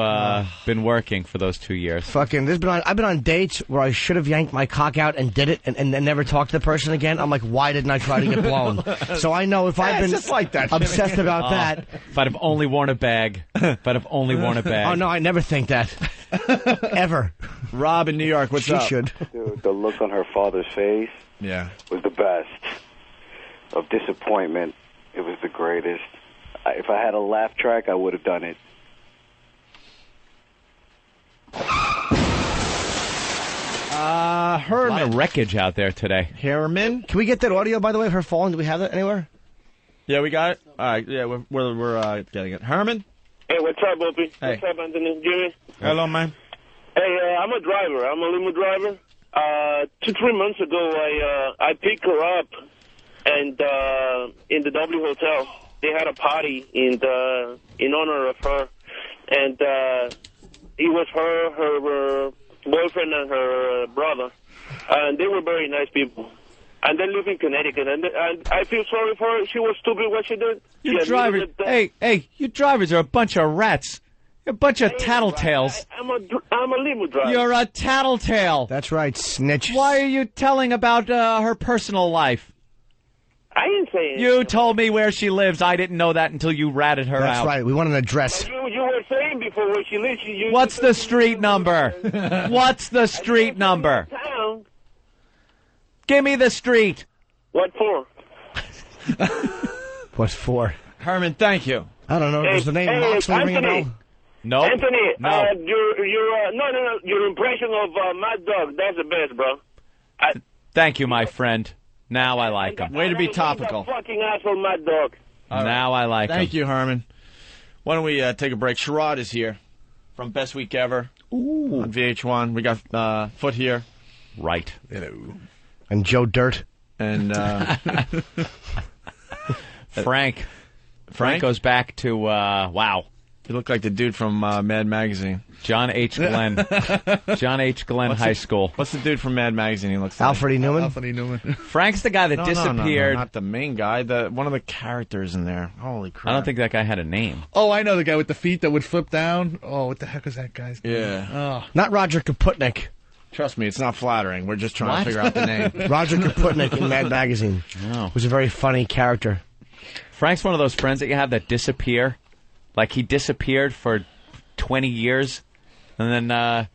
been working for those 2 years. Fucking, I've been on dates where I should have yanked my cock out and did it and never talked to the person again. I'm like, why didn't I try to get blown? So I know if I've been just like that, obsessed about that. If I'd have only worn a bag. Oh, no, I never think that. Ever. Rob in New York, what's up? She should. Dude, the look on her father's face was the best. Of disappointment, it was the greatest. If I had a laugh track, I would have done it. Herman. A lot of wreckage out there today. Herman? Can we get that audio, by the way, of her falling? Do we have that anywhere? Yeah, we got it. All right, yeah, we're getting it. Herman? Hey, what's up, Opie? Hey. What's up, Anthony? Jimmy? Hello, man. Hey, I'm a driver. I'm a limo driver. 2-3 months ago, I picked her up, and in the W Hotel, they had a party in honor of her, and it was her boyfriend, and her brother, and they were very nice people. And they live in Connecticut, and I feel sorry for her. She was stupid what she did. You drivers, hey, you drivers are a bunch of rats. You're a bunch of tattletales. I'm a limo driver. You're a tattletale. That's right, snitch. Why are you telling about her personal life? I didn't say anything. You told me where she lives. I didn't know that until you ratted her out. That's right. We want an address. You were saying before where she lives. What's the street number? What's the street number? Town. Give me the street. What for? What for? Herman, thank you. I don't know. Does the name Moxley ring a bell? No. Anthony, no. Your impression of Mad Dog, that's the best, bro. Thank you, my friend. Now I like him. Way to be topical. Fucking asshole, Mad Dog. Now I like him. Thank you, Herman. Why don't we take a break? Sherrod is here from Best Week Ever on VH1. We got Foot here. Right. Hello. And Joe Dirt. And Frank. Frank goes back to, wow. You look like the dude from Mad Magazine. John H. Glenn. John H. Glenn High School. What's the dude from Mad Magazine he looks like? Alfred E. Newman? Alfred E. Newman. Frank's the guy that disappeared. No, not the main guy. One of the characters in there. Holy crap. I don't think that guy had a name. Oh, I know the guy with the feet that would flip down. Oh, what the heck was that guy's name? Yeah. Oh. Not Roger Kaputnik. Trust me, it's not flattering. We're just trying to figure out the name. Roger Kaputnik in Mad Magazine. Oh. Was a very funny character. Frank's one of those friends that you have that disappear. Like he disappeared for 20 years. And then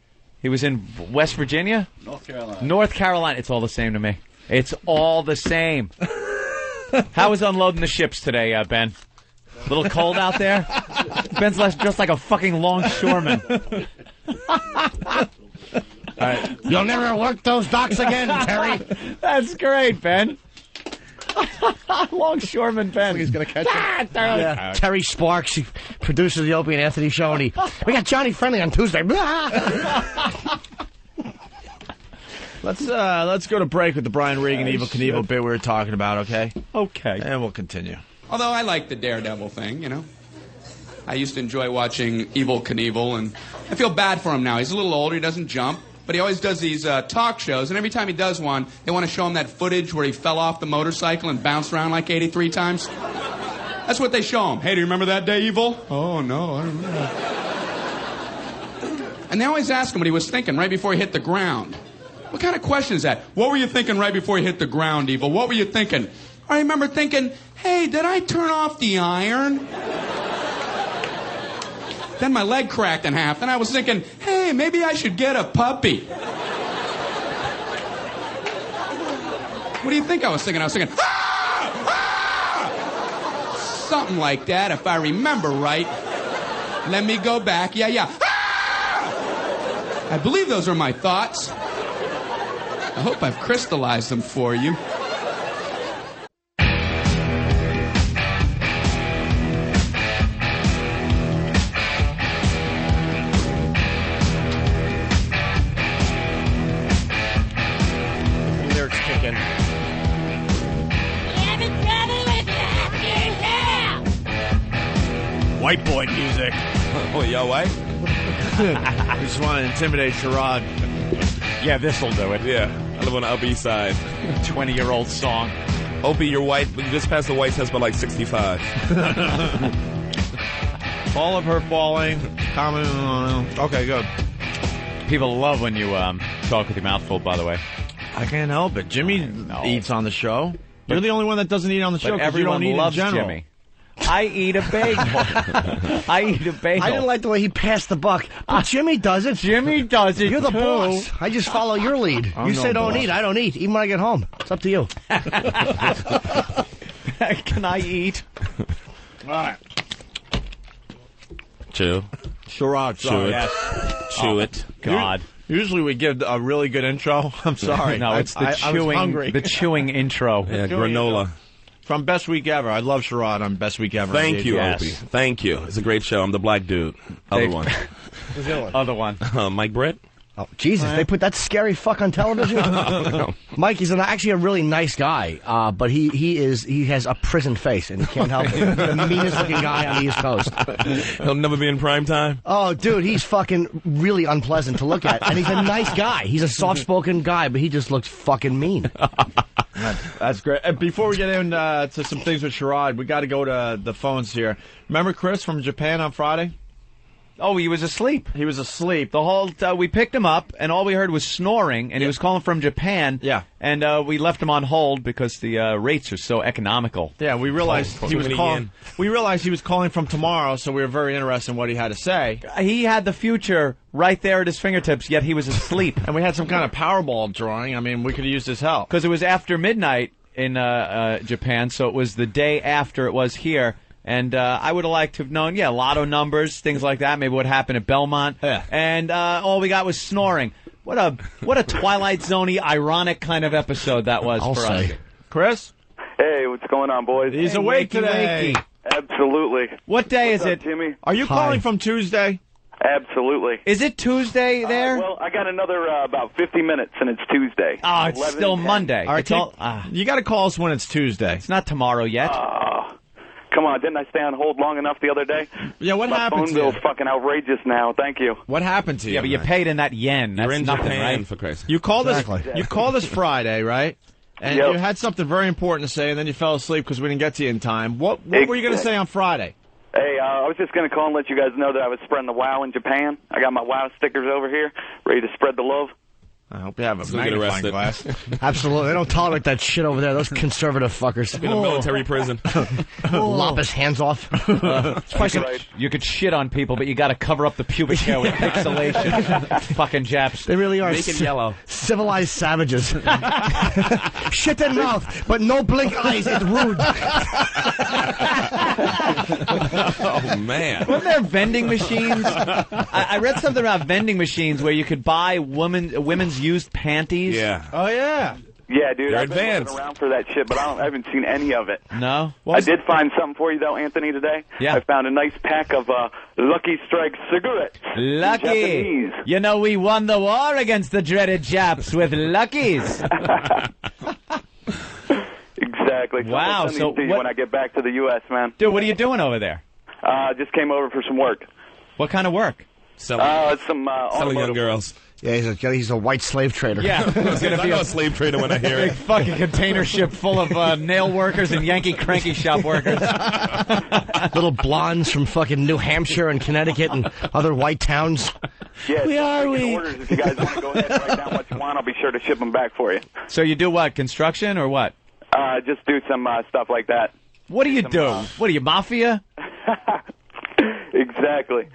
he was in West Virginia? North Carolina. North Carolina. It's all the same to me. It's all the same. How was unloading the ships today, Ben? A little cold out there? Ben's just like a fucking longshoreman. All right. You'll never work those docks again, Terry. That's great, Ben. Longshoreman Ben. He's going to catch him. Yeah. Terry Sparks, he produces the Opie and Anthony show, and we got Johnny Friendly on Tuesday. Let's go to break with the Brian Regan Evil Knievel bit we were talking about, okay? Okay. And we'll continue. Although I like the Daredevil thing, you know. I used to enjoy watching Evel Knievel, and I feel bad for him now. He's a little older, he doesn't jump, but he always does these talk shows, and every time he does one, they want to show him that footage where he fell off the motorcycle and bounced around like 83 times. That's what they show him. Hey, do you remember that day, Evel? Oh, no, I don't remember. And they always ask him what he was thinking right before he hit the ground. What kind of question is that? What were you thinking right before you hit the ground, Evel? What were you thinking? I remember thinking, hey, did I turn off the iron? Then my leg cracked in half, and I was thinking, hey, maybe I should get a puppy. What do you think I was thinking? I was thinking, ah! something like that, if I remember right. Let me go back. Yeah. Ah! I believe those are my thoughts. I hope I've crystallized them for you. Lyrics kicking. White boy music. Oh, y'all white? We just want to intimidate Sherrod. Yeah, this'll do it. Yeah, I live on the Upper East Side. 20-year-old song. Opie, you're white. You just passed the white test by like 65. All of her falling. Commenting on. Okay, good. People love when you talk with your mouth full, by the way. I can't help it. Jimmy eats on the show. You're the only one that doesn't eat on the show because you don't eat loves in general. Jimmy. I eat a bagel. I eat a bagel. I didn't like the way he passed the buck. But Jimmy does it. Jimmy does it. You're the too. boss. I just follow your lead. I'm You no say don't boss. eat, I don't eat. Even when I get home. It's up to you. Can I eat? All right. Chew. Sherrod, Chew sorry. it. Chew it. God. Usually we give a really good intro. I'm sorry. No, it's the I was hungry. the chewing intro. Yeah, granola. From Best Week Ever. I love Sherrod on Best Week Ever. Thank you, Yes. Opie. Thank you. It's a great show. I'm the black dude. Other one. Who's the other one? Other one. Mike Brett. Oh, Jesus, they put that scary fuck on television? Mike, he's actually a really nice guy, but he has a prison face, and he can't help it. He's the meanest looking guy on the East Coast. He'll never be in prime time. Oh, dude, he's fucking really unpleasant to look at, and he's a nice guy. He's a soft-spoken guy, but he just looks fucking mean. That's great. Before we get into some things with Sherrod, we got to go to the phones here. Remember Chris from Japan on Friday? Oh, he was asleep. He was asleep. The whole we picked him up, and all we heard was snoring, and he was calling from Japan. Yeah. And we left him on hold because the rates are so economical. Yeah, we realized he was calling. We realized he was calling from tomorrow, so we were very interested in what he had to say. He had the future right there at his fingertips, yet he was asleep. And we had some kind of Powerball drawing. I mean, we could have used his help. Because it was after midnight in Japan, so it was the day after it was here. And I would have liked to have known, lotto numbers, things like that, maybe what happened at Belmont. Yeah. And all we got was snoring. What a Twilight Zone-y, ironic kind of episode that was for us. Chris? Hey, what's going on, boys? He's awake today. Wakey. Absolutely. What day What's is up, it? Jimmy? Are you calling from Tuesday? Absolutely. Is it Tuesday there? Well, I got another about 50 minutes, and it's Tuesday. Oh, it's 11, still 10. Monday. All right, It's all, you got to call us when it's Tuesday. it's not tomorrow yet. Come on, didn't I stay on hold long enough the other day? Yeah, what My happened phone to you? bill's fucking outrageous now. Thank you. What happened to you? Yeah, but you paid in that yen. That's You're in nothing, Japan, right? for Christ. You called Exactly. us. You called us Friday, right? And Yep. you had something very important to say, and then you fell asleep because we didn't get to you in time. What were you going to say on Friday? Hey, I was just going to call and let you guys know that I was spreading the WOW in Japan. I got my WOW stickers over here, ready to spread the love. I hope you have a gonna get magnifying arrested. glass. Absolutely. They don't tolerate that shit over there. Those conservative fuckers. In a military prison. Lop his hands off. You could shit on people, but you got to cover up the pubic hair with pixelation. Fucking Japs. They really are Make it yellow. civilized savages. Shit in mouth, but no blink eyes. It's rude. Oh, man. Weren't there vending machines? I read something about vending machines where you could buy women's used panties. Yeah. Oh yeah. Yeah, dude, They're I've been advanced. looking around for that shit, but I haven't seen any of it. No? I did find something for you, though, Anthony, today. Yeah. I found a nice pack of Lucky Strike cigarettes. Lucky. Japanese. You know, we won the war against the dreaded Japs with Luckies. Exactly. So Wow, I'll send so these to you what- when I get back to the U.S., man. Dude, what are you doing over there? Just came over for some work. What kind of work? Selling Some young automotive. girls. Yeah, he's a white slave trader. Yeah. It's gonna I be know a a slave trader when I hear big it. fucking container ship full of nail workers and Yankee cranky shop workers. Little blondes from fucking New Hampshire and Connecticut and other white towns. Yeah, We are, we. orders. If you guys want to go ahead and write down what you want, I'll be sure to ship them back for you. So you do what? Construction or what? Just do some stuff like that. What do you do? What are you, mafia? Exactly.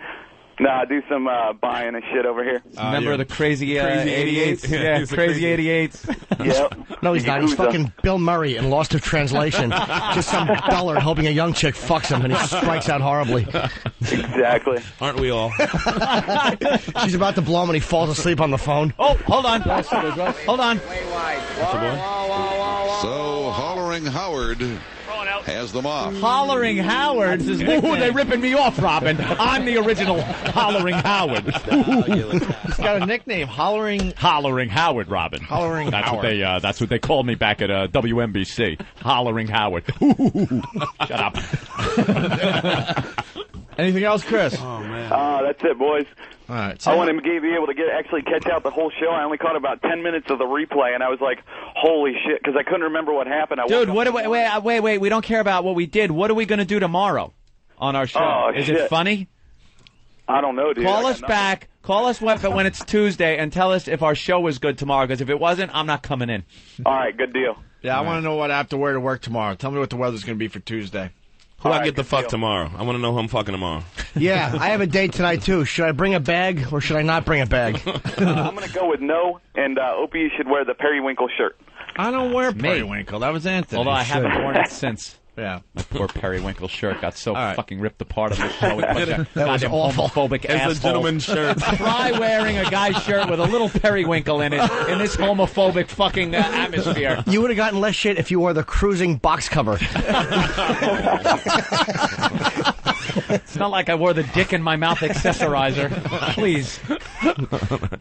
Nah, do some buying and shit over here. Remember the crazy 88s? Yeah, crazy 88s. Yep. No, he's not. He's fucking Bill Murray in Lost in Translation. Just some dullard hoping a young chick fucks him and he strikes out horribly. Exactly. Aren't we all? She's about to blow him and he falls asleep on the phone. Oh, hold on. Hold on. So, Hollering Howard has them off. Hollering Howard's his nickname. Ooh, they're ripping me off, Robin. I'm the original Hollering Howard. He's got a nickname, Hollering Howard, Robin. Hollering Howard. That's what they called me back at WNBC. Hollering Howard. Shut up. Anything else, Chris? Oh, man. That's it, boys. All right. I want to be able to actually catch out the whole show. I only caught about 10 minutes of the replay, and I was like, holy shit, because I couldn't remember what happened. Dude, wait. We don't care about what we did. What are we going to do tomorrow on our show? Oh, Is shit. it funny? I don't know, dude. Call us back. Call us when it's Tuesday and tell us if our show was good tomorrow, because if it wasn't, I'm not coming in. All right, good deal. Yeah, I want to know what I have to wear to work tomorrow. Tell me what the weather's going to be for Tuesday. Who I get the fuck tomorrow? I want to know who I'm fucking tomorrow. Yeah, I have a date tonight, too. Should I bring a bag or should I not bring a bag? I'm going to go with no, and Opie, you should wear the Periwinkle shirt. I don't wear Periwinkle. That was Anthony. Although I haven't worn it since. Yeah. My poor Periwinkle shirt got so right. fucking ripped apart on the show. That was awful. Homophobic It's asshole. a gentleman's shirt. Try wearing a guy's shirt with a little periwinkle in it in this homophobic fucking atmosphere. You would have gotten less shit if you wore the cruising box cover. It's not like I wore the dick in my mouth accessorizer. Please.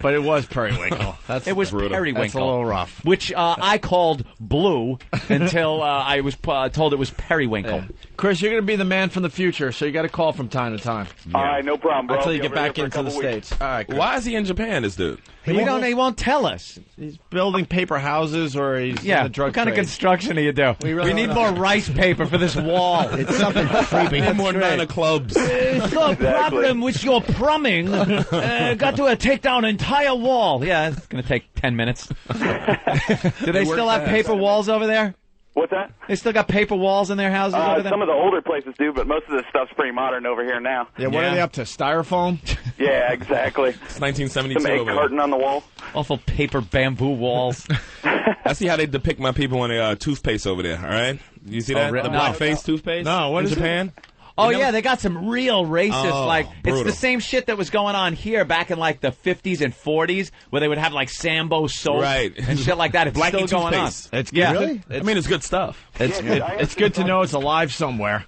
But it was Periwinkle. It was Periwinkle. That's a little rough. Which I called blue until I was told it was Periwinkle. Yeah. Chris, you're going to be the man from the future, so you got to call from time to time. All right, no problem, bro. Until you I'll get be over back here for a into the couple weeks. States. All right, Chris. Why is he in Japan, this dude? He won't tell us. He's building paper houses or he's in the drug what kind of trade. construction do you do? really need don't more know. rice paper for this wall. It's something creepy. More Nine of Clubs. There's no problem with your plumbing. Got to take down an entire wall. Yeah, it's going to take 10 minutes. Do they still have paper walls over there? What's that? They still got paper walls in their houses over there? Some of the older places do, but most of the stuff's pretty modern over here now. Yeah, what are they up to? Styrofoam? Yeah, exactly. It's 1972 Some egg over carton on the wall. Awful paper bamboo walls. I see how they depict my people on the toothpaste over there, all right? You see that? really? The No. black face toothpaste? No, what in is it? Japan? Oh, yeah, they got some real racist, Oh, it's brutal. the same shit that was going on here back in, like, the 50s and 40s, where they would have, like, Sambo soap Right. and shit like that. It's Blackie still going on. toothpaste. It's Yeah. really? I mean, it's good stuff. It's good to know it's alive somewhere.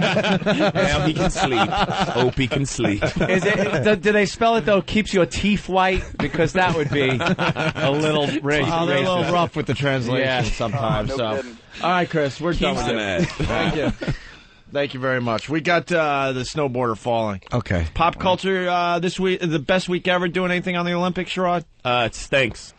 Now he can sleep. Opie can sleep. Is it? Do they spell it, though, keeps your teeth white? Because that would be a little racist. Oh, they're a little rough with the translation Yeah. sometimes. No so, kidding. all right, Chris, we're done with Keeps it. it. Thank you. Thank you very much. We got the snowboarder falling. Okay. Pop culture this week, the best week ever. Doing anything on the Olympics, Sherrod? It stinks.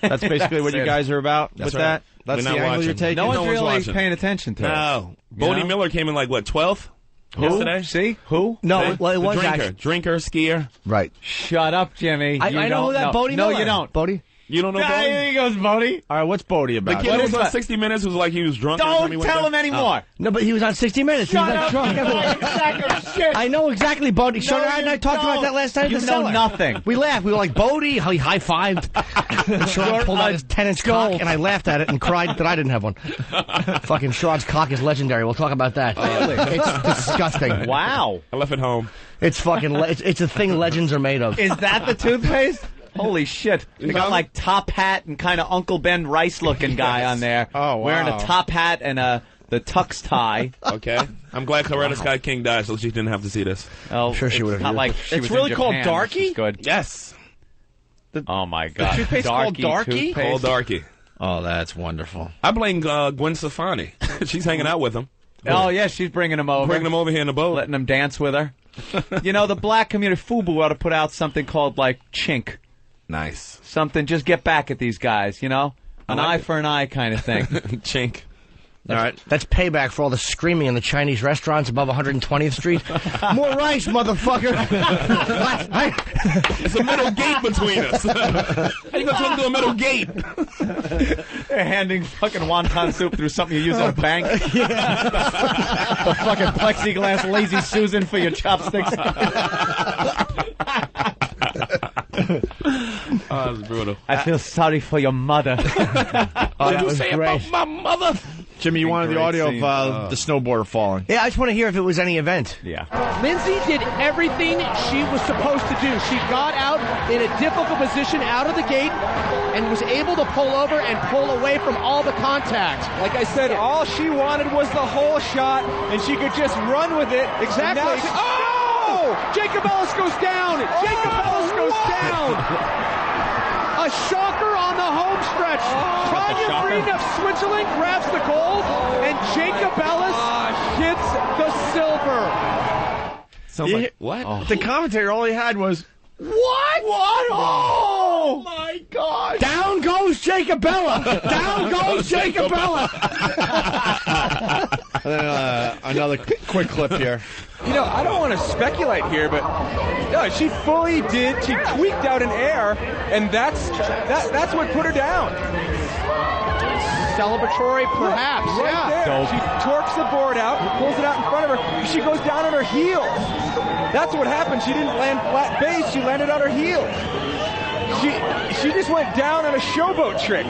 That's basically what you guys are about That's with right. that. That's We're the not angle you're watching. taking. No one's really watching. paying attention to it. No. You Bodie know? Miller came in like, what, 12th? Who? Yesterday? See? Who? No, well, it was Drinker. actually... Drinker, skier. Right. Shut up, Jimmy. I You know don't who that Bodie No, Miller. you don't. Bodie? You don't know Ah, Bodie? here he goes, Bodie. All right, what's Bodie The about? kid What who is was on that? 60 Minutes was like he was drunk. every time he Don't went tell there. him anymore. No, but he was on 60 Minutes. Shut he was up. drunk. Shit. I know exactly, Bodie. No, Sherrod and I you talked about don't. that last time. You in the know cellar. nothing. We laughed. We were like, Bodie, how he high-fived. Sherrod pulled out his 10-inch cock, and I laughed at it and cried that I didn't have one. Fucking Sherrod's cock is legendary. We'll talk about that. It's disgusting. Wow. I left it home. It's fucking... it's a thing legends are made of. Is that the toothpaste? Holy shit. They got like top hat and kind of Uncle Ben Rice looking guy on there. Oh, wow. Wearing a top hat and the tux tie. Okay. I'm glad Coretta Scott King died so she didn't have to see this. Oh, I'm sure she it's would've. not like she It's was really in called Japan, which Darky? is good. Yes. Oh my god. toothpaste called Darky? toothpaste. Called Darky. Oh, that's wonderful. I blame Gwen Stefani. She's hanging out with him. Oh yeah, she's bringing him over. Bringing him over here in the boat. Letting him dance with her. You know, the black community, FUBU ought to put out something called like Chink. Nice. Something, just get back at these guys, you know? An eye for an eye kind of thing. Chink. All right. That's payback for all the screaming in the Chinese restaurants above 120th Street. More rice, motherfucker. It's a metal gate between us. How you gonna talk to a metal gate? They're handing fucking wonton soup through something you use at a bank. The fucking plexiglass lazy Susan for your chopsticks. Oh, that's brutal. I feel sorry for your mother. What did you say about my mother? Jimmy, you wanted the audio of the snowboarder falling. Yeah, I just want to hear if it was any event. Yeah. Lindsay did everything she was supposed to do. She got out in a difficult position out of the gate and was able to pull over and pull away from all the contact. Like I said, all she wanted was the whole shot, and she could just run with it. Exactly. Jacob Ellis goes down. Jacob Ellis goes down. A shocker on the home stretch. Tanya Frieden of Switzerland grabs the gold, and Jacob Ellis gets the silver. Sounds like what? The commentator, all he had was, What? Oh my God! Down goes Jacobella. Down goes Jacobella. Another quick clip here. You know, I don't want to speculate here, but no, she fully did. She tweaked out in air, and that's what put her down. Celebratory, perhaps. Right there. She torques the board out, pulls it out in front of her. She goes down on her heels. That's what happened. She didn't land flat base. She landed on her heels. She just went down on a showboat trick.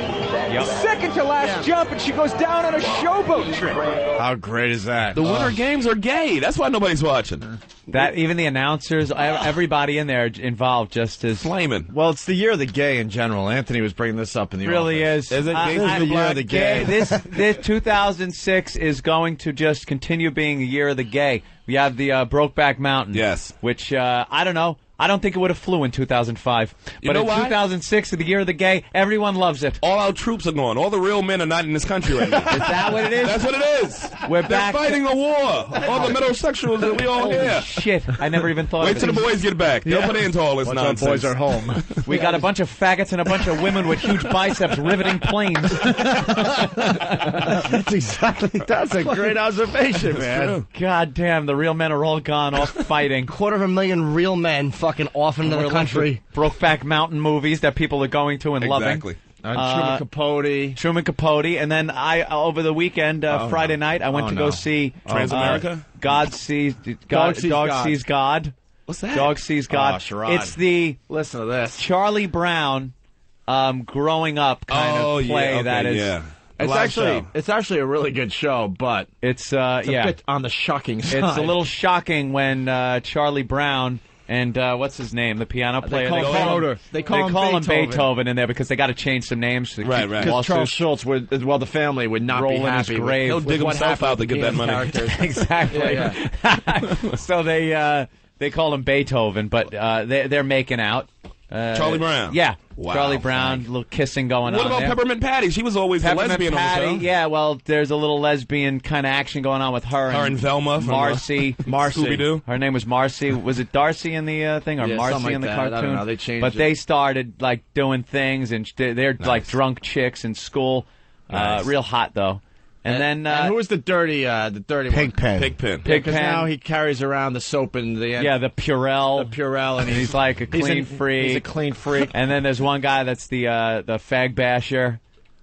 Second to last jump, and she goes down on a showboat trick. How great is that? The Winter Games are gay. That's why nobody's watching. That even the announcers, everybody in there involved, just as flaming. Well, it's the year of the gay in general. Anthony was bringing this up in the really office. is. Is it? This is the year of the gay. This 2006 is going to just continue being the year of the gay. We have the Brokeback Mountain. Yes. Which I don't know. I don't think it would have flew in 2005. But in 2006, the year of the gay, everyone loves it. All our troops are gone. All the real men are not in this country right now. Is that what it is? That's what it is. They're fighting a war. All the metrosexuals that we all hear. Shit, I never even thought Wait of it. till the boys get back. They'll put into all this Once nonsense. our boys are home. We got a bunch of faggots and a bunch of women with huge biceps riveting planes. That's a great observation, man. God damn, the real men are all gone off fighting. 250,000 real men fucking off into the country. Brokeback Mountain movies that people are going to and loving. Exactly. Truman Capote. Truman Capote. And then over the weekend, Friday night, I went to go see Transamerica? Dog Sees God. What's that? Dog Sees God. Sherrod. It's the Listen to this. Charlie Brown growing up kind of play that is. It's actually a really good show, but it's a bit on the shocking side. It's a little shocking when Charlie Brown and what's his name, the piano player, They call him Beethoven in there because they got to change some names. Right. Because Charles Schultz the family would not be happy. He'll dig himself out to get that money. Exactly. So they call him Beethoven, but they're making out. Charlie Brown. Yeah. Wow. Charlie Brown, a little kissing going on. What about there. Peppermint Patty? She was always the lesbian Patty, on the show. Yeah, well, there's a little lesbian kind of action going on with her and Velma from Marcy. Scooby-Doo. Her name was Marcy. Was it Darcy in the thing or Marcy in the cartoon? I don't know. They changed but it. they started like doing things, and they're like drunk chicks in school. Nice. Real hot though. And then who was the dirty Pigpen. Pigpen. Because now he carries around the soap and the the Purell. And he's like a clean freak. He's a clean freak. And then there's one guy that's the fag basher.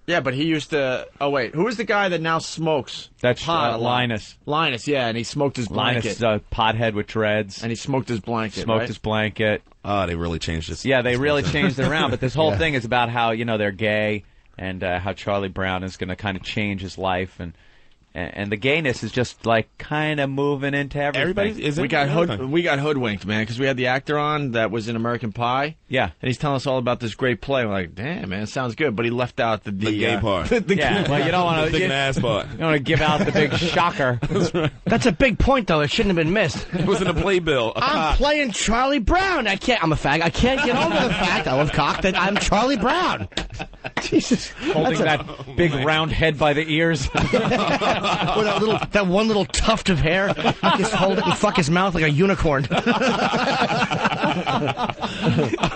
Yeah, but he used to. Oh wait, who is the guy that now smokes? That's pot a lot? Linus. Linus, yeah, and he smoked his blanket. Linus is a pothead with dreads. And he smoked his blanket. Smoked his blanket. Oh, they really changed this. Yeah, they really changed it around. But this whole thing is about how they're gay and how Charlie Brown is going to kind of change his life and the gayness is just like kind of moving into everything. We got hoodwinked, man, because we had the actor on that was in American Pie. Yeah, and he's telling us all about this great play. We're like, damn, man, it sounds good, but he left out the gay part. Well, you don't want to the ass part. You don't want to give out the big shocker. That's right. That's a big point, though. It shouldn't have been missed. It was in a playbill. I'm playing Charlie Brown. I'm a fag. I can't get over the fact I was cocked that I'm Charlie Brown. Jesus, holding that big round head by the ears. With that one little tuft of hair, I just hold it and fuck his mouth like a unicorn.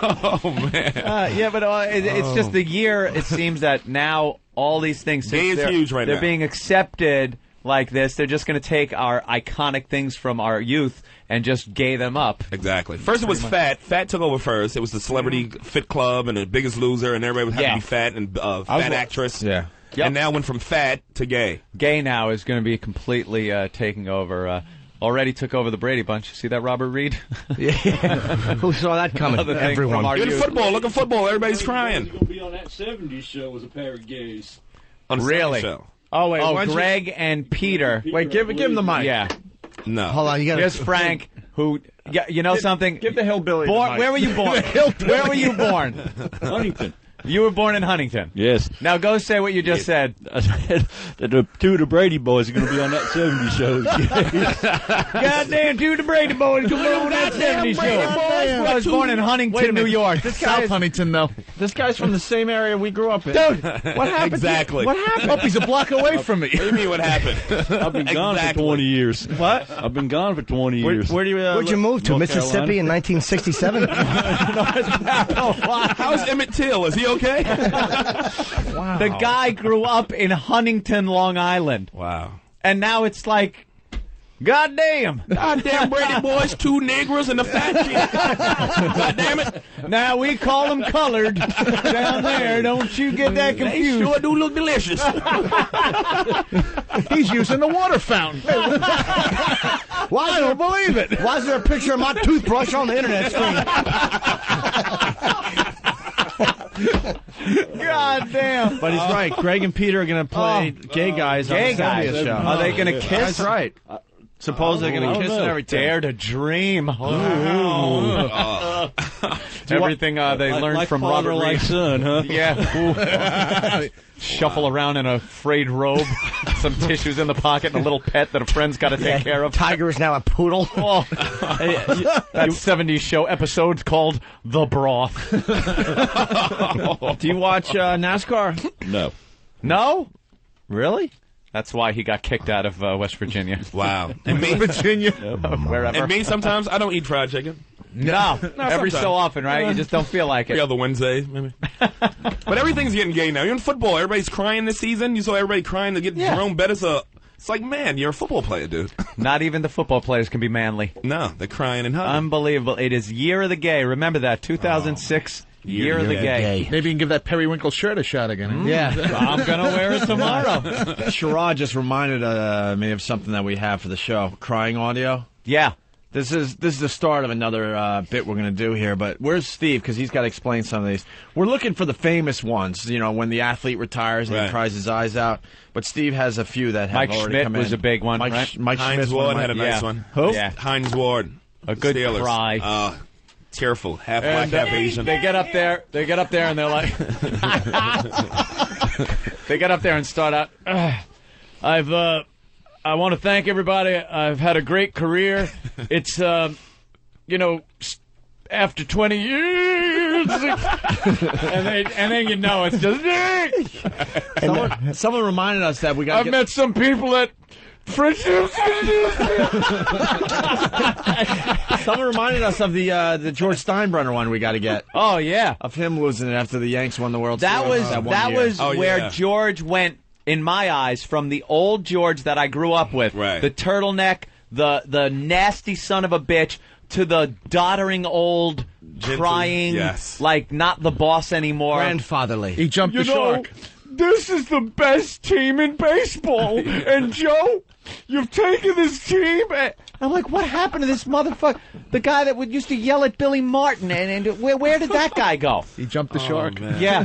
Oh man! Yeah, but it's just the year. It seems that now all these things gay is huge right now. They're being accepted like this. They're just going to take our iconic things from our youth and just gay them up. Exactly. First it was fat. Fat took over first. It was the Celebrity Fit Club and the Biggest Loser, and everybody would have to be fat and fat actress. Yeah. Yep. And now went from fat to gay. Gay now is going to be completely taking over. already took over the Brady Bunch. See that, Robert Reed? Yeah. Who saw that coming? Everyone. Look at football. Look at football. Everybody's crying. Going to be on that 70s show as a pair of gays. On the Really? show. Oh, wait. Oh, Greg and Peter. Wait, give him the mic. Yeah. No. Hold on, you got Here's Frank, who, you know something? Give the hillbilly Born, the mic. where were you born? Where were you born? Huntington. You were born in Huntington. Yes. Now go say what you just said. I said that the two of the Brady boys are going to be on that 70s show. Goddamn, two of the Brady boys going on that 70s show. I was born in Huntington, New York. This South guy's, Huntington, though. this guy's from the same area we grew up in. Dude, what happened? Exactly. What happened? Oh, he's a block away from me. What do you mean what happened? I've been gone for 20 years. What? I've been gone for 20 years. Where do you, Where'd you move to? North Mississippi in 1967? How's Emmett Till? Is he okay? Wow. the guy grew up in Huntington, Long Island. Wow. And now it's like, goddamn. Goddamn Brady boys, two Negroes and a fat kid. God damn it. Now we call them colored down there. Don't you get that They confused. sure do look delicious. He's using the water fountain. I don't believe it. Why is there a picture of my toothbrush on the internet screen? God damn. But he's right. Greg and Peter are going to play gay guys on Gay the 70s guys. show. Are they going to kiss? That's right. Suppose they're going to kiss and everything. Dare to dream. Everything they learned like from father, Robert like Reed. son, huh? Yeah. Ooh. Shuffle around in a frayed robe, some tissues in the pocket, and a little pet that a friend's got to take care of. Tiger is now a poodle. Oh. That 70s show episode's called The Broth. Do you watch NASCAR? No. No? Really? That's why he got kicked out of West Virginia. Wow. And me, Virginia. Wherever. and me, sometimes I don't eat fried chicken. No. Every sometimes. so often, right? You just don't feel like it. Every other Wednesday, maybe. But everything's getting gay now. You're in football. Everybody's crying this season. You saw everybody crying to get Jerome Bettis a... It's like, man, you're a football player, dude. Not even the football players can be manly. No, they're crying and hugging. Unbelievable. It is Year of the Gay. Remember that, 2006, Year of the Gay. Maybe you can give that periwinkle shirt a shot again. Yeah. I'm going to wear it tomorrow. Sherrod just reminded me of something that we have for the show. Crying audio. Yeah. This is the start of another bit we're going to do here, but where's Steve? Because he's got to explain some of these. We're looking for the famous ones, you know, when the athlete retires and he cries his eyes out. But Steve has a few that have Mike already Schmidt come was in. a big one, Mike, right? Mike Heinz Schmidt Ward had a nice one. Who? Yeah. Heinz Ward. A good Steelers. cry. Tearful. Half black, half Asian. They get up there and they're like... They get up there and start out, I want to thank everybody. I've had a great career. It's, after 20 years, and then you know it's just. Someone reminded us that we got. I've met some people that. Someone reminded us of the George Steinbrenner one we got to get. Oh yeah, of him losing it after the Yanks won the World That Series. was where George went, in my eyes, from the old George that I grew up with, the turtleneck, the nasty son of a bitch, to the doddering old, crying, like not the boss anymore. Grandfatherly. He jumped the shark. This is the best team in baseball. And Joe, you've taken this team. I'm like, what happened to this motherfucker? The guy that used to yell at Billy Martin. And where did that guy go? He jumped the shark. Man. Yeah.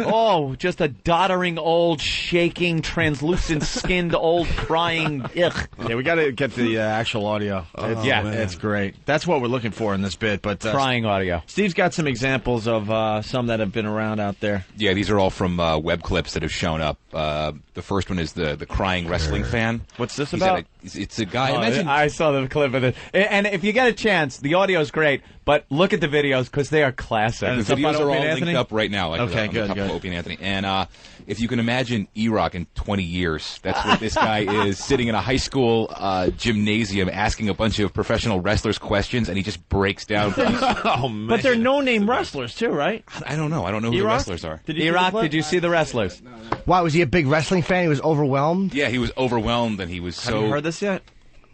Oh, just a doddering, old, shaking, translucent skinned, old, crying. Ugh. Yeah, we got to get the actual audio. It's great. That's what we're looking for in this bit. But crying audio. Steve's got some examples of some that have been around out there. Yeah, these are all from web clips that have shown up. The first one is the crying wrestling fan. What's this He's about? It's a guy. Oh, I saw the clip of it. And if you get a chance, the audio is great, but look at the videos because they are classic. The videos are all linked up right now. Okay, good. Opie and Anthony. And if you can imagine E-Rock in 20 years, that's what this guy is, sitting in a high school gymnasium asking a bunch of professional wrestlers questions, and he just breaks down. Oh, man. But they're no-name wrestlers, too, right? I don't know. I don't know who the wrestlers are. E-Rock, did you see the wrestlers? Why, was he a big wrestling fan? He was overwhelmed? Yeah, he was overwhelmed, and he was Have you heard this yet?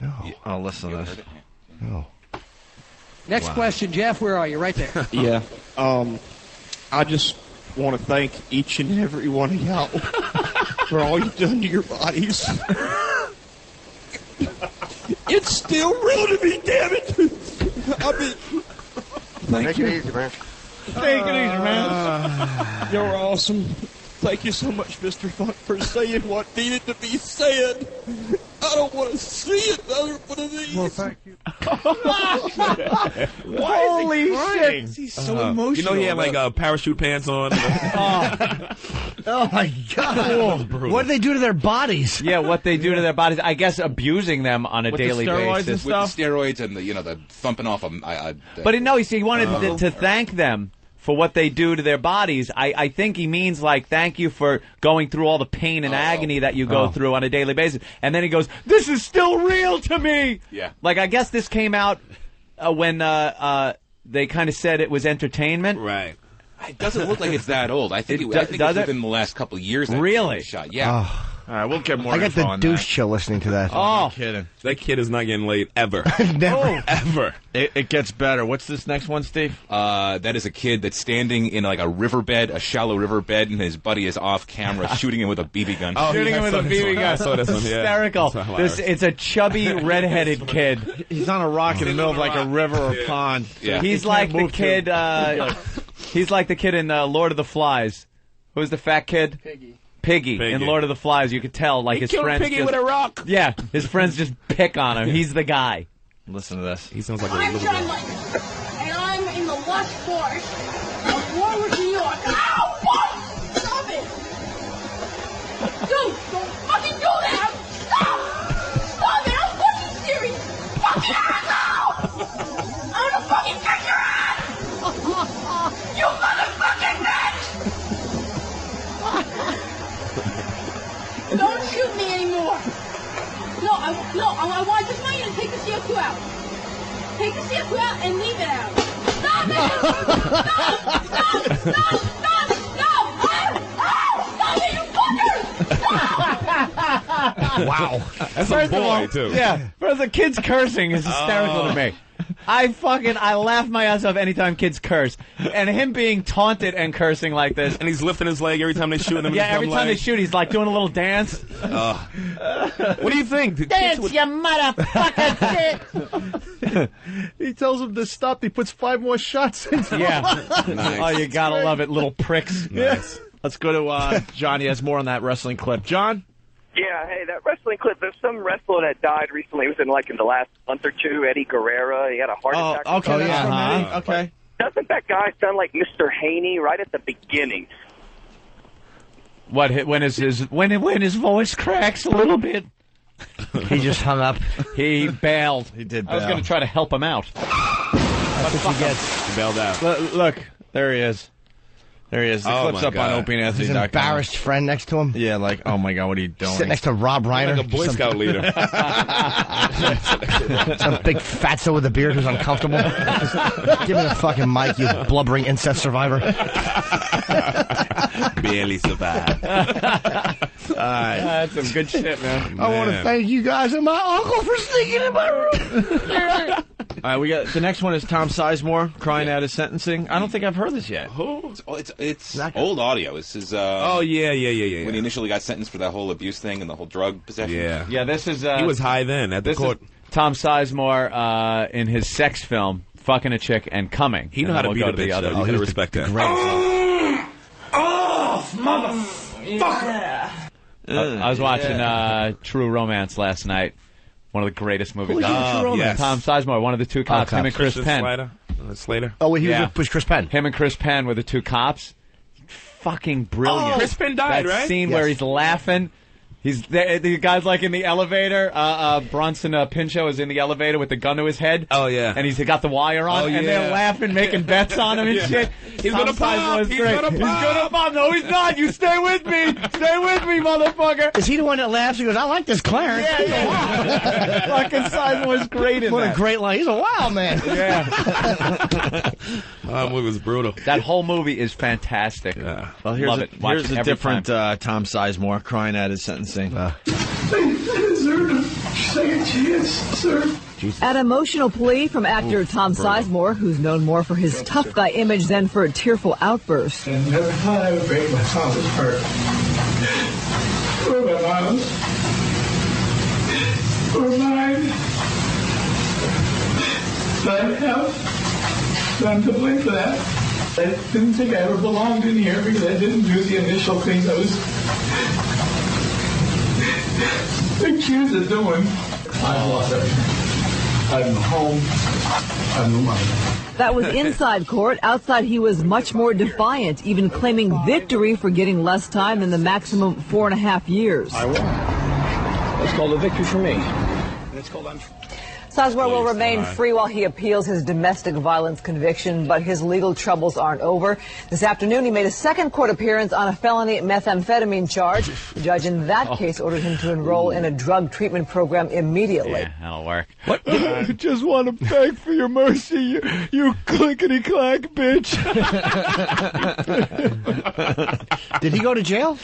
No. Yeah. Oh, listen to this. No. Next question, Jeff. Where are you? Right there. Yeah. I just want to thank each and every one of y'all for all you've done to your bodies. It's still real to me, damn it. I mean, Take it easy, man. take it easy, man. You're awesome. Thank you so much, Mr. Funk, for saying what needed to be said. I don't want to see another one of these. Well, thank you. Holy shit! He's so emotional. You know he had like parachute pants on. Oh my God! What do they do to their bodies? Yeah, what they do to their bodies. I guess abusing them on a daily basis. With the steroids and the thumping off them. But no, he wanted to thank them for what they do to their bodies. I think he means like, thank you for going through all the pain and agony that you go through on a daily basis. And then he goes, this is still real to me. Yeah. Like, I guess this came out when they kind of said it was entertainment. Right. It doesn't look like it's that old. I think it's within the last couple of years. Really? Shot. Yeah. All right, we'll get more I get info the on douche chill listening to that. Oh, kidding. That kid is not getting laid ever. Never. Ever. It gets better. What's this next one, Steve? That is a kid that's standing in like a riverbed, a shallow riverbed, and his buddy is off camera shooting him with a BB gun. Shooting him with a BB gun. I saw this one, yeah. Hysterical. That's hilarious. It's a chubby, redheaded kid. He's on a rock in the middle of like a river or pond. Yeah. He's like the kid. He's like the kid in Lord of the Flies. Who's the fat kid? Piggy in Lord of the Flies. You could tell, like, his killed friends Piggy just, with a rock. Yeah, his friends just pick on him. He's the guy. Listen to this. He sounds like I'm a little John Lennon, and I'm in the lush forest of Warwick, New York. Ow! Whoa! Stop it! Dude, don't fucking do that! Stop! Stop it! I'm fucking serious! Fucking asshole! I'm gonna fucking kick your ass! You motherfucking bitch! Don't shoot me anymore! I want just want you to take the CO2 out. Take the CO2 out and leave it out. Stop it! Stop! Stop it, you fucker! Wow. That's a boy, too. Yeah. First, the kid's cursing is hysterical to me. I laugh my ass off anytime kids curse. And him being taunted and cursing like this. And he's lifting his leg every time they shoot him. Yeah, every time they shoot, he's like doing a little dance. What do you think? Dance, you motherfucker! He tells him to stop. He puts 5 more shots into Yeah. Nice. Oh, you gotta love it, little pricks. Nice. Let's go to John. He has more on that wrestling clip. John? Yeah, hey, that wrestling clip, there's some wrestler that died recently. It was in the last month or two, Eddie Guerrero. He had a heart attack. Okay, that's from Eddie. Okay. Doesn't that guy sound like Mr. Haney right at the beginning? What, when his voice cracks a little bit? He just hung up. He bailed. He did I was bail. going to try to help him out. That's what he gets. He bailed out. Look, There he is. There he is. The Oh, clip's my up God. on OpenAnthony.com. His embarrassed friend next to him. Yeah, like, oh my God, what are you doing? Sit next to Rob Reiner. Like a Boy Scout leader. Some big fatso with a beard who's uncomfortable. Just give me the fucking mic, you blubbering incest survivor. Barely survived. that's some good shit, man. I want to thank you guys and my uncle for sneaking in my room. All right, we got the next one is Tom Sizemore crying out his sentencing. I don't think I've heard this yet. It's old audio. This is Oh, yeah. when he initially got sentenced for that whole abuse thing and the whole drug possession. Yeah. Yeah, this is... He was high then at the this court. is Tom Sizemore in his sex film, Fucking a Chick and Coming. He knew And how to we'll beat go a to the bitch, other. though. You gotta respect that. Off, motherfucker! I was watching True Romance last night. One of the greatest movies Who's in ever. True Romance? Yes. Tom Sizemore, one of the two cops, him and Chris Penn. Slater. Oh, wait, he was Chris Penn. Him and Chris Penn were the two cops. Fucking brilliant. Chris Penn died, that right? scene where he's laughing. He's there, the guy's like in the elevator. Bronson Pinchot is in the elevator with the gun to his head. Oh, yeah. And he's got the wire on, Oh, and yeah. they're laughing, making bets on him and Yeah. shit. He's Tom gonna pop. Sizemore is He's great. gonna He's pop. gonna pop. No, he's not. You stay with me. Stay with me, motherfucker. Is he the one that laughs? He goes, I like this Clarence. Yeah. Fucking Sizemore's great in What that. a great line. He's a wild man. Yeah. That movie was brutal. That whole movie is fantastic. Yeah. Well, here's Love a, it. Watch here's it a every different time. Tom Sizemore crying at his sentencing. An emotional plea from actor Tom Sizemore, who's known more for his tough guy image than for a tearful outburst. I never thought I would break my father's heart. For my mom's. For mine. But I have, so I'm to blame for that. I didn't think I ever belonged in here because I didn't do the initial things I was accused of doing. I've lost everything. I have no home. I have no money. That was inside court. Outside, he was much more defiant, even claiming victory for getting less time than the maximum 4.5 years. I won. That's called a victory for me. And it's called Sizemore will remain free while he appeals his domestic violence conviction, but his legal troubles aren't over. This afternoon, he made a second court appearance on a felony methamphetamine charge. The judge in that case ordered him to enroll in a drug treatment program immediately. Yeah, that'll work. What? I just want to beg for your mercy, you clickety-clack bitch. Did he go to jail?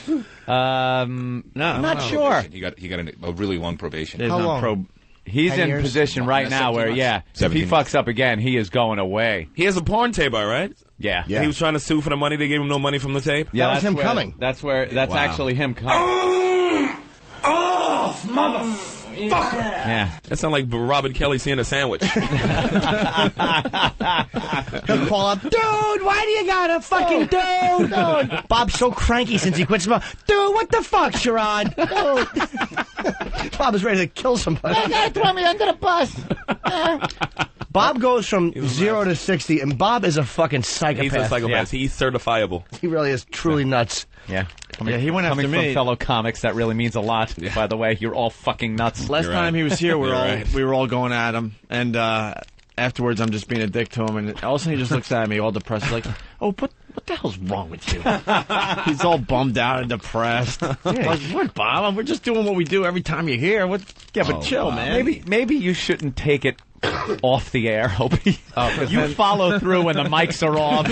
No, I'm not sure. He got a really long probation. How long? He's 10 in years? position right now where, if he fucks up again, he is going away. He has a porn tape, all right? Yeah. He was trying to sue for the money. They gave him no money from the tape. Yeah, was him coming. That's actually him coming. Oh, motherfucker! Yeah. That sounds like Robin Kelly seeing a sandwich. He'll call up, dude, why do you got a fucking dude? Bob's so cranky since he quit smoking. Dude, what the fuck, Sherrod? Bob is ready to kill somebody. You gotta throw me under the bus. Bob goes from 0 to 60, and Bob is a fucking psychopath. He's a psychopath. He's certifiable. He really is truly nuts. Yeah. He went after coming me. from fellow comics, that really means a lot. By the way, you're all fucking nuts. Last time he was here, we You're were all going at him, and afterwards I'm just being a dick to him, and all of a sudden he just looks at me all depressed, like, "Oh, what the hell's wrong with you?" He's all bummed out and depressed. Like, what, Bob? We're just doing what we do every time you're here. What? Yeah, but chill, man. Maybe you shouldn't take it off the air, Opie. You follow through when the mics are off,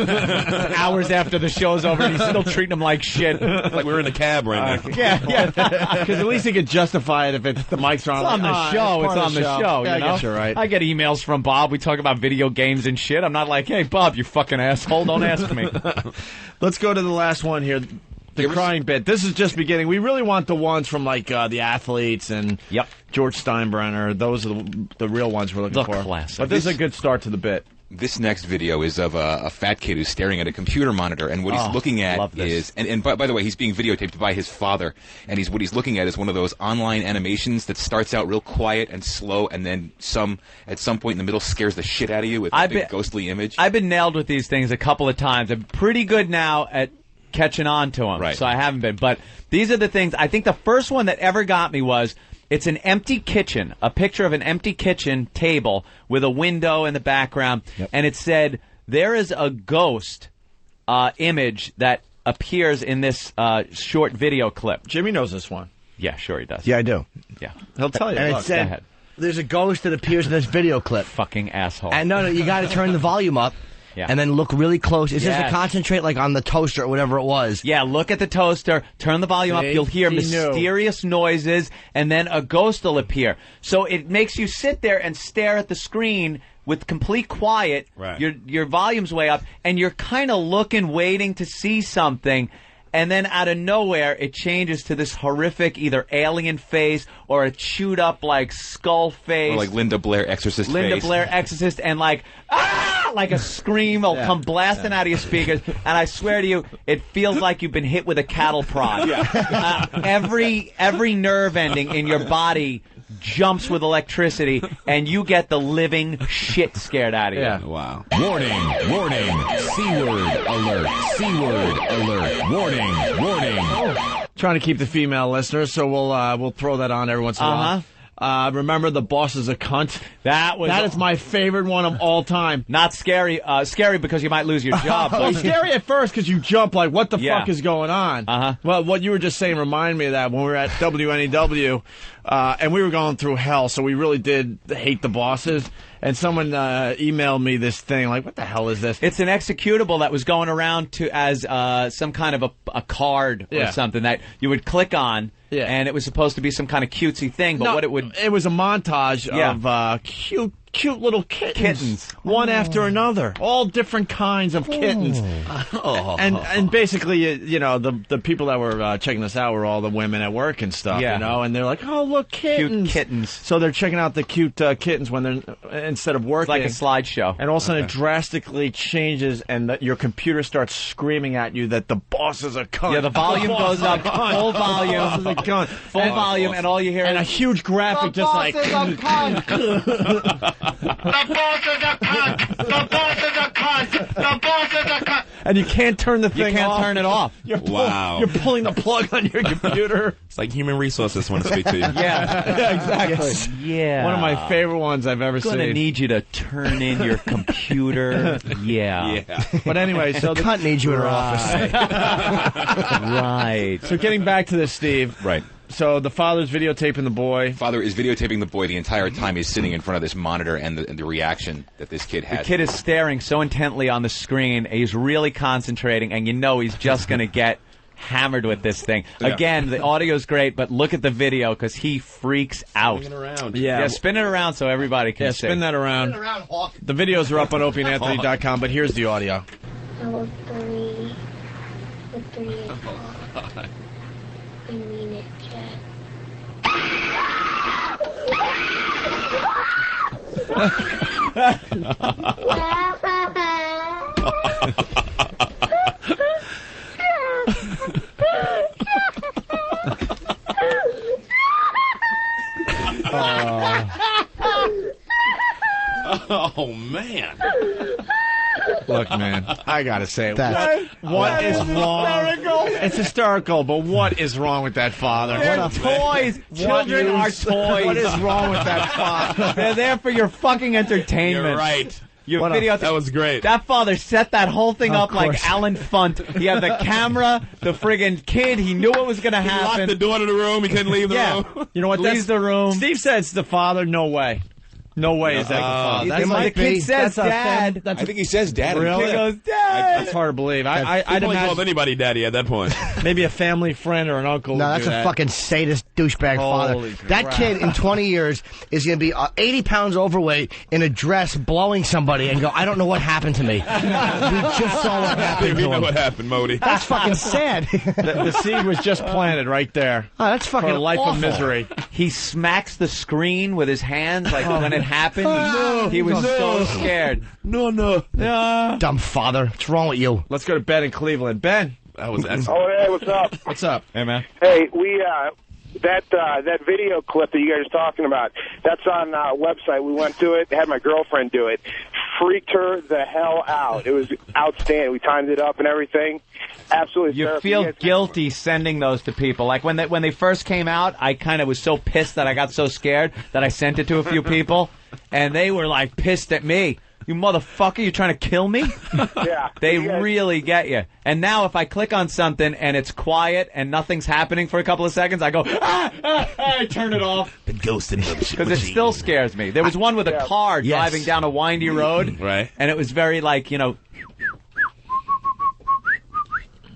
hours after the show's over, and he's still treating them like shit. It's like we're in the cab right now. Yeah. Because at least he could justify it if the mics are on. It's on the show. It's on the show. Yeah, you know? I guess you're right. I get emails from Bob. We talk about video games and shit. I'm not like, hey, Bob, you fucking asshole. Don't ask me. Let's go to the last one here. The crying bit. This is just beginning. We really want the ones from like the athletes and George Steinbrenner. Those are the real ones we're looking for. Classic. But this is a good start to the bit. This next video is of a fat kid who's staring at a computer monitor, and what he's looking at is, and by the way, he's being videotaped by his father, and what he's looking at is one of those online animations that starts out real quiet and slow, and then at some point in the middle scares the shit out of you with a big ghostly image. I've been nailed with these things a couple of times. I'm pretty good now at catching on to them, so I haven't been. But these are the things. I think the first one that ever got me was, it's an empty kitchen, a picture of an empty kitchen table with a window in the background, and it said, there is a ghost image that appears in this short video clip. Jimmy knows this one. Yeah, sure he does. Yeah, I do. Yeah. He'll tell you. And Look, it said, go ahead. there's a ghost that appears in this video clip. Fucking asshole. And no, you got to turn the volume up. Yeah. And then look really close. Is this Yes. to concentrate like on the toaster or whatever it was? Yeah, look at the toaster, turn the volume up, you'll hear mysterious noises, and then a ghost will appear. So it makes you sit there and stare at the screen with complete quiet, your volume's way up, and you're kind of looking, waiting to see something. And then out of nowhere, it changes to this horrific either alien face or a chewed up like skull face. Or like Linda Blair Exorcist Linda face. Blair Exorcist, and like, ah! Like a scream will come blasting out of your speakers. And I swear to you, it feels like you've been hit with a cattle prod. Every nerve ending in your body jumps with electricity, and you get the living shit scared out of you. Yeah. Wow. Warning, warning, C-word alert, C-word alert, warning, warning. Trying to keep the female listeners, so we'll throw that on every once in a while. Remember, the boss is a cunt. That is my favorite one of all time. Not scary. Scary because you might lose your job. Well, scary at first because you jump like, what the Yeah. fuck is going on? Well, what you were just saying reminded me of that when we were at WNEW, and we were going through hell, so we really did hate the bosses. And someone emailed me this thing, like, what the hell is this? It's an executable that was going around as some kind of a card or something that you would click on, and it was supposed to be some kind of cutesy thing, but what it would... It was a montage of cute little kittens. One after another. All different kinds of kittens. And basically, you know, the people that were checking this out were all the women at work and stuff, Yeah. you know, and they're like, oh, look, kittens. Cute kittens. So they're checking out the cute kittens when they're, instead of working. It's like a slideshow. And all of a sudden it drastically changes and your computer starts screaming at you that the boss is a cunt. Yeah, the volume goes up, full volume. The boss is a cunt. Full volume, and all you hear and is a huge graphic just like... The boss is a cunt! The boss is a cunt! The boss is a cunt! And you can't turn the thing off. You can't turn it off. You're Wow. You're pulling the plug on your computer. It's like human resources want to speak to you. Yeah, exactly. Yes. Yeah. One of my favorite ones I've ever I'm seen. gonna need you to turn in your computer. Yeah. But anyway, so the cunt needs you in her office. Right. So getting back to this, Steve. Right. So the father's videotaping the boy. Father is videotaping the boy the entire time he's sitting in front of this monitor and the reaction that this kid has. The kid is staring so intently on the screen. He's really concentrating, and you know he's just going to get hammered with this thing. Yeah. Again, the audio's great, but look at the video because he freaks out. Spin it around. Yeah. Spin it around so everybody can see. Spin that around. Spin it around, Hawk. The videos are up on opieandanthony.com, but here's the audio. Level 3. The 3 is hot. I mean it, Jet. Oh, man. Look, man, I gotta say, That's- what is wrong? hysterical. It's hysterical, but what is wrong with that father? They're What a- toys. Children are toys. What is wrong with that father? They're there for your fucking entertainment. You're right. Your video. That was great. That father set that whole thing Of up like course. Alan Funt. He had the camera, the friggin' kid. He knew what was going to He locked happen. the door to the room. He couldn't leave the Yeah. room. You know what? Leaves the room. Steve said it's the father. No way. No way is that the father. That's like the kid says, "Dad." I think he says dad. Really? He goes, "Dad." That's hard to believe. I'd He probably called imagine anybody daddy at that point. maybe a family friend or an uncle. No, would that's do a that. fucking sadist douchebag Holy father. That crap. kid in 20 years is going to be 80 pounds overweight in a dress blowing somebody and go, I don't know what happened to me. We just saw what happened We to know him. what happened, Modi. That's fucking sad. The seed was just planted right there. Oh, that's fucking For a life awful. of misery. He smacks the screen with his hands like when it happened. No, he was no. so scared. No. Dumb father. What's wrong with you? Let's go to Ben in Cleveland. Ben, That was excellent. Oh, hey, what's up? what's up? Hey, man. Hey, we that video clip that you guys are talking about, that's on our website. We went to it, had my girlfriend do it. Freaked her the hell out. It was outstanding. We timed it up and everything. Absolutely. You terrific. feel You guys- guilty sending those to people. Like when they first came out, I kind of was so pissed that I got so scared that I sent it to a few people, and they were like pissed at me. You motherfucker, you trying to kill me? Yeah. They You guys- really get you. And now if I click on something and it's quiet and nothing's happening for a couple of seconds, I go, I turn it off. The ghost in the Because it still scares me. There was one with a car Yes. driving down a windy road. Right. And it was very like,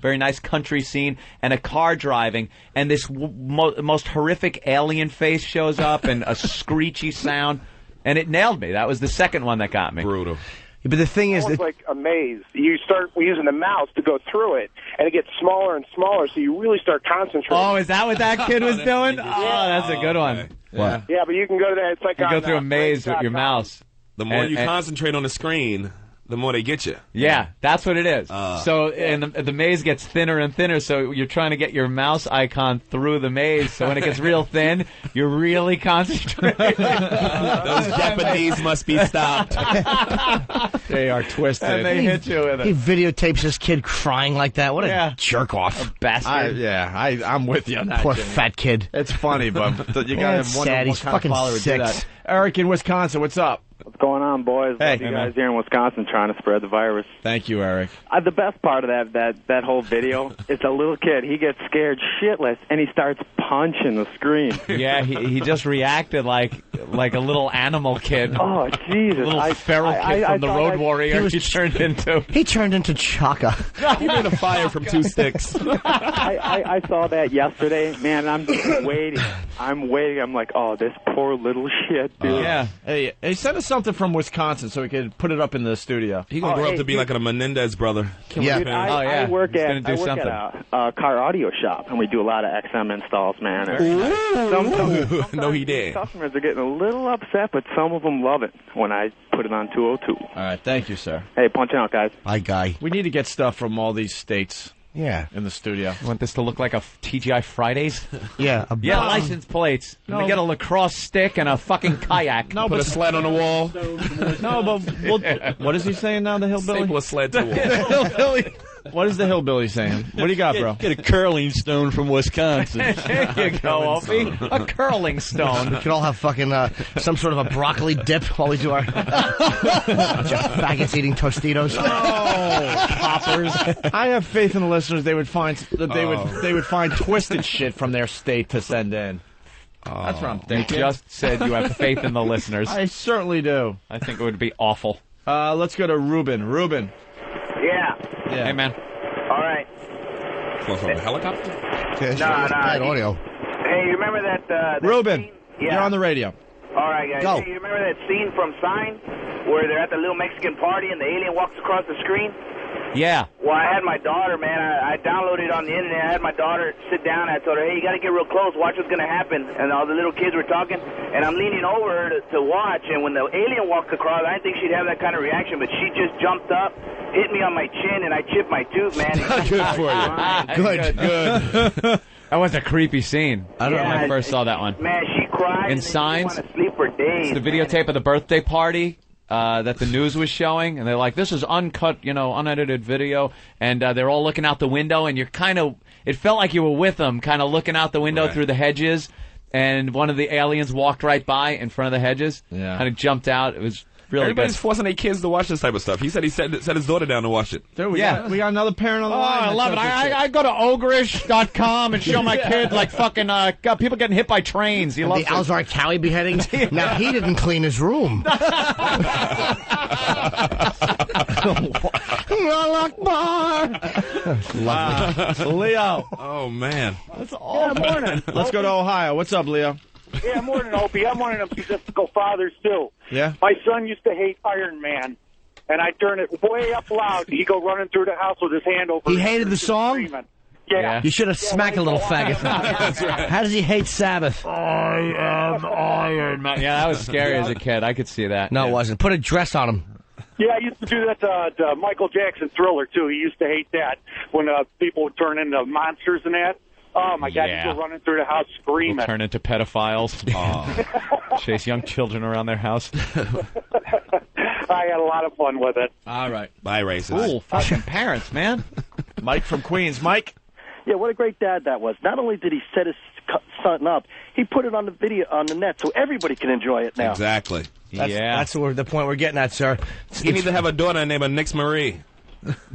very nice country scene, and a car driving, and this most horrific alien face shows up, and a screechy sound, and it nailed me. That was the second one that got me. Brutal. But the thing is, Almost like a maze. You start using the mouse to go through it, and it gets smaller and smaller, so you really start concentrating. Oh, is that what that kid was doing? Oh, that's a good one. What? Yeah, but you can go to that. It's like You on, go through a maze with your Brave.com. mouse. The more And- you and- concentrate on the screen, the more they get you. Yeah, that's what it is. So, and the maze gets thinner and thinner, so you're trying to get your mouse icon through the maze, so when it gets real thin, you're really concentrating. Those Japanese must be stopped. They are twisted. And they hit you with he it. videotapes this kid crying like that. What a Yeah. jerk off. Bastard. I'm with you on that. Poor Jimmy. fat kid. It's funny, but you Yeah, gotta it's wonder sad. what He's kind of fucking father would do 6. that. Eric in Wisconsin, what's up? What's going on, boys? Hey. Love you Hey, guys man. here in Wisconsin trying to spread the virus. Thank you, Eric. The best part of that whole video is a little kid. He gets scared shitless, and he starts punching the screen. Yeah, he just reacted like like a little animal kid. Oh, Jesus. A little feral kid from the Road Warrior he turned into. He turned into Chaka. He made a fire from 2 sticks. I saw that yesterday. Man, I'm just waiting. I'm waiting. I'm like, oh, this poor little shit, dude. Yeah. Hey, send us something from Wisconsin so we could put it up in the studio. He gonna grow up to be like a Menendez brother. Dude, I work at a car audio shop, and we do a lot of XM installs, man. Sometimes no, he did. Customers are getting a little upset, but some of them love it when I put it on 202. All right, thank you, sir. Hey, punch out, guys. Hi, Guy. We need to get stuff from all these states. Yeah. In the studio. You want this to look like a TGI Fridays? Yeah. License plates. No. We get a lacrosse stick and a fucking kayak. No, Put a sled on the wall. No, but what is he saying now, the hillbilly? Staple a sled to a wall. Hillbilly. What is the hillbilly saying? What do you got, bro? Get a curling stone from Wisconsin. There you go, Opie. A curling stone. We could all have fucking some sort of a broccoli dip while we do our faggots eating Tostitos. Oh, poppers! I have faith in the listeners. They would find they would find twisted shit from their state to send in. That's what I'm thinking. You just said you have faith in the listeners. I certainly do. I think it would be awful. Let's go to Ruben. Ruben. Yeah. Hey, man. All right. From a helicopter? Bad audio. Hey, you remember that Ruben, scene? Yeah. you're on the radio. All right, guys. Go. Hey, you remember that scene from Sign where they're at the little Mexican party and the alien walks across the screen? Yeah. Well, I had my daughter, man. I downloaded it on the internet. I had my daughter sit down. I told her, hey, you got to get real close. Watch what's going to happen. And all the little kids were talking. And I'm leaning over her to watch. And when the alien walked across, I didn't think she'd have that kind of reaction. But she just jumped up, hit me on my chin, and I chipped my tooth, man. Good for you. Good. That was a creepy scene. I don't know when I first saw that one. Man, she cried. In Signs, want to sleep for days. it's the videotape of the birthday party that the news was showing, and they're like, this is uncut, unedited video, and they're all looking out the window, and you're it felt like you were with them, kind of looking out the window through the hedges, and one of the aliens walked right by in front of the hedges, kind of jumped out. It was really Everybody's good. forcing their kids to watch this type of stuff. He said he set his daughter down to watch it. There we got another parent on the line. I love it. I go to ogreish.com and show my kid like fucking people getting hit by trains. He loves the Alzar Cowie beheadings. Now he didn't clean his room. Leo. Oh man, that's awful. Yeah, morning. Let's go to Ohio. What's up, Leo? Yeah, morning, Opie. I'm one of them statistical fathers, too. Yeah? My son used to hate Iron Man, and I turn it way up loud. He'd go running through the house with his hand over He his hated ear, the just song? screaming. Yeah. You should have smacked a little faggot. That's right. How does he hate Sabbath? I am Iron Man. Yeah, that was scary as a kid. I could see that. No, it wasn't. Put a dress on him. Yeah, I used to do that to Michael Jackson Thriller, too. He used to hate that when people would turn into monsters and that. Oh, my God, he'd go running through the house screaming. People turn into pedophiles. Chase young children around their house. I had a lot of fun with it. All right. Bye, racist. Cool fucking parents, man. Mike from Queens. Mike? Yeah, what a great dad that was. Not only did he set his son up, he put it on the video on the net so everybody can enjoy it now. Exactly. That's the point we're getting at, sir. He needs to have a daughter named Nix Marie.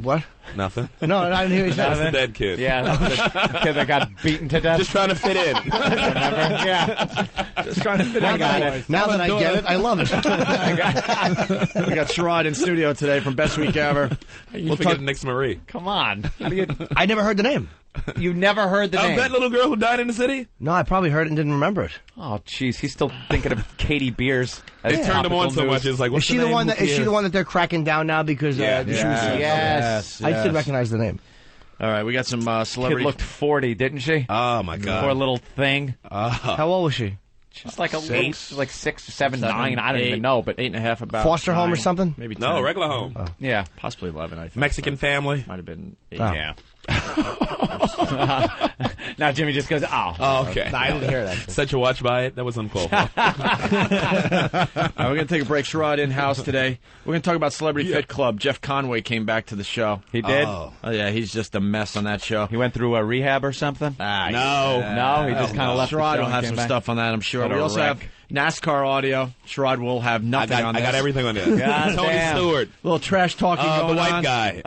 What? Nothing. No, I didn't hear you say That's that. the dead kid. Yeah, the kid that got beaten to death. Just trying to fit in. Yeah. Just trying to fit in. Now that I get it, I love it. We got Sherrod in studio today from Best Week Ever. We'll forget Nix Marie. Come on. I never heard the name. You never heard the name? That little girl who died in the city? No, I probably heard it and didn't remember it. Oh, jeez. He's still thinking of Katie Beers. They turned him on so much. It's like, what's Is she the one that? Is she the one that they're cracking down now because? Yeah. She was, Yes. I did recognize the name. All right, we got some Kid celebrity. looked 40, didn't she? Oh, my God. For a little thing. How old was she? She's like a little, like 6, 7, 7, 9. I don't 8, even know, but 8.5 about. Foster home or 9, something? Maybe 10. No, regular home. yeah, Possibly 11, I think. Mexican family. Might have been 8. Oh. yeah. Now Jimmy just goes, Oh, okay. I didn't hear that. Set your watch by it. That was uncalled for. All right, we're going to take a break. Sherrod in-house today. We're going to talk about Celebrity Fit Club. Jeff Conway came back to the show. He did? Oh, yeah, he's just a mess on that show. He went through a rehab or something? No. No, he just kind of left the Sherrod show will and have came some back. stuff on that, I'm sure. What We a also wreck. have NASCAR audio. Sherrod will have nothing on this. I got everything on this. God Tony damn. Stewart. Little trash talking going the white on. guy.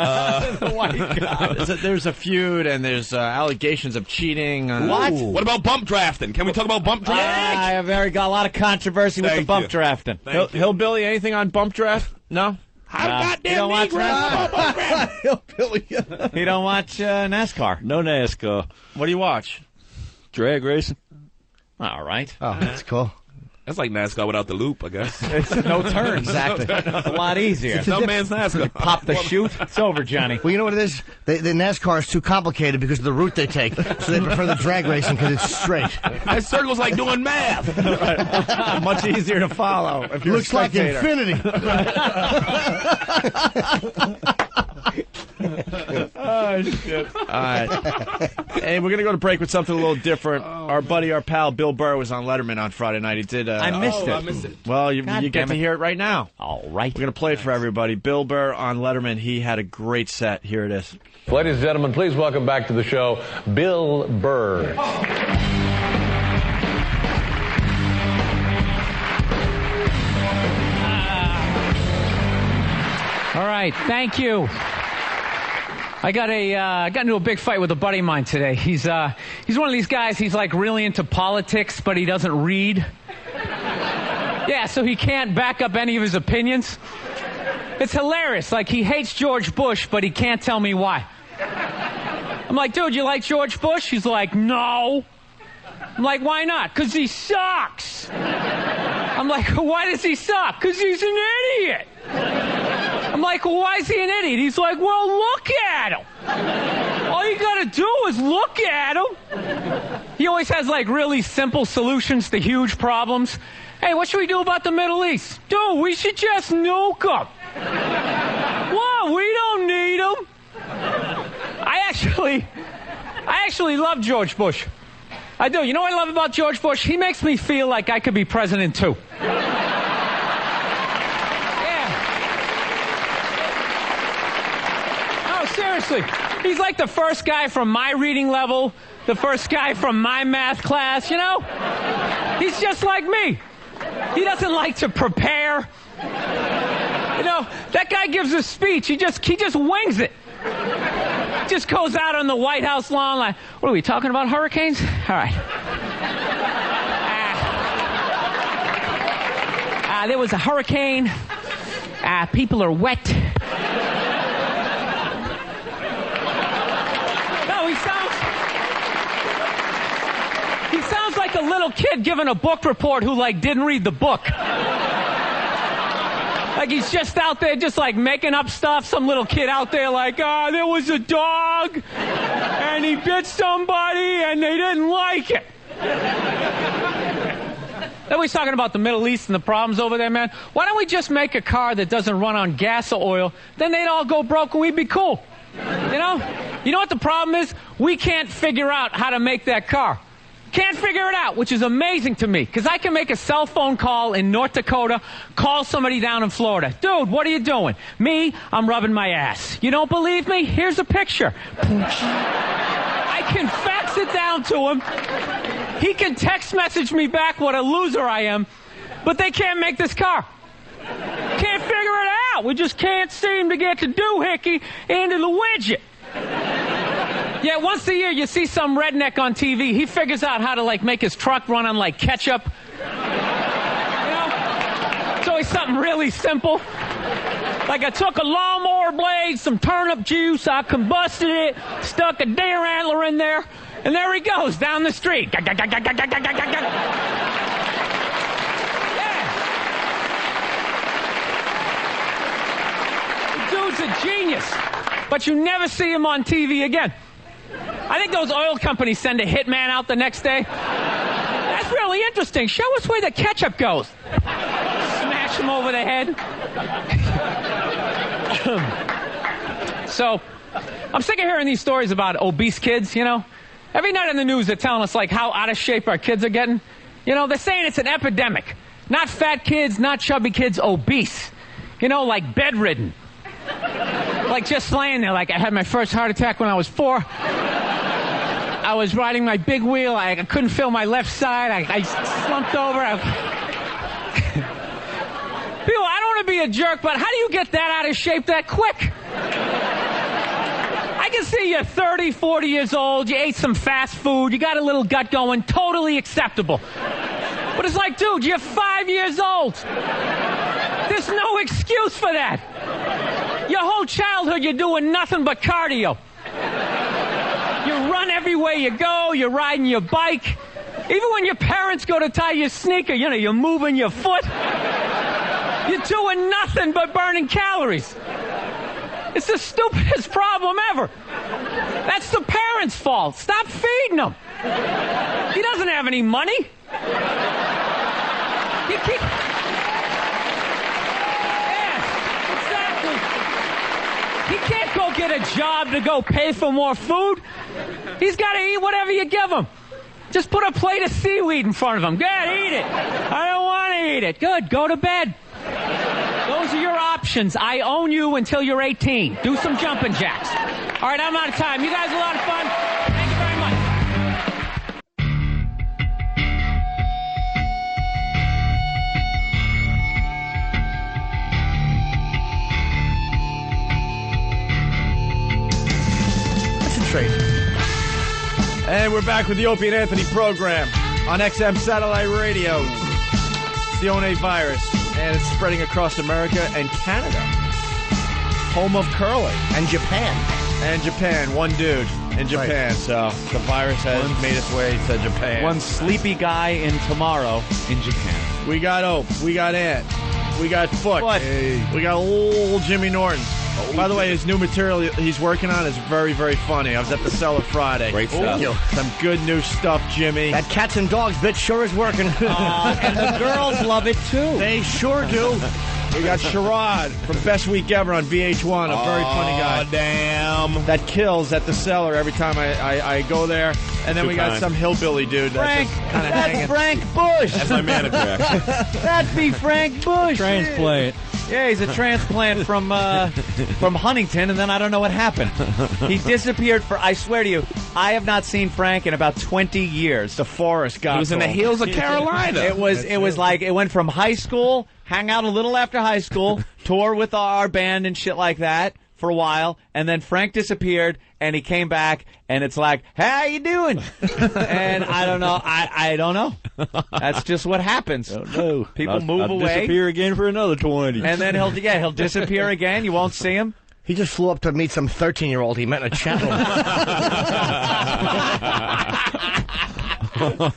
The white guy. There's a feud, and there's allegations of cheating. What? What about bump drafting? Can we talk about bump drafting? I have got a lot of controversy with the bump drafting. Hillbilly, anything on bump draft? No? You don't watch Hillbilly. You don't watch NASCAR? No NASCAR. What do you watch? Drag racing. All right. Oh, that's cool. That's like NASCAR without the loop, I guess. It's no turns. Exactly. It's a lot easier. It's no man's NASCAR. Pop the chute. It's over, Johnny. Well, you know what it is? The NASCAR is too complicated because of the route they take, so they prefer the drag racing because it's straight. That circle's like doing math. Much easier to follow. If you're Looks like infinity. Oh, shit. All right. Hey, we're going to go to break with something a little different. Our pal, Bill Burr, was on Letterman on Friday night. He did. I missed it. Well, you get to hear it right now. All right. We're going to play it for everybody. Bill Burr on Letterman. He had a great set. Here it is. Ladies and gentlemen, please welcome back to the show, Bill Burr. All right, thank you. I got into a big fight with a buddy of mine today. He's one of these guys. He's like really into politics, but he doesn't read. Yeah, so he can't back up any of his opinions. It's hilarious. Like, he hates George Bush, but he can't tell me why. I'm like, dude, you like George Bush? He's like, no. I'm like, why not? Because he sucks. I'm like, why does he suck? Because he's an idiot. I'm like, well, why is he an idiot? He's like, well, look at him. All you gotta do is look at him. He always has, like, really simple solutions to huge problems. Hey, what should we do about the Middle East? Dude, we should just nuke them. What? We don't need them. I actually love George Bush. I do. You know what I love about George Bush? He makes me feel like I could be president, too. Seriously, he's like the first guy from my reading level, the first guy from my math class, you know? He's just like me. He doesn't like to prepare. You know, that guy gives a speech. He just wings it. Just goes out on the White House lawn like, what are we talking about, hurricanes? All right. There was a hurricane. People are wet. He sounds like a little kid giving a book report who, like, didn't read the book. Like, he's just out there just, like, making up stuff. Some little kid out there like, there was a dog, and he bit somebody, and they didn't like it. Then we're talking about the Middle East and the problems over there, man. Why don't we just make a car that doesn't run on gas or oil? Then they'd all go broke, and we'd be cool. You know? You know what the problem is? We can't figure out how to make that car. Can't figure it out, which is amazing to me, because I can make a cell phone call in North Dakota, call somebody down in Florida. Dude, what are you doing? Me, I'm rubbing my ass. You don't believe me? Here's a picture. I can fax it down to him. He can text message me back what a loser I am, but they can't make this car. Can't figure it out. We just can't seem to get the doohickey into the widget. Yeah, once a year you see some redneck on TV. He figures out how to, like, make his truck run on, like, ketchup. You know? It's always something really simple. Like, I took a lawnmower blade, some turnip juice, I combusted it, stuck a deer antler in there, and there he goes down the street. Yeah. The dude's a genius, but you never see him on TV again. I think those oil companies send a hitman out the next day. That's really interesting. Show us where the ketchup goes. Smash him over the head. So, I'm sick of hearing these stories about obese kids, you know? Every night on the news they're telling us, like, how out of shape our kids are getting. You know, they're saying it's an epidemic. Not fat kids, not chubby kids, obese. You know, like bedridden. Like just laying there, like I had my first heart attack when I was 4. I was riding my big wheel. I couldn't feel my left side. I slumped over. want to be a jerk, but how do you get that out of shape that quick? I can see you're 30, 40 years old, you ate some fast food, you got a little gut going, totally acceptable. But it's like, dude, you're 5 years old. There's no excuse for that. Your whole childhood, you're doing nothing but cardio. You run everywhere you go, you're riding your bike. Even when your parents go to tie your sneaker, you're moving your foot. You're doing nothing but burning calories. It's the stupidest problem ever. That's the parents' fault. Stop feeding him. He doesn't have any money. He can't go get a job to go pay for more food. He's got to eat whatever you give him. Just put a plate of seaweed in front of him. Good, eat it. I don't want to eat it. Good, go to bed. Those are your options. I own you until you're 18. Do some jumping jacks. All right, I'm out of time. You guys had a lot of fun. Thank you very much. And we're back with the Opie and Anthony program on XM Satellite Radio. It's the ONA virus, and it's spreading across America and Canada. Home of curling. And Japan. And Japan. One dude in Japan. Right. So the virus has made its way to Japan. One sleepy guy in tomorrow in Japan. We got Ope. We got Ant. We got Foot. Hey. We got old Jimmy Norton. By the way, his new material he's working on is very, very funny. I was at the Cellar Friday. Great stuff. Some good new stuff, Jimmy. That Cats and Dogs bit sure is working. And the girls love it, too. They sure do. We got Sherrod from Best Week Ever on VH1, a very funny guy. Damn. That kills at the Cellar every time I go there. And then we got some hillbilly dude that's That's Frank Bush. That's my manager, actually. That'd be Frank Bush. Transplant. Yeah, he's a transplant from Huntington, and then I don't know what happened. He disappeared I swear to you, I have not seen Frank in about 20 years. The forest guy. He was in the hills of Carolina. It was like, it went from high school, hang out a little after high school, tour with our band and shit like that for a while, and then Frank disappeared, and he came back, and it's like, how you doing? And I don't know. I don't know. That's just what happens. No. People move away. Disappear again for another 20. And then he'll disappear again. You won't see him. He just flew up to meet some 13-year-old he met in a chat room.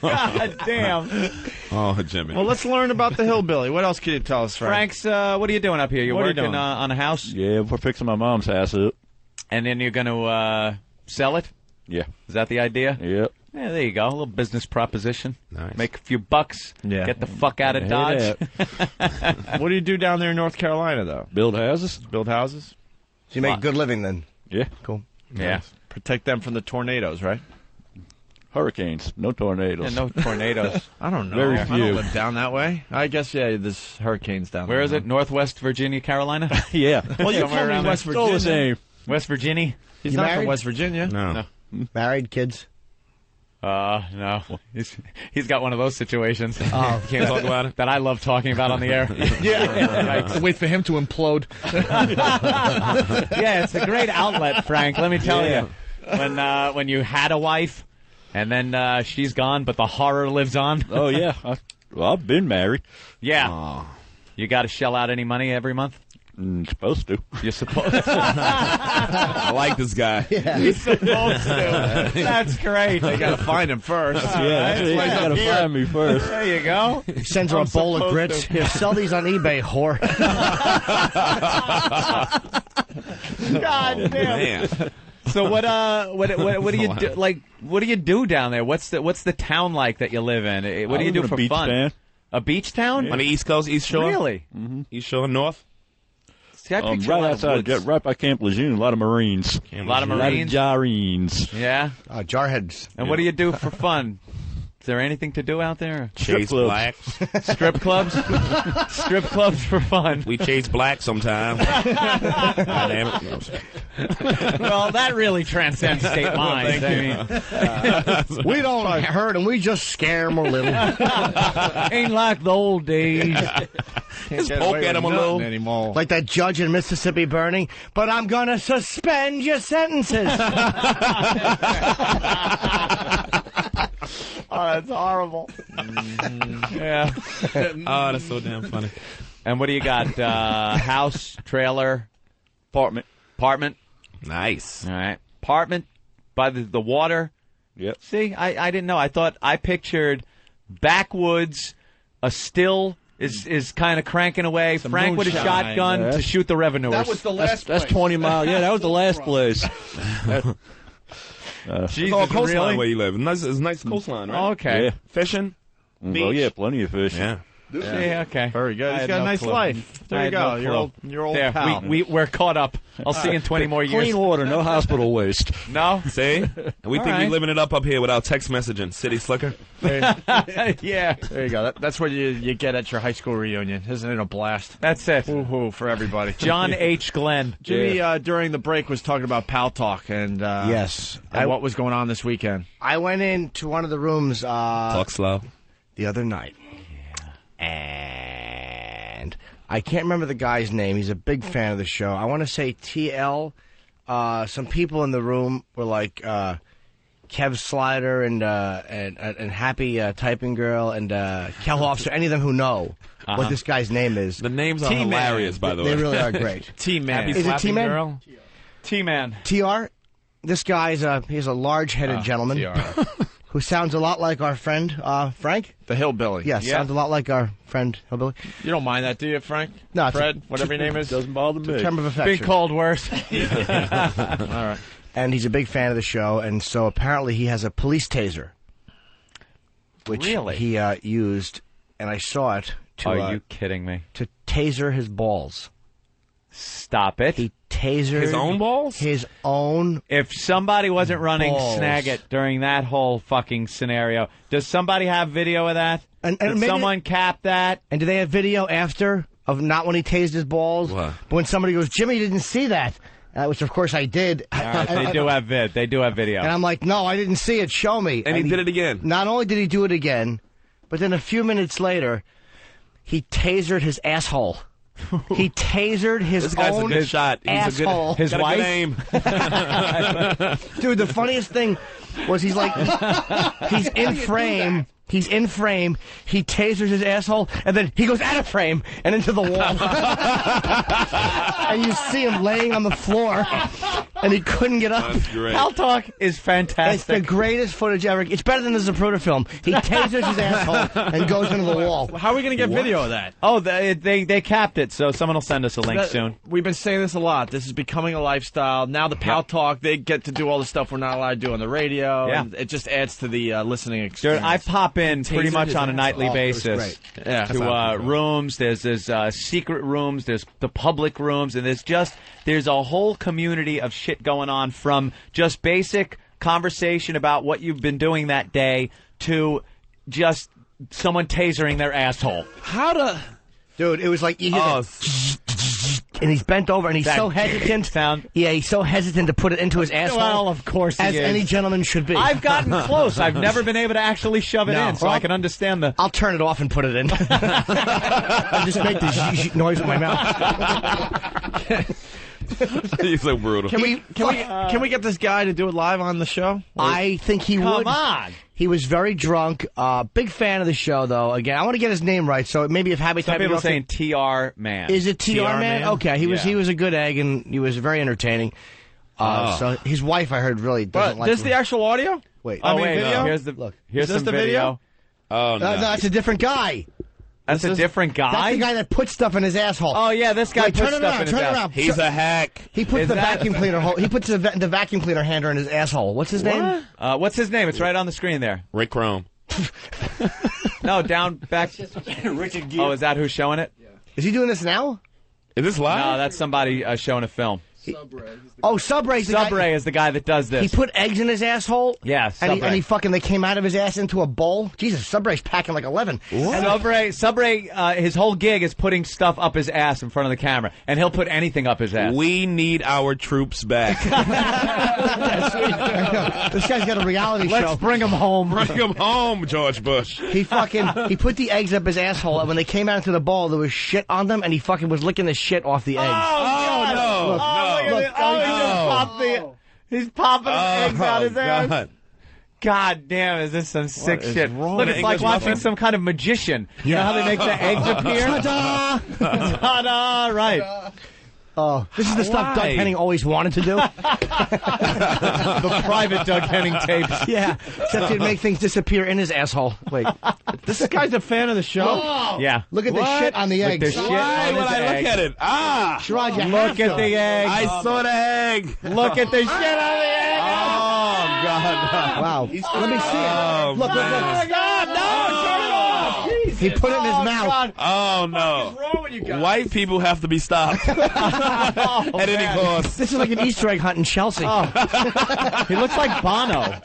God damn. Oh, Jimmy. Well, let's learn about the hillbilly. What else can you tell us, Frank? Frank's, what are you doing up here? You're working on a house? Yeah, we're fixing my mom's house up. And then you're going to sell it? Yeah. Is that the idea? Yep. Yeah, there you go. A little business proposition. Nice. Make a few bucks. Yeah. Get the fuck out of Dodge. What do you do down there in North Carolina, though? Build houses. Build houses? So you make a good living then? Yeah. Cool. Yeah. Protect them from the tornadoes, right? Hurricanes, no tornadoes. Yeah, no tornadoes. I don't know. Very I few. don't live down that way. I guess, yeah, there's hurricanes down there. Where is it? Northwest Virginia, Carolina? Yeah. Well, you're Somewhere from around West there. Virginia. All the same. West Virginia? He's You not married? from West Virginia. No. Married, kids? No. He's got one of those situations. Oh. Can't talk about it? That I love talking about on the air. Yeah. Wait for him to implode. Yeah, it's a great outlet, Frank. Let me tell you. When you had a wife, and then she's gone, but the horror lives on. Oh, yeah. I've been married. Yeah. You got to shell out any money every month? Supposed to. You're supposed to. I like this guy. Yeah. You're supposed to. That's great. They got to find him first. Yeah, you got to find me first. There you go. He sends her a bowl of grits. Here, sell these on eBay, whore. God damn. Man. So what do you do? Like, what do you do down there? What's the town like that you live in? What do you do for fun? Town. A beach town? On the East Coast, East Shore? Really? Mm-hmm. East Shore, North? See, I picture right a lot outside, of woods. right by Camp Lejeune, a lot of Marines. A lot of A lot of Marines? Gyrines. Yeah? Jarheads. And what do you do for fun? Is there anything to do out there? Chase clubs. blacks. Strip clubs? Strip clubs for fun. We chase blacks sometimes. God damn it. No, sorry. Well, that really transcends state lines. I mean, We don't hurt them. We just scare them a little. ain't like the old days. Can't get poke away at with him a little. nothing anymore. Like that judge in Mississippi Burning, but I'm gonna suspend your sentences. Oh, that's horrible. Yeah. Oh, that's so damn funny. And what do you got? House, trailer, apartment. Nice. All right, apartment by the water. Yep. See, I didn't know. I pictured backwoods, a still is kind of cranking away. Some Frank with a moonshine. shotgun Yeah. to shoot the revenuers. That was the last That's place. 20 miles. Yeah, that was the last place. It's Jesus, all coastline really? where you live. It's nice coastline, right? Okay. Yeah. Fishing. Oh, yeah, plenty of fish. Yeah. Yeah, okay. Very good. I He's had got a no nice clue. life. There I you had go. no clue. Your old There, pal. we're caught up. I'll see you in 20 more years. Clean water, no hospital waste. No? See? And we All think right. we living it up here without text messaging. City Slicker. Yeah. There you go. That's what you get at your high school reunion. Isn't it a blast? That's it. Woo-hoo for everybody. John H. Glenn. Jimmy, during the break, was talking about Pal Talk and Yes. and what was going on this weekend. I went into one of the rooms Talk slow. the other night. And I can't remember the guy's name. He's a big fan of the show. I want to say TL. Some people in the room were like Kev Slider and Happy Typing Girl and Kel Officer, any of them who know what this guy's name is. The names are T-Man. hilarious, by the way. They really are great. T-Man. Happy Is it Flapping T-Man? Girl? T-Man. TR? This guy's he's a large-headed gentleman TR. who sounds a lot like our friend Frank. The Hillbilly. Yes, Yeah. sounds a lot like our friend Hillbilly. You don't mind that, do you, Frank? No, it's Fred, whatever your name is. Doesn't bother me. Term of Been affection. called worse. All right. And he's a big fan of the show, and so apparently he has a police taser, which Really? he used, and I saw it to Are you kidding me? to taser his balls. Stop it. He tasered His own balls? His own. If somebody wasn't running Balls. Snagit during that whole fucking scenario, does somebody have video of that? And Did maybe- someone cap that? And do they have video after of not when he tased his balls, What? but when somebody goes, Jimmy didn't see that, which of course I did. All right, they do have vid. They do have video. And I'm like, no, I didn't see it. Show me. And he did it again. Not only did he do it again, but then a few minutes later, he tasered his asshole. He tasered his This guy's a own good shot. He's asshole. a good, His got a wife? good aim. Dude, the funniest thing was he's like, he's in frame. He's in frame. He tasers his asshole, and then he goes out of frame and into the wall. And you see him laying on the floor, and he couldn't get up. That's great. Pal Talk is It's fantastic. the greatest footage ever. It's better than the Zapruder film. He tasers his asshole and goes into the wall. How are we going to get video of that? Oh, they capped it, so someone will send us a link soon. We've been saying this a lot. This is becoming a lifestyle. Now the Pal Talk, they get to do all the stuff we're not allowed to do on the radio. Yeah. And it just adds to the listening Dude, experience. I pop in pretty Tasered much his on a nightly asshole. It was basis great. Yeah. to rooms. There's secret rooms. There's the public rooms, and there's a whole community of shit going on, from just basic conversation about what you've been doing that day to just someone tasering their asshole. How to... Dude, it was like you hear that, and he's bent over, and he's That so hesitant. sound. Yeah, he's so hesitant to put it into his asshole. Well, of course he as is. any gentleman should be. I've gotten close. I've never been able to actually shove it No. in, so I can understand the... I'll turn it off and put it in. I just make the zzz noise with my mouth. He's so brutal. Can we get this guy to do it live on the show? I think he would. Come on. He was very drunk. Big fan of the show, though. Again, I want to get his name right. So maybe if Happy Some Typing people Girl saying TR Man. is it TR Man? Okay, he was a good egg, and he was very entertaining. So his wife, I heard, really doesn't like This him. the actual audio? Wait, Oh, mean, wait, video? no. Here's the Look. Here's Is this some the video? Oh, no, it's a different guy. That's a different guy? That's the guy that puts stuff in his asshole. Oh, yeah, this guy Wait, puts turn it stuff around, in his turn it ass. around. He's a hack. He puts Is the that- vacuum cleaner. He puts the vacuum cleaner hanger in his asshole. What's his name? What's his name? It's right on the screen there. Rick Chrome. No, down back. Richard Gere. Oh, is that who's showing it? Is he doing this now? Is this live? No, that's somebody showing a film. Oh, Subray's the guy. Subray is the guy that does this. He put eggs in his asshole? Yeah, and he fucking, they came out of his ass into a bowl? Jesus, Subray's packing like 11. And Subray, his whole gig is putting stuff up his ass in front of the camera, and he'll put anything up his ass. We need our troops back. This guy's got a reality show. Let's bring him home. Bring him home, George Bush. He put the eggs up his asshole, and when they came out into the bowl, there was shit on them, and he fucking was licking the shit off the eggs. Oh, no. He's popping eggs out his ass. God damn, is this some sick shit? Look, it's like watching some kind of magician. You know how they make the eggs appear? Ta-da! Ta-da! Right. Oh, this is the stuff Doug Henning always wanted to do. The private Doug Henning tapes. Yeah, except he'd make things disappear in his asshole. Wait, this guy's a fan of the show? Whoa. Yeah. Look at the shit on the eggs. Why would I look at it? Sherrod, you look at the egg. I saw the egg. Look at the shit on the egg. Oh, God. Wow. Let me see it. Look. Stop! No, turn it off. Jesus. He put it in his mouth. God. Oh, no. What is wrong with you guys? White people have to be stopped at any cost. This is like an Easter egg hunt in Chelsea. Oh. He looks like Bono.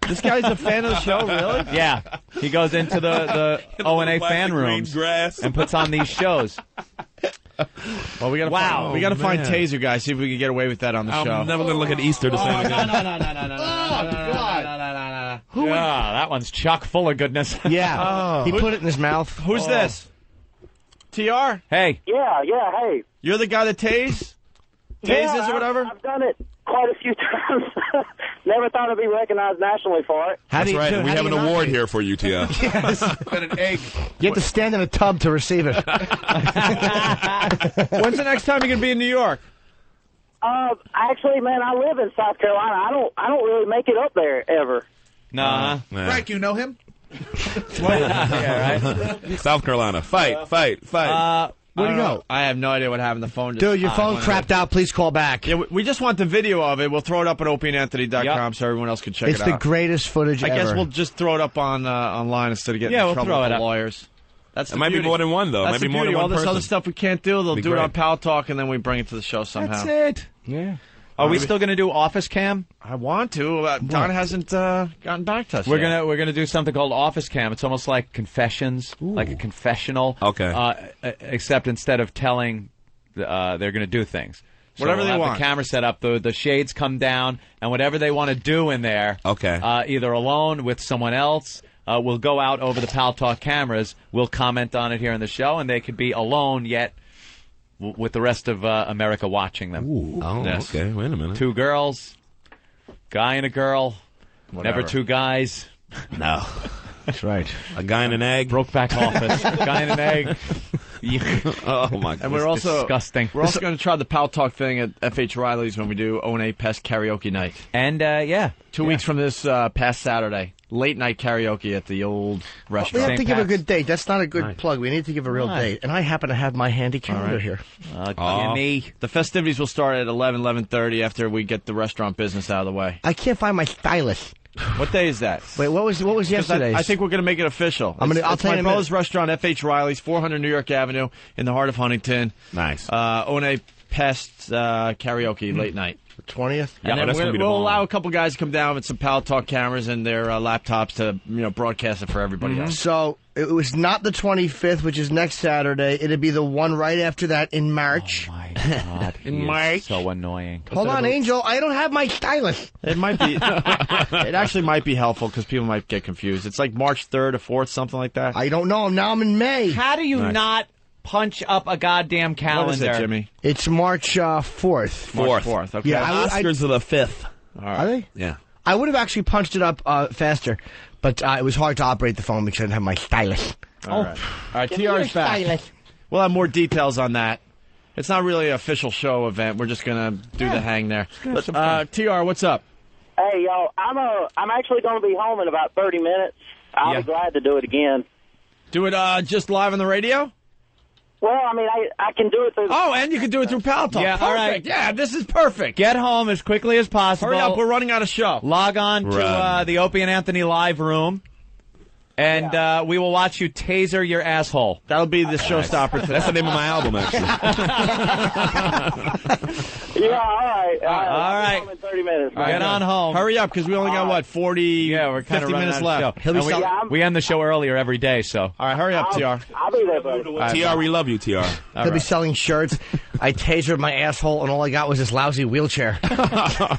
This guy's a fan of the show, really? Yeah. He goes into the O&A fan rooms and puts on these shows. Well, we gotta find Taser guys. See if we can get away with that on the show. I'm never gonna look at Easter the same again. No. Yeah, that one's chock full of goodness. Yeah. He put it in his mouth. Who's this? TR? Hey. Yeah, hey. You're the guy that tases or whatever? I've done it quite a few times. Never thought I'd be recognized nationally for it. That's right. We have an award here for you, TR. Yes. An egg. You have to stand in a tub to receive it. When's the next time you're going to be in New York? Actually, man, I live in South Carolina. I don't really make it up there ever. Nah. Frank, you know him? Yeah, right? South Carolina. Fight. Where'd he go? I have no idea what happened. The phone just... Dude, your phone crapped out. Please call back. Yeah, we just want the video of it. We'll throw it up at opieandanthony.com so everyone else can check it out. It's the greatest footage ever. I guess we'll just throw it up on online instead of getting in trouble with the lawyers. That's it might be more than one, though. That's Maybe more than one all this person. other stuff we can't do, they'll do it on Pal Talk, and then we bring it to the show somehow. That's it. Yeah. Are we still going to do Office Cam? I want to. Don hasn't gotten back to us We're yet. gonna do something called Office Cam. It's almost like confessions, like a confessional. Okay. Except instead of telling, they're going to do things. So Whatever we'll they have want. The camera set up, the shades come down, and whatever they want to do in there. Okay. Either alone with someone else. We'll go out over the Pal Talk cameras. We'll comment on it here in the show, and they could be alone yet. With the rest of America watching them. Ooh. Oh, yes. Okay. Wait a minute. 2 girls, guy and a girl, Whatever. never 2 guys. No. That's right. A guy and an egg. Brokeback Office, guy and an egg. Oh my God. And we're also disgusting. We're also going to try the Pal Talk thing at F.H. Riley's when we do O&A Pest Karaoke Night. And 2 weeks from this past Saturday. Late night karaoke at the old We restaurant. have to give a good date. That's not a good plug. We need to give a real date. And I happen to have my handy calendar here. Jimmy. The festivities will start at 11:30 after we get the restaurant business out of the way. I can't find my stylist. What day is that? Wait, what was yesterday's? I think we're going to make it official. I'll It's tell you my in a brother's restaurant, F.H. Riley's, 400 New York Avenue, in the heart of Huntington. Nice. O&A Pest karaoke late night. The 20th? And then we'll allow a couple guys to come down with some Pal Talk cameras and their laptops to broadcast it for everybody else. So it was not the 25th, which is next Saturday. It'd be the one right after that in March. Oh my God, in March. So annoying. Hold on, Angel. I don't have my stylist. It might be. It actually might be helpful because people might get confused. It's like March 3rd or 4th, something like that. I don't know. Now I'm in May. How do you not punch up a goddamn calendar? What is it, Jimmy? It's March 4th. March 4th. Okay. Yeah, Oscars are the 5th. All right. Are they? Yeah. I would have actually punched it up faster, but it was hard to operate the phone because I didn't have my stylist. All right. TR's back. We'll have more details on that. It's not really an official show event. We're just going to do the hang there. TR, what's up? Hey, y'all, I'm actually going to be home in about 30 minutes. I'll be glad to do it again. Do it just live on the radio? Well, I mean, I can do it through... Oh, and you can do it through Pal Talk. Yeah, perfect. all right. Yeah, this is perfect. Get home as quickly as possible. Hurry up, we're running out of show. Log on to the Opie and Anthony live room. And we will watch you taser your asshole. That'll be the showstopper today. That's the name of my album, actually. Yeah, all right. All right. In 30 minutes. All right, get on home. Hurry up, because we only got, what, 40, Yeah, we're kind 50 of minutes left. left. We end the show earlier every day, so. All right, hurry up, TR. I'll be there, buddy. TR, we love you, TR. He'll be selling shirts. I tasered my asshole, and all I got was this lousy wheelchair. I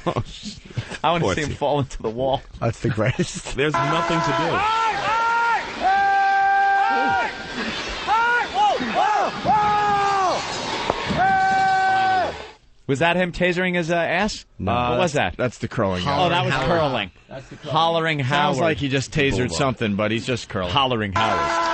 want to see him fall into the wall. That's the greatest. There's nothing to do. Was that him tasering his ass? No. What was that? That's the curling. Oh, that was curling. Hollering Howard. Sounds like he just tasered something, but he's just curling. Hollering Howard.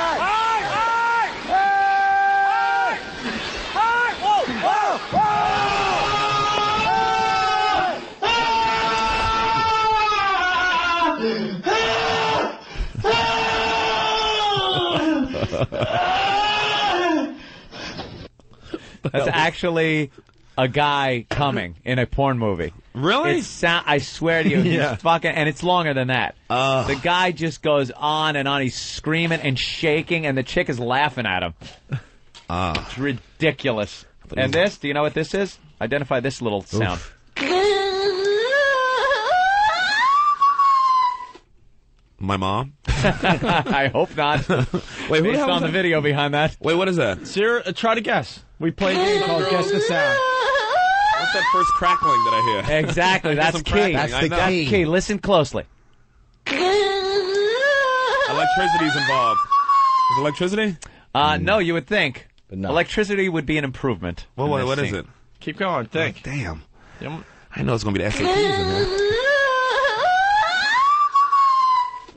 That's actually a guy coming in a porn movie. Really? I swear to you, Yeah. he's fucking, and it's longer than that. The guy just goes on and on. He's screaming and shaking, and the chick is laughing at him. It's ridiculous. And this, do you know what this is? Identify this little sound. My mom? I hope not. Wait, who Based the hell on the video behind that. Wait, what is that? Sarah, try to guess. We played a game called Guess the Sound. What's that first crackling that I hear? Exactly, that's Some key. crackling, That's I the know. key. Listen closely. Electricity's involved. Is electricity? No, you would think. no. Electricity would be an improvement. Well, what is it? Keep going. Think. Damn. I know it's going to be the SATs in here.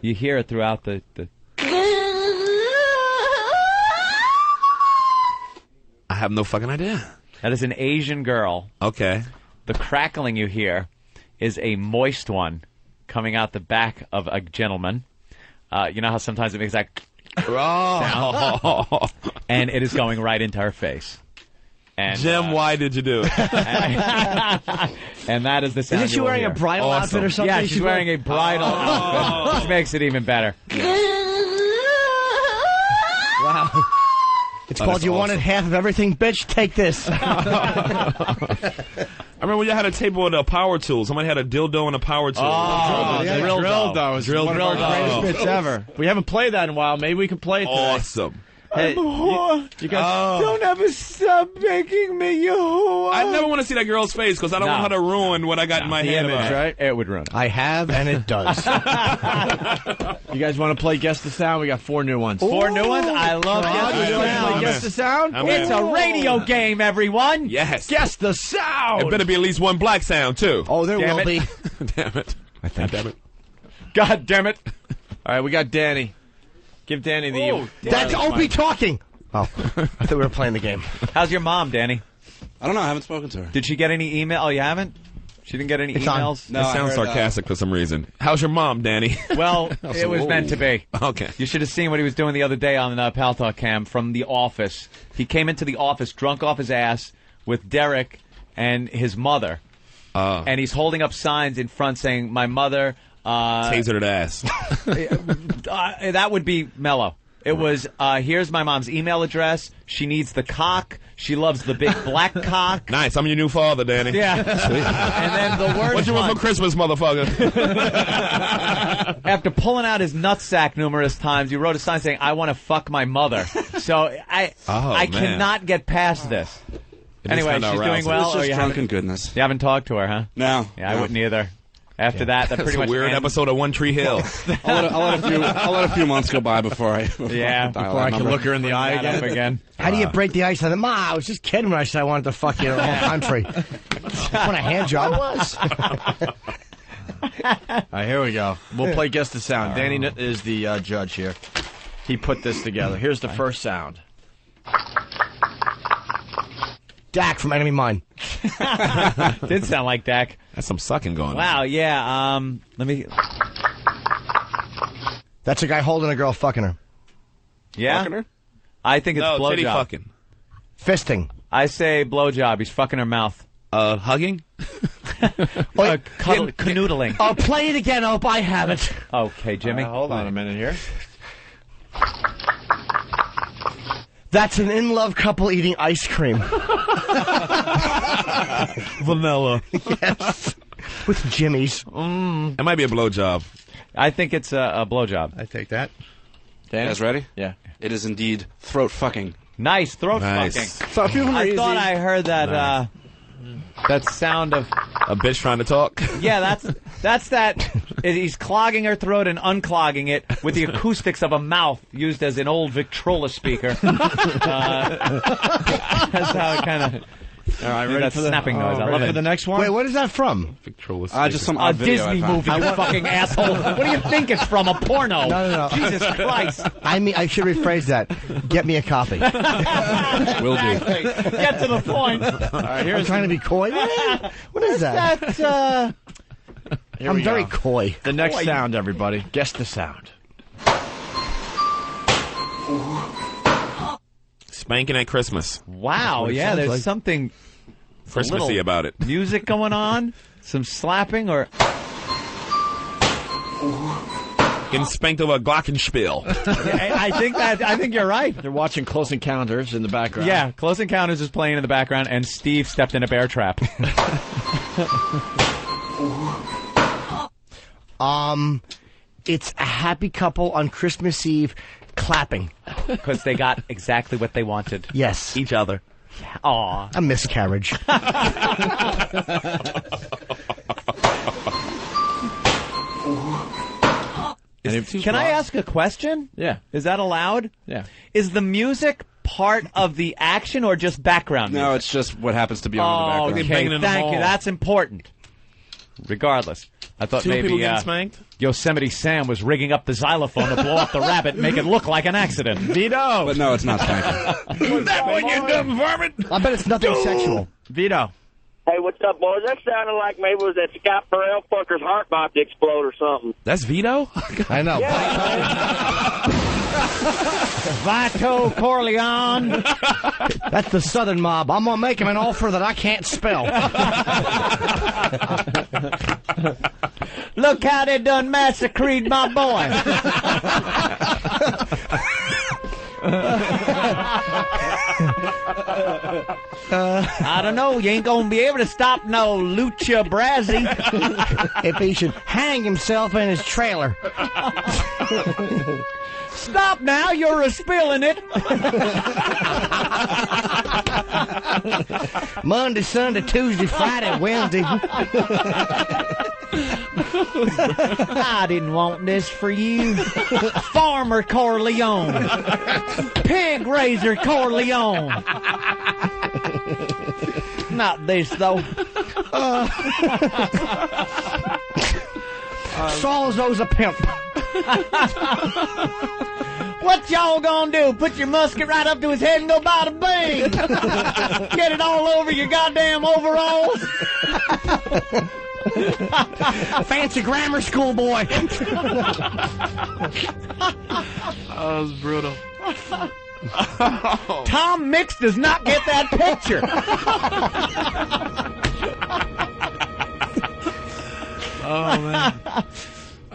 You hear it throughout the... I have no fucking idea. That is an Asian girl. Okay. The crackling you hear is a moist one coming out the back of a gentleman. You know how sometimes it makes that sound? And it is going right into her face. And, Jim, why did you do it? And that is the sound. Isn't she wearing a bridal outfit or something? Yeah, she's wearing a bridal outfit, which makes it even better. Wow. It's called You Wanted Half of Everything, Bitch, Take This. I remember when you had a table with a power tool. Somebody had a dildo and a power tool. Oh, yeah, drill though. It's one of our greatest bits ever. We haven't played that in a while. Maybe we can play it today. Awesome. Hey, you guys don't ever stop making me, you whore. I never want to see that girl's face because I don't want her to ruin what I got in my The head. image, right? It would ruin it. I have, and it does. You guys want to play Guess the Sound? We got 4 new ones. 4 new ones? I love Guess the Sound. Guess the Sound? It's a radio game, everyone. Yes. Guess the Sound. It better be at least one black sound, too. Oh, there Damn will it. be. Damn it. I think. Damn it. God damn it. All right, we got Danny. Give Danny the... That's Opie talking. Oh, I thought we were playing the game. How's your mom, Danny? I don't know. I haven't spoken to her. Did she get any email? Oh, you haven't? She didn't get any It's on. emails? No, It I sounds heard, sarcastic for some reason. How's your mom, Danny? Well, it was meant to be. Okay. You should have seen what he was doing the other day on Pal Talk Cam from the office. He came into the office drunk off his ass with Derek and his mother. And he's holding up signs in front saying, my mother... Tasered ass. that would be mellow. It was, here's my mom's email address. She needs the cock. She loves the big black cock. Nice. I'm your new father, Danny. Yeah. Sweet. And then the worst What you want one, for Christmas, motherfucker? after pulling out his nutsack numerous times, you wrote a sign saying, I want to fuck my mother. So I man. cannot get past this. It is Anyway, kinda she's doing arousing. well. It's or just you drunken haven't, goodness. you haven't talked to her, huh? No. Yeah, I wouldn't either. After that That's pretty a much weird ends- episode of One Tree Hill. I'll let a few months go by before I Yeah, dial before that I can number. look her in the eye that up again. again. How do you break the ice on them? Ma, I was just kidding when I said I wanted to fuck you in the whole country. What a hand job it was. All right, here we go. We'll play Guess the Sound. Danny is the judge here. He put this together. Here's the first sound. Dak from Enemy Mine. Did sound like Dak. That's some sucking going on. Wow, yeah. Let me... That's a guy holding a girl fucking her. Yeah? Fucking her? I think it's No, titty blowjob. fucking. Fisting. I say blowjob. He's fucking her mouth. Hugging? Canoodling. Oh, play it again, Ope. I have it. Okay, Jimmy. Hold on a minute here. That's an in-love couple eating ice cream. Vanilla. Yes. With Jimmy's. It might be a blowjob. I think it's a blowjob. I take that. You guys ready? Yeah. It is indeed throat fucking. Nice throat fucking. So a few of them are I easy. thought I heard that that sound of a bitch trying to talk. Yeah, that's that. He's clogging her throat and unclogging it with the acoustics of a mouth used as an old Victrola speaker. That's how it kind of. All right, ready for the snapping noise. I love it. For the next one? Wait, what is that from? Victrola just some odd video Disney I found. movie, you fucking asshole. What do you think it's from? A porno? No. Jesus Christ. I mean, I should rephrase that. Get me a copy. Will do. Get to the point. All right, I'm trying to be coy. What is that? Here I'm we very go. coy. The next sound, everybody. Guess the sound. Spanking at Christmas. Wow, That's what it yeah, sounds there's like. something Christmassy about it. Music going on, some slapping, or Getting spanked over a glockenspiel. I think you're right. They're watching Close Encounters in the background. Yeah, Close Encounters is playing in the background, and Steve stepped in a bear trap. It's a happy couple on Christmas Eve clapping. Because they got exactly what they wanted. Yes. Each other. Aw. A miscarriage. Can I ask a question? Yeah. Is that allowed? Yeah. Is the music part of the action or just background music? No, it's just what happens to be on in the background. Okay, thank you. That's important. Regardless. I thought Two maybe people getting spanked? Yosemite Sam was rigging up the xylophone to blow up the rabbit and make it look like an accident. Vito! But no, it's not spanking. That one you dumb varmint! I bet it's nothing sexual. Vito. Hey, what's up, boys? That sounded like maybe it was that Scott Burrell fucker's heart about to explode or something. That's Vito? I know. Vito Corleone. That's the Southern mob. I'm going to make him an offer that I can't spell. Look how they done massacred my boy. I don't know. You ain't gonna be able to stop no Lucha Brasi. If he should hang himself in his trailer. Stop now. You're a-spilling it. Monday, Sunday, Tuesday, Friday, Wednesday. I didn't want this for you. Farmer Corleone. Pig raiser Corleone. Not this, though. Salzo's a pimp. What y'all gonna do? Put your musket right up to his head and go bada bing? Get it all over your goddamn overalls? Fancy grammar school boy. That was brutal. Tom Mix does not get that picture. Oh, man.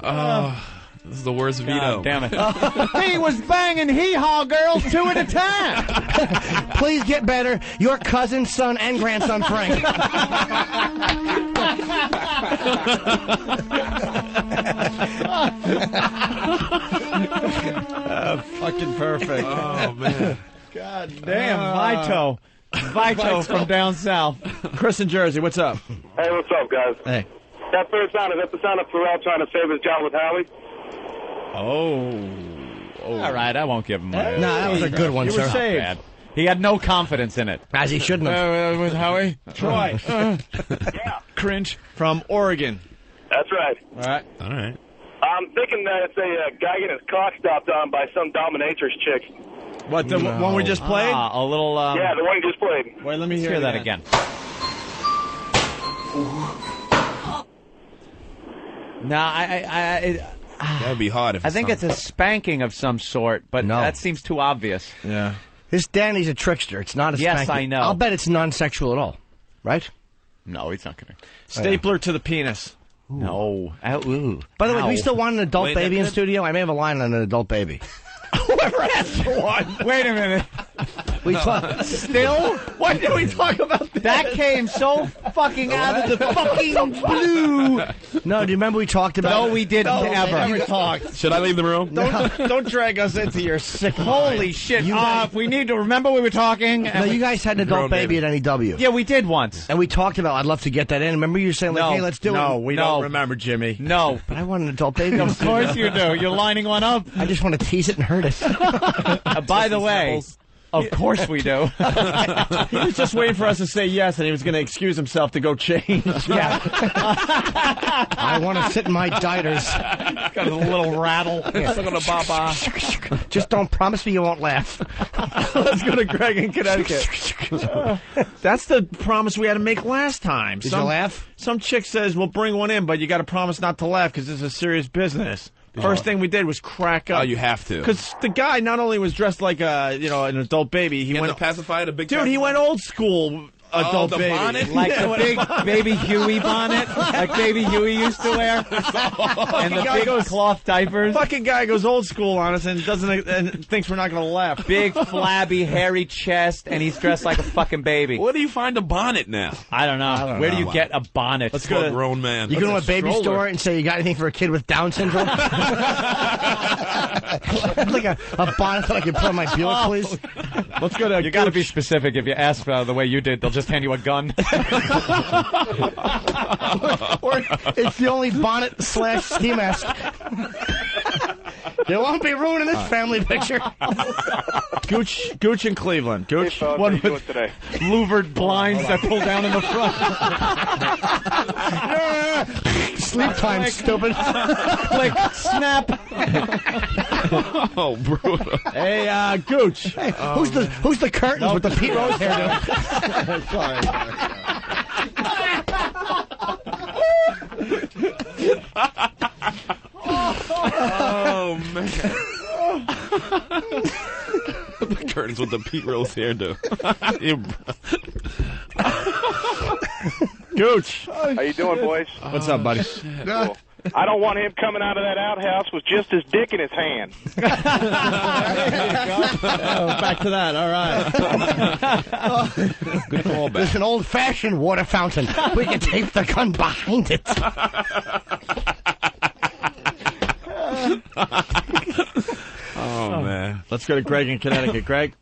Oh, this is the worst Vito. God damn it. He was banging hee-haw girls 2 at a time. Please get better. Your cousin, son, and grandson, Frank. Fucking perfect. Oh, man. God damn, Vito. Vito from down south. Chris in Jersey, what's up? Hey, what's up, guys? Hey. That third sound, is that the sound of Pharrell trying to save his job with Howie? Oh. All right, I won't give him one. No, that was a good one, He sir. was saved. He had no confidence in it. As he shouldn't have. With Howie? Troy. Yeah. Cringe. From Oregon. That's right. All right. All right. I'm thinking that it's a guy getting his cock stopped on by some dominatrix chick. What, the one we just played? A little. Yeah, the one you just played. Wait, let me Let's hear that again. No, That would be hard if I think it's a spanking of some sort, but that seems too obvious. Yeah. This Danny's a trickster. It's not a Yes, spanking. I know. I'll bet it's non-sexual at all. Right? No, he's not going to. Stapler to the penis. No. By the way, do we still want an adult baby in studio? I may have a line on an adult baby. Whoever asked for one. Wait a minute. We talk Still? Why did we talk about that? That came so fucking out of the fucking blue. No, do you remember we talked about No, it? we didn't ever. talked. Should I leave the room? Don't drag us into your sick Holy shit. We need to remember we were talking. No, you guys had an adult baby at NEW. Yeah, we did once. And we talked about, I'd love to get that in. Remember you saying, like, No. hey, let's do it? No, we don't remember, Jimmy. No. But I want an adult baby. Of course you do. You're lining one up. I just want to tease it and hurt it. By the way, of course we do. He was just waiting for us to say yes, and he was going to excuse himself to go change. Yeah. I want to sit in my dieters. Got a little rattle. Just don't promise me you won't laugh. Let's go to Greg in Connecticut. That's the promise we had to make last time. Did you laugh? Some chick says, we'll bring one in, but you got to promise not to laugh because this is a serious business. First thing we did was crack up. Oh, you have to. Because the guy not only was dressed like an adult baby, he went the pacifier, the big dude. He went old school adult the baby, bonnet? Like the big Baby Huey bonnet, like Baby Huey used to wear, and the big cloth diapers. Fucking guy goes old school on us and thinks we're not going to laugh. Big flabby hairy chest, and he's dressed like a fucking baby. Where do you find a bonnet now? I don't know. Where do you get a bonnet? Let's For go a to grown man. You go to a baby store and say, you got anything for a kid with Down syndrome? Like a bonnet that I can put on my Buick, please. Let's go to. You got to be specific. If you ask the way you did, they'll just hand you a gun. Or it's the only bonnet / ski mask. You won't be ruining this family picture. Gooch in Cleveland. Gooch, Hey, one how you doing with today? Louvered blinds that pull down in the front. Sleep time, stupid. Click, snap. Oh, brutal. Hey, Gooch. Hey, who's the curtains with the Pete Rose hairdo? Sorry. Oh, man. The curtains with the Pete Rose hairdo. Gooch. How you doing, boys? What's up, buddy? Cool. I don't want him coming out of that outhouse with just his dick in his hand. Back to that. All right. Good callback. There's an old-fashioned water fountain. We can tape the gun behind it. Oh, man. Let's go to Greg in Connecticut. Greg.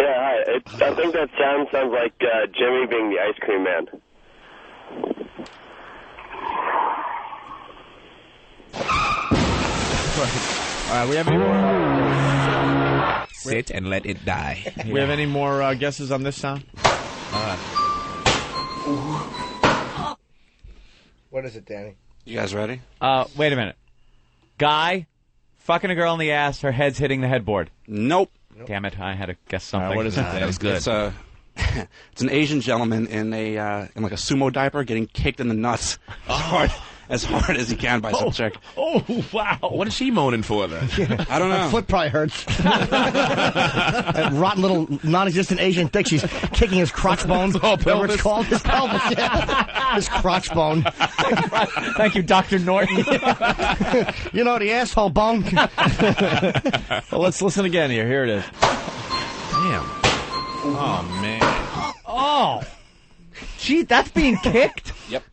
Yeah, hi. I think that sounds like Jimmy being the ice cream man. All right, we have any more? Sit and let it die. We have any more guesses on this sound? What is it, Danny? You guys ready? Wait a minute. Guy fucking a girl in the ass, her head's hitting the headboard. Nope. Damn it, I had to guess something. what is it? That was good. It's it's an Asian gentleman in like a sumo diaper getting kicked in the nuts as hard as he can by some chick. Oh, wow. What is she moaning for, then? I don't know. Her foot probably hurts. That rotten little non-existent Asian dick. She's kicking his crotch bone. Whatever it's called. His pelvis. Yeah. His crotch bone. Thank you, Dr. Norton. You know, the asshole bone. Well, let's listen again here. Here it is. Damn. Oh, man. Oh. Gee, that's being kicked? Yep.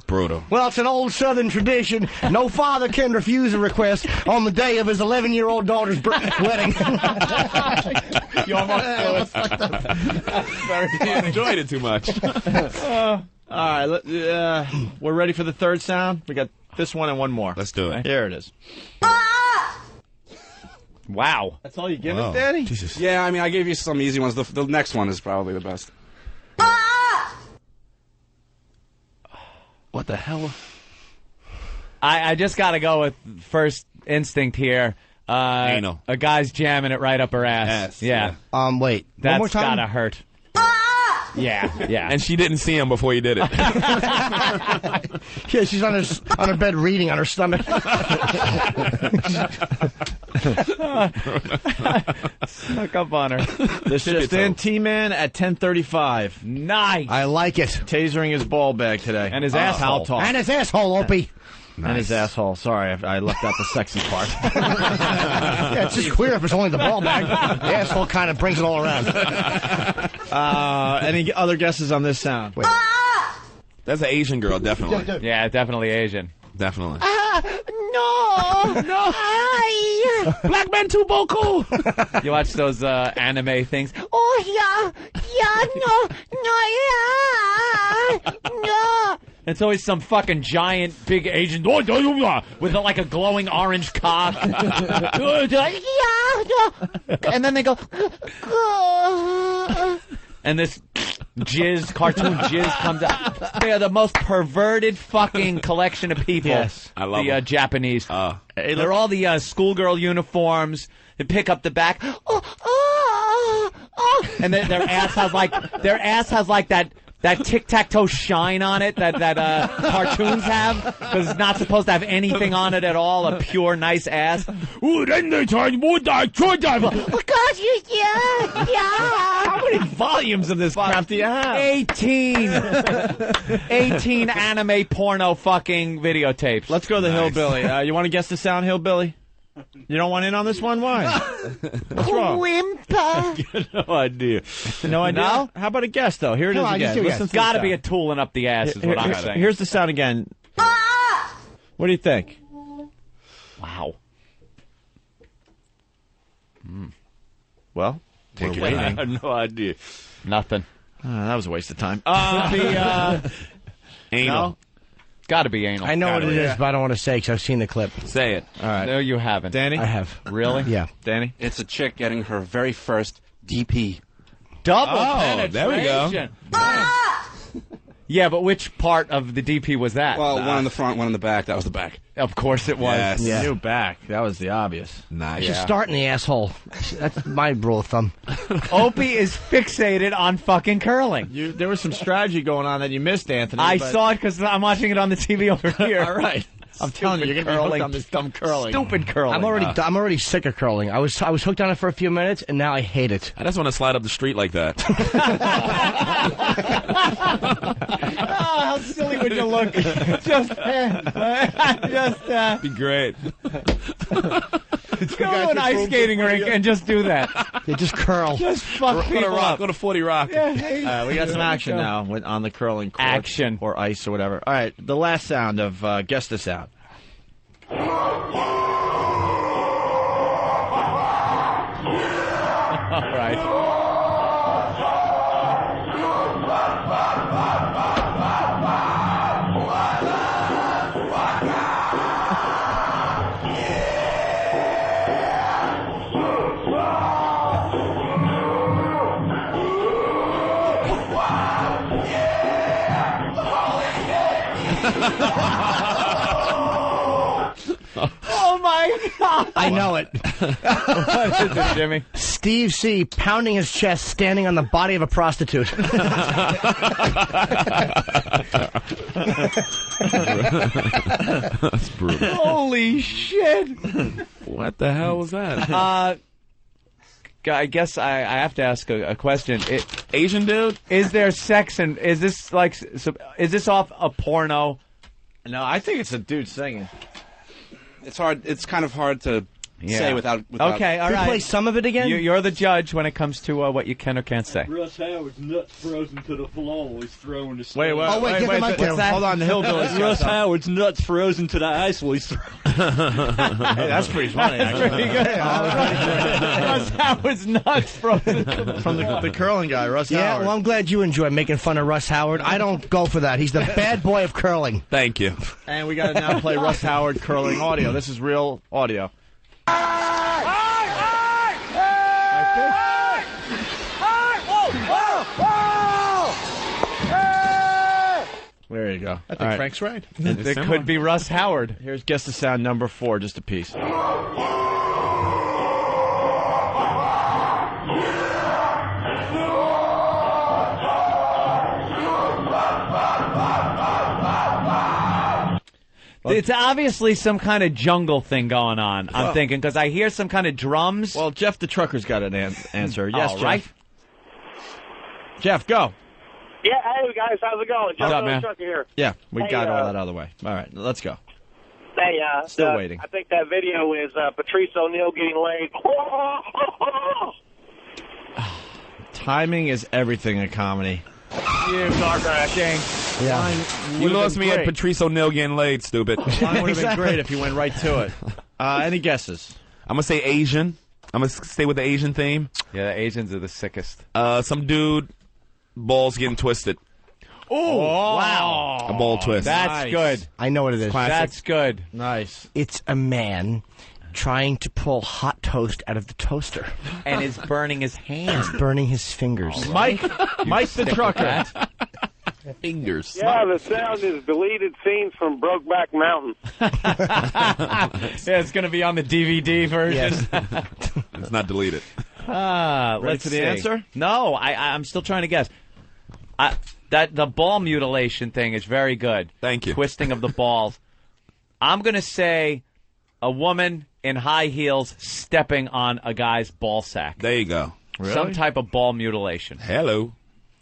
Brutal. Well, it's an old Southern tradition. No father can refuse a request on the day of his 11-year-old daughter's wedding. You almost Very enjoyed it too much. All right, we're ready for the third sound. We got this one and one more. Let's do it. Here it is. Wow. That's all you give Wow. us, Danny? Jesus. Yeah, I mean, I gave you some easy ones. The next one is probably the best. What the hell? I just got to go with first instinct here. Anal. A guy's jamming it right up her ass. Ass, Yeah. Wait. One That's more time? gotta hurt. Yeah. And she didn't see him before he did it. Yeah, she's on her bed reading on her stomach. Snuck up on her. This just in, T-Man at 10:35. Nice. I like it. Tasering his ball bag today. And his Pal asshole. talk. And his asshole, Opie. And his asshole. Sorry, I left out the sexy part. Yeah, it's just queer if it's only the ball bag. The asshole kind of brings it all around. Any other guesses on this sound? Wait. That's an Asian girl, definitely. Yeah, definitely Asian. Definitely. No. Hi. Black men too boku. You watch those anime things? Oh, no. It's always some fucking giant, big Asian with like a glowing orange cock. And then they go, and this cartoon jizz comes out. They are the most perverted fucking collection of people. Yes, I love the Japanese. Hey, They're all the schoolgirl uniforms. They pick up the back. And then their ass has like that tic-tac-toe shine on it that cartoons have, because it's not supposed to have anything on it at all, a pure, nice ass. Oh, God, yeah. How many volumes of this crap do you have? 18 anime porno fucking videotapes. Let's go to the Hillbilly. You want to guess the sound, Hillbilly? You don't want in on this one? Why? What's wrong? Whimper. No idea. No idea? No? How about a guess, though? Here it is again. It's got to be a tooling up the ass is what I'm saying. Here's the sound again. What do you think? Wow. Well, Take we're waiting. your I time. have no idea. Nothing. That was a waste of time. Anal. No? Got to be anal. I know what it is, but I don't want to say because I've seen the clip. Say it. All right. No, you haven't. Danny? I have. Really? Yeah. Danny? It's a chick getting her very first DP. Double Oh, there we go. penetration. Yeah, but which part of the DP was that? Well, one in the front, one in the back. That was the back. Of course it was. Yes. Yeah. New back. That was the obvious. Nice. Just start in the asshole. That's my rule of thumb. Opie is fixated on fucking curling. There was some strategy going on that you missed, Anthony. I but- saw it because I'm watching it on the TV over here. All right. I'm telling you, you're going to be hooked on this dumb curling. Stupid curling. I'm already sick of curling. I was hooked on it for a few minutes, and now I hate it. I just want to slide up the street like that. Oh, how silly would you look? Just Be great. go to an ice skating rink and just do that. They just curl. Just fuck Go to people Rock. up. Go to 40 Rock. Yeah, We got some action now on the curling court. Action. Or ice or whatever. All right, the last sound of Guess the Sound. All right. Oh my God! I know it. What is it, Jimmy? Steve C. pounding his chest, standing on the body of a prostitute. That's brutal. Holy shit! What the hell was that? I guess I have to ask a question. Asian dude? Is there sex and is this off a porno? No, I think it's a dude singing. It's hard. It's kind of hard to say without. Okay, all Can right. you play some of it again? You're the judge when it comes to what you can or can't say. Russ Howard's nuts frozen to the floor. He's throwing the Wait, get the mic down. Hold on, the Hillbillies. Russ Howard's nuts frozen to the ice while he's throwing. Hey, that's pretty funny. That's actually. pretty good. Russ Howard's nuts frozen. From the curling guy, Russ Yeah, Howard. well, I'm glad you enjoy making fun of Russ Howard. I don't go for that. He's the bad boy of curling. Thank you. And we got to now play Russ Howard curling audio. This is real audio. There you go. I think Frank's right. It could be Russ Howard. Here's Guess the Sound number 4, just a piece. It's obviously some kind of jungle thing going on, I'm thinking, because I hear some kind of drums. Well, Jeff the trucker's got an answer. Yes, All Jeff. right. Jeff, go. Yeah, hey guys, how's it going? What's up, man? Trucker here. Yeah, we Hey, got all that out of the way. All right, let's go. Hey, Still waiting. I think that video is Patrice O'Neal getting laid. Timing is everything in comedy. You car crashing. Yeah. You lost me at Patrice O'Neal getting laid, stupid. Mine would have been great if you went right to it. Any guesses? I'm going to say Asian. I'm going to stay with the Asian theme. Yeah, the Asians are the sickest. Some dude, balls getting twisted. Oh, wow. A ball twist. That's good. I know what it is. Classic. That's good. Nice. It's a man trying to pull hot toast out of the toaster. And is burning his hands. Burning his fingers. Mike the trucker. Fingers. Yeah, the sound is deleted scenes from Brokeback Mountain. Yeah, it's going to be on the DVD version. Yes. It's not deleted. Ready Let's for the see. answer? No, I'm still trying to guess. That the ball mutilation thing is very good. Thank you. Twisting of the balls. I'm going to say a woman in high heels stepping on a guy's ball sack. There you go. Really? Some type of ball mutilation. Hello.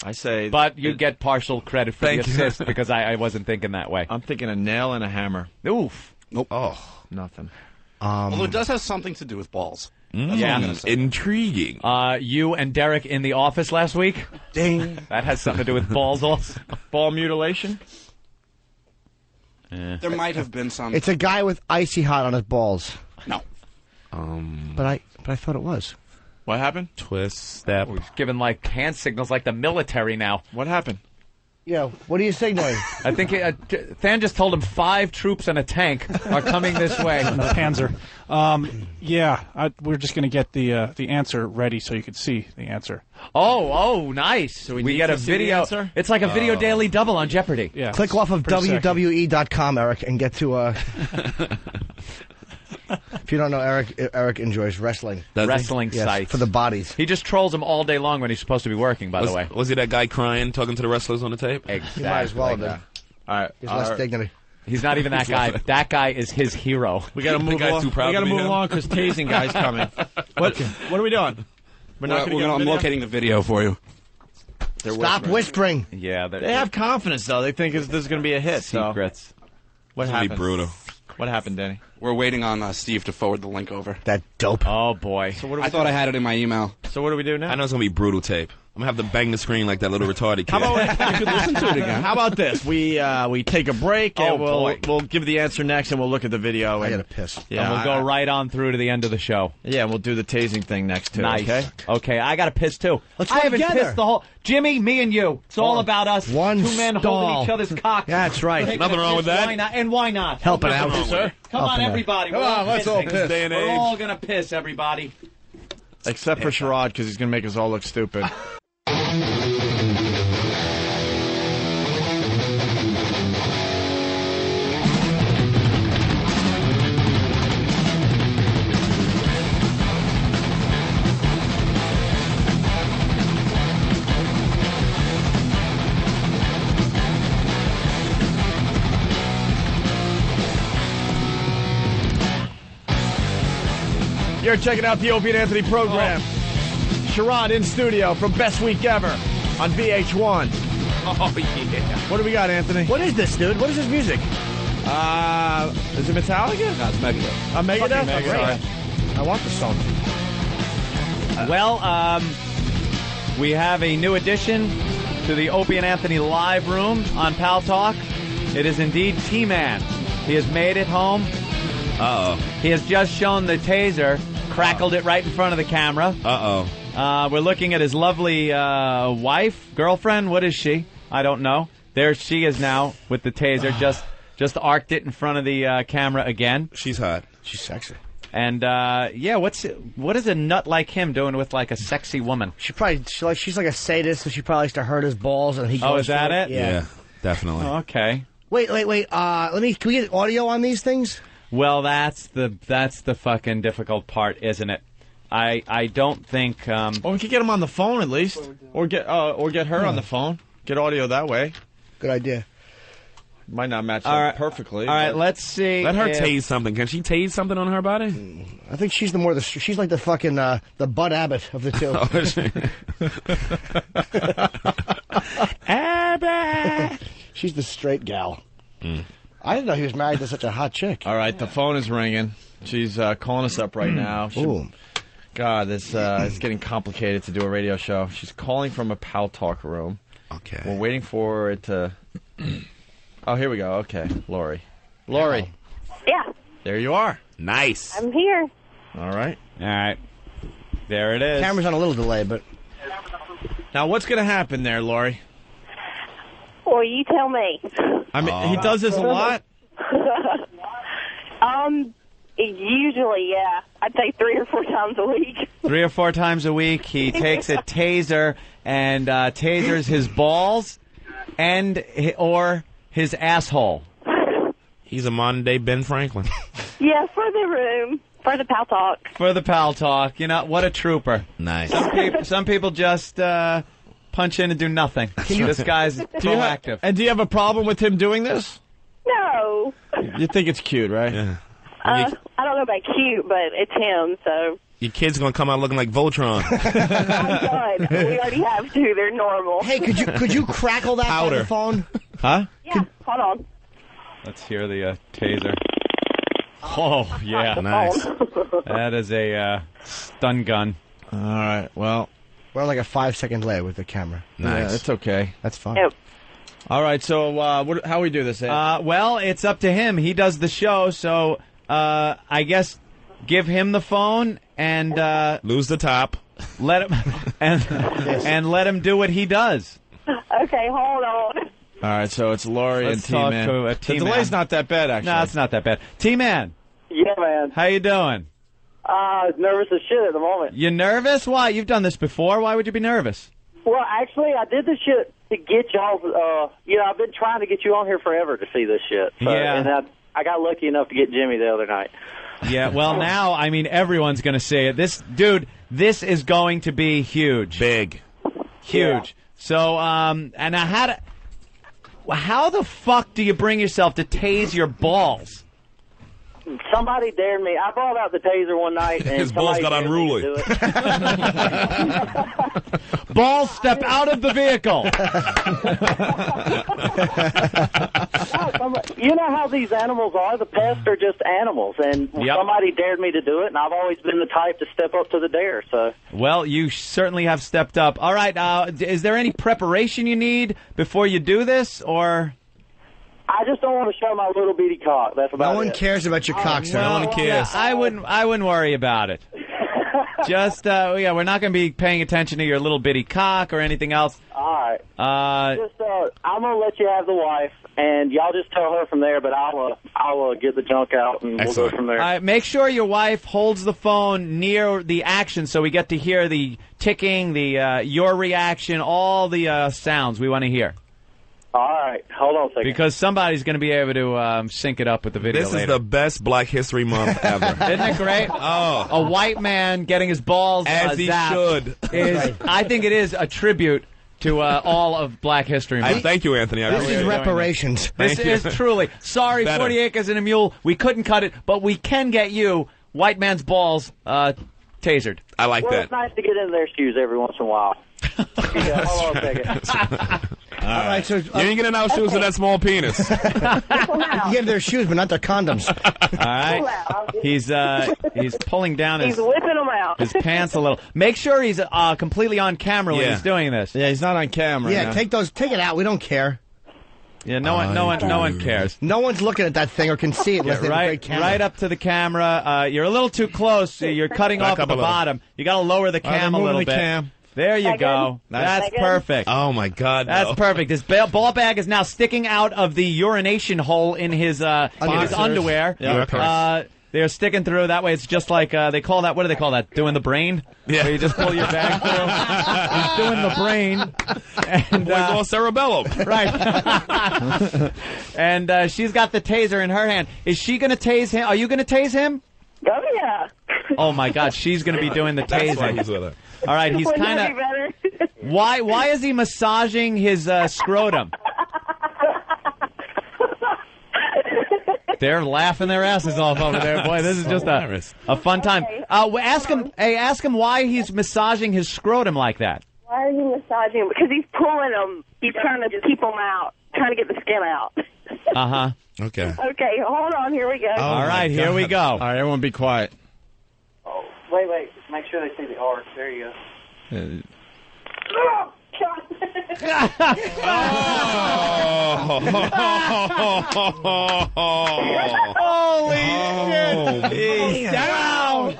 I say... But you get partial credit for the Thank you. assist because I wasn't thinking that way. I'm thinking a nail and a hammer. Oof. Nope. Oh, nothing. Although it does have something to do with balls. Yeah. Intriguing. You and Derek in the office last week? Ding. That has something to do with balls also. Ball mutilation? There might have been some. It's a guy with icy hot on his balls. No. But I thought it was. What happened? Twist, step. He's giving like hand signals like the military now. What happened? Yeah, what are you signaling? I think Than just told him 5 troops and a tank are coming this way. The Panzer. We're just going to get the answer ready so you can see the answer. Oh, nice. So we we need get to a see the video. answer? It's like a video daily double on Jeopardy. Yeah. Click off of WWE.com, Eric, and get to... If you don't know, Eric enjoys wrestling. Wrestling sites. For the bodies. He just trolls them all day long when he's supposed to be working, by the way. Was he that guy crying, talking to the wrestlers on the tape? Exactly. He might as well have been. All right. He's less dignity. He's not even that guy. That guy is his hero. We got to move guy's along. too proud We got to to be move him. along because tasing guy's coming. What are we doing? We're not going to I'm locating the video for you. Stop whispering. Yeah, They have confidence, though. They think this is going to be a hit. secrets. What It's gonna be happened? brutal. What happened, Danny? We're waiting on Steve to forward the link over. That dope. Oh, boy. So what do I thought I had it in my email. So what do we do now? I know it's going to be brutal tape. I'm going to have to bang the screen like that little retarded kid. How about you could listen to it again? How about this? We take a break and we'll give the answer next and we'll look at the video. I And, got to piss. yeah, And we'll go right on through to the end of the show. Yeah, and we'll do the tasing thing next too. Nice. Okay. I got to piss too. Let's I go haven't together. pissed the whole. Jimmy, me and you. It's all about us. One 2 men stall. holding each other's cocks. That's right. Taking Nothing a wrong with piss. that. Why not? And why not? Helping Nothing out. wrong with it. Come Helping on, out. everybody. Come We're all on, let's all pissing. piss. Day and We're age. all gonna piss, everybody. Except for Sherrod because he's going to make us all look stupid. You're checking out the Opie and Anthony program. Sherrod in studio from Best Week Ever on VH1. Oh, yeah. What do we got, Anthony? What is this, dude? What is this music? Is it Metallica? No, it's Megadeth. Megadeth? Fucking Megadeth. Sorry. I want the song. Well, we have a new addition to the Opie and Anthony live room on Pal Talk. It is indeed T-Man. He has made it home. Uh-oh. He has just shown the taser, crackled it right in front of the camera. Uh-oh. We're looking at his lovely wife, girlfriend. What is she? I don't know. There she is now with the taser. Just arced it in front of the camera again. She's hot. She's sexy. And what is a nut like him doing with like a sexy woman? She's like a sadist, so she probably likes to hurt his balls, and he. Oh, goes is that for it? Yeah. Definitely. Oh, okay. Wait. Can we get audio on these things? Well, that's the fucking difficult part, isn't it? I don't think. Well, we could get him on the phone at least, or get her on the phone. Get audio that way. Good idea. Might not match All up right. perfectly. All right, let's see. Let her if- tase something. Can she tase something on her body? I think she's she's like the fucking the Bud Abbott of the two. Oh, is she? She's the straight gal. I didn't know he was married to such a hot chick. All right, the phone is ringing. She's calling us up right now. God, it's getting complicated to do a radio show. She's calling from a Pal Talk room. Okay. We're waiting for it to... Oh, here we go. Okay, Lori. Lori. Yeah. There you are. Nice. I'm here. All right. All right. There it is. Camera's on a little delay, but... Now, what's going to happen there, Lori? Well, you tell me. I mean, he does this a lot? Usually, yeah. I'd say 3 or 4 times a week. 3 or 4 times a week, he takes a taser and tasers his balls or his asshole. He's a modern-day Ben Franklin. Yeah, for the room. For the Pal Talk. For the Pal Talk. You know, what a trooper. Nice. Some people just punch in and do nothing. This guy's proactive. And do you have a problem with him doing this? No. You think it's cute, right? Yeah. I don't know about cute, but it's him, so... Your kid's going to come out looking like Voltron. I'm done. We already have 2. They're normal. Hey, could you crackle that on the phone? Huh? Yeah, hold on. Let's hear the taser. Oh, yeah. Nice. That is a stun gun. All right, well... We're on like a 5-second delay with the camera. Nice. Yeah, that's okay. That's fine. Yep. All right, so how we do this, Ed? Well, it's up to him. He does the show, so I guess give him the phone and... lose the top. Let him... and let him do what he does. Okay, hold on. All right, so it's Lori Let's and T-Man. talk to The delay's not that bad, actually. No, it's not that bad. T-Man. Yeah, man. How you doing? Nervous as shit at the moment. You nervous? Why? You've done this before. Why would you be nervous? Well, actually, I did this shit to get y'all. I've been trying to get you on here forever to see this shit. So, Yeah. And I got lucky enough to get Jimmy the other night. Yeah, well, now, I mean, everyone's going to say it. This is going to be huge. Big. Huge. Yeah. So, and how the fuck do you bring yourself to tase your balls? Somebody dared me. I brought out the taser one night, and his balls got unruly. Balls, step out of the vehicle. You know how these animals are? The pests are just animals, and somebody dared me to do it, and I've always been the type to step up to the dare. So, well, you certainly have stepped up. All right, is there any preparation you need before you do this, or? I just don't want to show my little bitty cock. That's about it. No one cares about your cock, sir. No one cares. I wouldn't worry about it. Just, we're not going to be paying attention to your little bitty cock or anything else. All right. I'm going to let you have the wife, and y'all just tell her from there, but I'll get the junk out, and we'll go from there. Make sure your wife holds the phone near the action so we get to hear the ticking, your reaction, all the sounds we want to hear. All right. Hold on a second. Because somebody's going to be able to sync it up with the video This later. is the best Black History Month ever. Isn't it great? Oh. A white man getting his balls As he zapped should. I think it is a tribute to all of Black History Month. Thank you, Anthony. This is reparations. This is truly. Sorry, Better. 40 acres and a mule. We couldn't cut it, but we can get you white man's balls tasered. I like that. It's nice to get in their shoes every once in a while. Hold on a second. All right, so you ain't getting out shoes with that small penis. You get their shoes, but not their condoms. All right. He's pulling down He's whipping them out. his pants a little. Make sure he's completely on camera when he's doing this. Yeah, he's not on camera. Yeah, now. take it out. We don't care. Yeah, no one cares. No one's looking at that thing or can see it unless they have a great camera. Right up to the camera. You're a little too close. You're cutting off at the bottom. You got to lower the cam a little bit. Cam. There you go. That's perfect. Oh, my God. That's perfect. His ball bag is now sticking out of the urination hole in his underwear. Yeah. They're sticking through. That way it's just like, they call that, what do they call that? Doing the brain? Yeah. Where you just pull your bag through. He's doing the brain. And, well, cerebellum. Right. And she's got the taser in her hand. Is she going to tase him? Are you going to tase him? Oh, yeah. Oh, my God. She's going to be doing the tasing. That's why he's with her. All right, he's kind of... Why is he massaging his scrotum? They're laughing their asses off over there. Boy, this is just a fun time. Ask him why he's massaging his scrotum like that. Why are you massaging him? Because he's pulling them. He's trying to keep them out. Trying to get the skin out. Uh-huh. Okay. Okay, hold on. Here we go. All right, here we go. All right, everyone be quiet. Oh, wait. Make sure they see the arc. There you go. Oh, Holy shit! He's down! He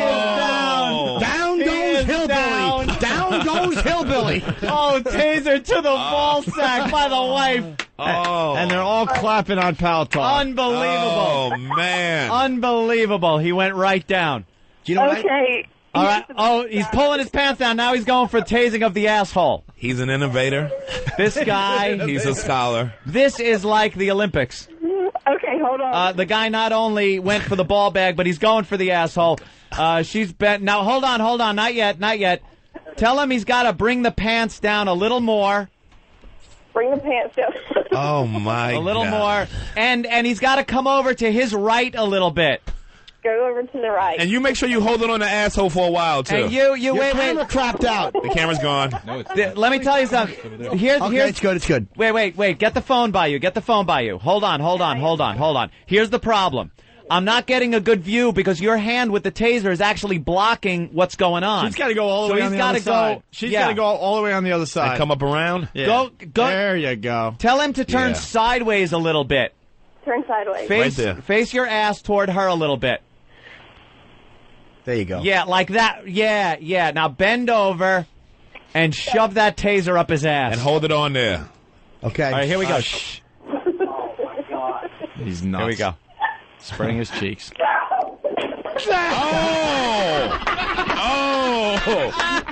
is down! Down goes Hillbilly! Down goes Hillbilly! Oh, taser to the ball sack by the wife. Oh. And they're all clapping on Pal Talk. Unbelievable. Oh, man. Unbelievable. He went right down. Do you know okay. All right. Oh, he's pulling his pants down. Now he's going for tasing of the asshole. He's an innovator. This guy. He's a scholar. This is like the Olympics. Okay, hold on. The guy not only went for the ball bag, but he's going for the asshole. She's bent. Now, hold on. Not yet. Tell him he's got to bring the pants down a little more. Bring the pants down. Oh, my God. A little more. And he's got to come over to his right a little bit. Go over to the right. And you make sure you hold it on the asshole for a while, too. And you Your wait. camera crapped out. The camera's gone. No, it's Let me tell you something. Here's it's good. Wait. Get the phone by you. Hold on. Here's the problem. I'm not getting a good view because your hand with the taser is actually blocking what's going on. She's got to go all the way on the other side. She's got to go all the way on the other side. And come up around? Yeah. Go. There you go. Tell him to turn sideways a little bit. Turn sideways. Right there. Face your ass toward her a little bit. There you go. Yeah, like that. Yeah. Now bend over and shove that taser up his ass. And hold it on there. Okay. All right, here we go. Shh. He's nuts. Here we go. Spreading his cheeks. Oh!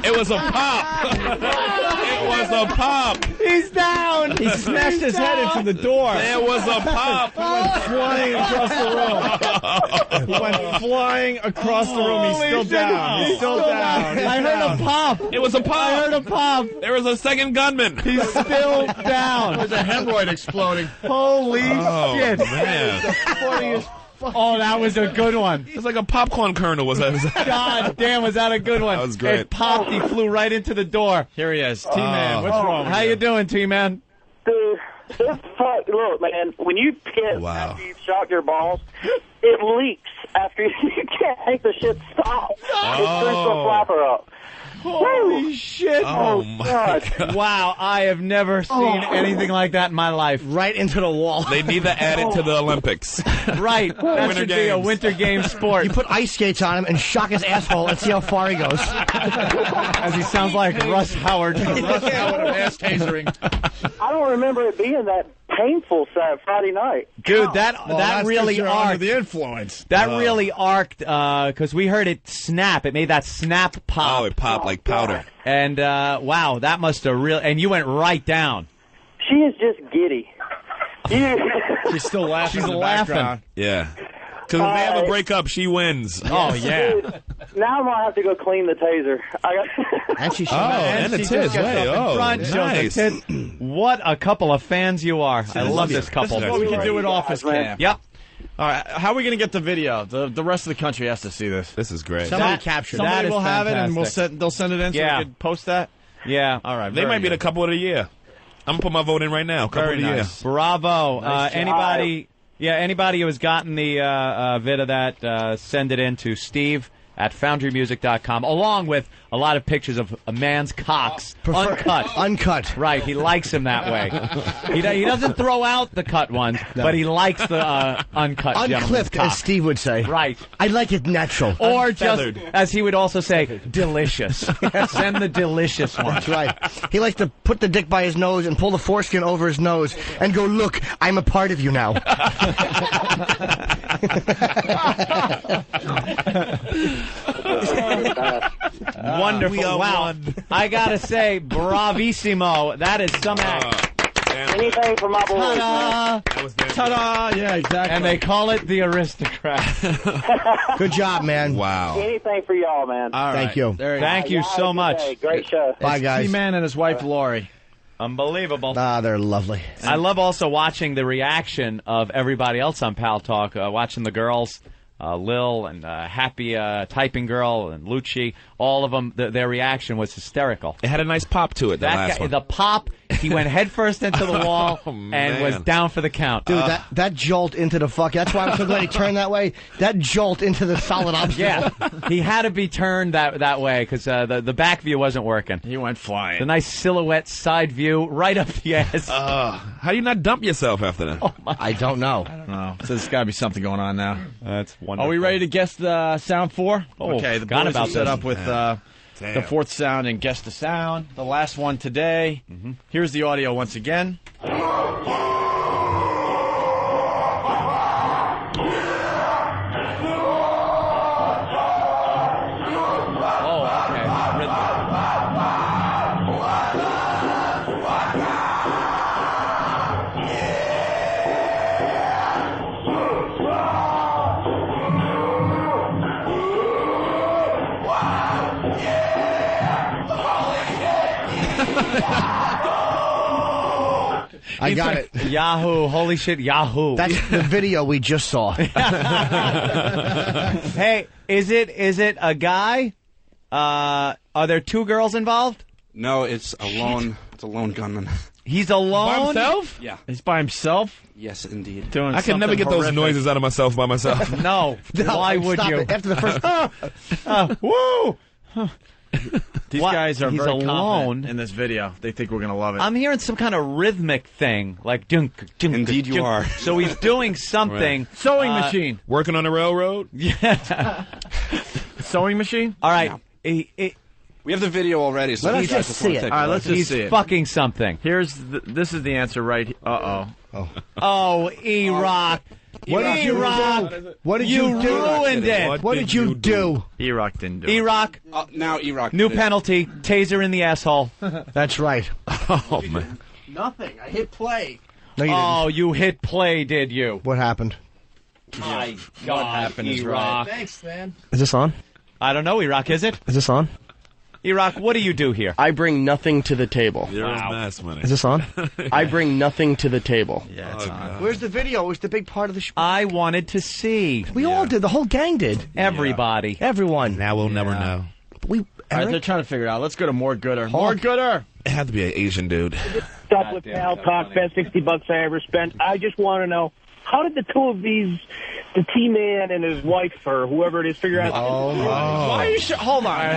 It was a pop. It was a pop. He's down. He smashed his head into the door. There was a pop. He went flying across the room. He went flying across the room. He's still down. He's still down. I heard a pop. It was a pop. I heard a pop. There was a second gunman. He's still down. There's a hemorrhoid exploding. Holy shit. Man. Oh, that was a good one. It's like a popcorn kernel. Was that? God damn, was that a good one? That was great. It popped. He flew right into the door. Here he is. T-Man, what's wrong with How you? you doing, T-Man? Dude, this fuck, look, man, when you piss after you've shot your balls, it leaks after you can't make the shit stop. It turns the flapper up. Holy shit. Oh, my God. Wow, I have never seen anything like that in my life. Right into the wall. They need to add it to the Olympics. Right. That Winter should be a Games. winter game sport. You put ice skates on him and shock his asshole and see how far he goes. As he sounds like Russ Howard. Russ Howard of ass tasering. I don't remember it being that painful Friday night. Dude, that that's really 'cause you're under arced. the influence. That really arced because we heard it snap. It made that snap pop. Oh, it popped like powder. And wow, that must have really. And you went right down. She is just giddy. She's still laughing She's in the laughing. background. Yeah. Because if they have a breakup, she wins. Oh yeah. Dude, now I'm going to have to go clean the taser. And she and the she tits. just gets Hey, up in front, shows the nice. tits. What a couple of fans you are. I love this couple. This is what we can do at office camp. Yep. All right, how are we going to get the video? The rest of the country has to see this. This is great. Somebody captured that Somebody is will have it, and fantastic. they'll send it in so Yeah. we can post that? Yeah. All right, They very might be good. the couple of the year. I'm going to put my vote in right now. Couple Very of the nice. Bravo. Nice job. Anybody? Yeah. Anybody who has gotten the vid of that, send it in to Steve at FoundryMusic.com, along with a lot of pictures of a man's cocks, uncut. Uncut. Right, he likes him that way. He doesn't throw out the cut ones, but he likes the uncut gentleman's Unclipped, cock. as Steve would say. Right. I like it natural. Or just, Unfeathered. as he would also say, delicious. Send the delicious one. That's right. He likes to put the dick by his nose and pull the foreskin over his nose and go, look, I'm a part of you now. Wonderful. Wow. I gotta say, bravissimo. That is some act. Anything for my boys, man. Ta-da! That was fantastic. Ta-da! Yeah, exactly. And they call it the aristocrat. Good job, man. Wow. Anything for y'all, man. All right. Thank you. There Thank you Y'all have so a good much. day. Great show. Bye, guys. T-Man and his wife, Lori. Unbelievable. Ah, they're lovely. I love also watching the reaction of everybody else on Pal Talk, watching the girls, Lil and Happy Typing Girl and Lucci, all of them, their reaction was hysterical. It had a nice pop to it, the last one. The pop He went headfirst into the wall and was down for the count. Dude, that jolt into the fuck. That's why I'm so glad he turned that way. That jolt into the solid obstacle. Yeah, he had to be turned that way because the back view wasn't working. He went flying. The nice silhouette side view right up the ass. How do you not dump yourself after that? Oh I don't know. So there's got to be something going on now. That's wonderful. Are we ready to guess the sound 4? Okay, the forgot boys about are set this. up with the fourth sound and guess the sound. The last one today. Here's the audio once again. I got it. Yahoo! Holy shit! Yahoo! That's the video we just saw. Hey, is it a guy? Are there 2 girls involved? No, it's a lone gunman. He's alone. By himself? Yeah. He's by himself? Yes, indeed. Doing I can never get those horrific. noises out of myself by myself. No. Why would Stop you? it. After the first... Woo! These What? guys are He's very alone confident in this video. They think we're going to love it. I'm hearing some kind of rhythmic thing, like dunk, dunk. Indeed you dunk. are. So he's doing something. Right. Sewing machine. Working on the railroad? Yeah. Sewing machine? All right. No. We have the video already, so Let's you guys just wanna see it. take a All right, look. let's just He's see it. fucking something. This is the answer right. Oh, E-Rock. What did you E-Rock. do? What did you do? ruined it. What did you do? E-Rock didn't do it. E-Rock. Now E-Rock. New did it. penalty. Taser in the asshole. That's right. Oh, man. Nothing. I hit play. No, you didn't. Oh, you hit play, did you? What happened? My God, happened is E-Rock. Thanks, man. Is this on? I don't know, E-Rock, is it? Is this on? E-Rock, what do you do here? I bring nothing to the table. There is mass money. Is this on? I bring nothing to the table. Yeah, it's on. Where's the video? It was the big part of the show. I wanted to see. We all did. The whole gang did. Everybody. Everyone. Now we'll never know. We. All right, they're Eric? trying to figure it out. Let's go to More Gooder. More Gooder. It had to be an Asian dude. Stop with Pal Talk, best $60 I ever spent. I just want to know, how did the two of these, the T-Man and his wife, or whoever it is, figure out... Why are you hold on.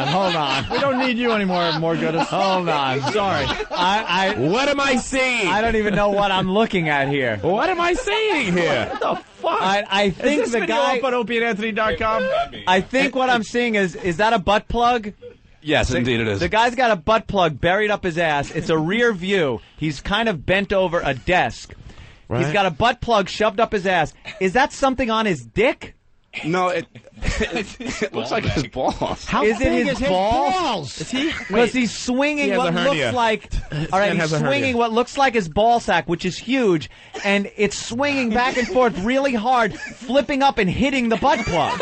Hold on. We don't need you anymore, More Gooder. Hold on. Sorry. What am I seeing? I don't even know what I'm looking at here. What am I seeing here? What the fuck? I think is this the video guy... up on OpieandAnthony.com? I think what I'm seeing is that a butt plug? Yes, indeed it is. The guy's got a butt plug buried up his ass. It's a rear view. He's kind of bent over a desk. Right. He's got a butt plug shoved up his ass. Is that something on his dick? No, it looks like his balls. How Is it big his is balls? Is he? Because he's swinging He has what a hernia. looks like. All right, man has he's a hernia. swinging what looks like his ball sack, which is huge, and it's swinging back and forth really hard, flipping up and hitting the butt plug.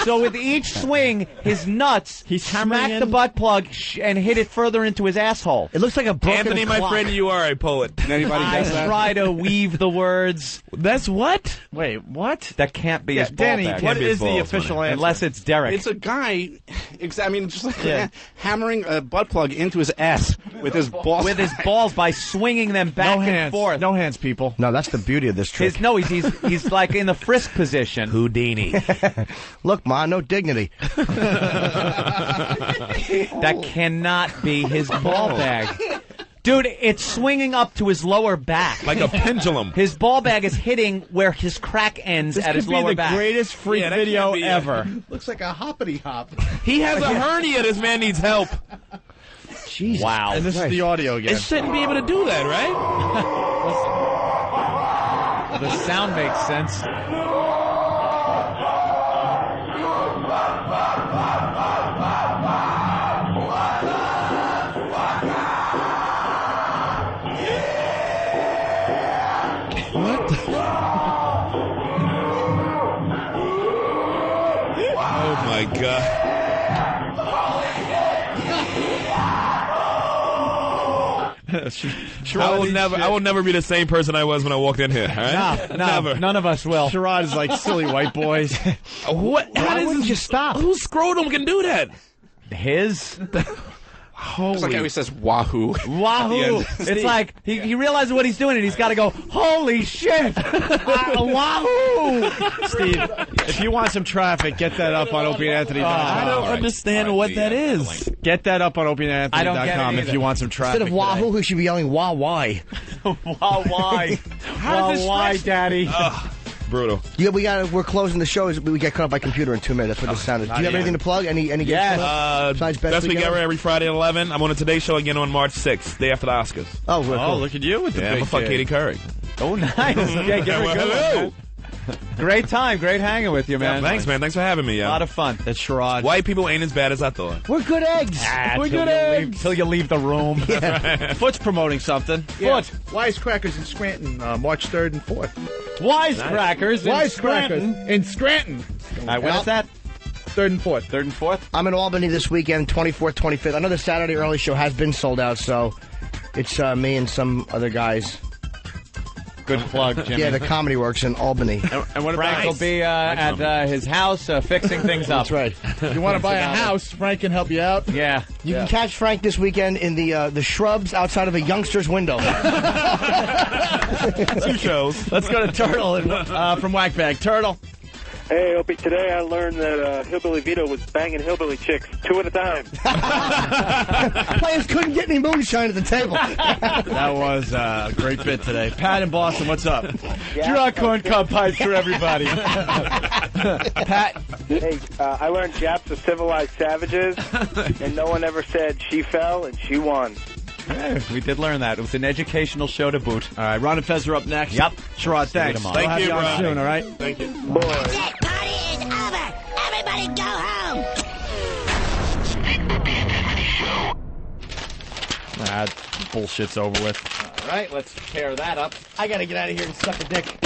So with each swing, his nuts smack the butt plug and hit it further into his asshole. It looks like a broken Anthony, my clock. friend, you are a poet. Anybody I guess that? try to weave the words. That's what? Wait, what? That can't be Yeah, his ball Danny, bag. what Can't be his is the balls, official money. answer? Unless it's Derek. It's a guy, I mean, just like hammering a butt plug into his ass with his balls. with his balls by swinging them back no and hands. forth. No hands, people. No, that's the beauty of this trick. He's like in the frisk position. Houdini. Look, Ma, no dignity. That cannot be his ball bag. Dude, it's swinging up to his lower back. Like a pendulum. His ball bag is hitting where his crack ends This at could his be lower the back. greatest freak Yeah, that video can't be ever. Looks like a hoppity hop. He has a hernia. This man needs help. Jesus. Wow. And this is the audio again. It shouldn't be able to do that, right? The sound makes sense. What? Oh my god. I will never be the same person I was when I walked in here. All right? No, none of us will. Sherrod is like silly white boys. What? How Why does wouldn't this- you stop? Whose scrotum can do that? His? It's like how he says wahoo. Wahoo! It's like he realizes what he's doing and he's got to go, holy shit! Wahoo! Steve, if you want some traffic, get that up on OpieAndAnthony.com. I don't understand what that is. Get that up on OpieAndAnthony.com if you want some traffic. Instead of wahoo, he should be yelling wah why. Wah why? Wah why, Daddy? Brutal. Yeah, we're closing the show. We get cut off by computer in 2 minutes. That's what the sound is. Do you have anything to plug? Any games? Besides Best Week Ever every Friday at 11. I'm on the Today Show again on March 6th, day after the Oscars. Oh, cool. Look at you with the I'm big a fuck kid. Katie Curry. Oh, nice. Yeah, give her a good one, man. Great time. Great hanging with you, man. Yeah, thanks, man. Thanks for having me. A lot of fun. That's Sherrod. White people ain't as bad as I thought. We're good eggs. We're good eggs. Till you leave the room. Foot's promoting something. Yeah. Wisecrackers in Scranton, March 3rd and 4th. Wisecrackers in Scranton. in Scranton. All right, when is that? 3rd and 4th. 3rd and 4th? I'm in Albany this weekend, 24th, 25th. I know the Saturday early show has been sold out, so it's me and some other guys. Good plug, Jimmy. Yeah, the Comedy Works in Albany. And what Frank will be at his house fixing things up. That's right. If you want to buy a house, Frank can help you out. Yeah. You can catch Frank this weekend in the shrubs outside of a youngster's window. 2 shows. Let's go to Turtle from Whackbag. Turtle. Hey, Opie, today I learned that Hillbilly Vito was banging hillbilly chicks 2 at a time. Players couldn't get any moonshine at the table. That was a great bit today. Pat in Boston, what's up? Draw corn cob pipes for everybody. Pat. Hey, I learned Japs are civilized savages, and no one ever said she fell and she won. Yeah, we did learn that. It was an educational show to boot. All right, Ron and Fez are up next. Yep. Sherrod, thanks. Thank you, Ron. Ron. Soon, all right? Thank you. That party is over. Everybody go home. Bullshit's over with. All right, let's tear that up. I got to get out of here and suck a dick.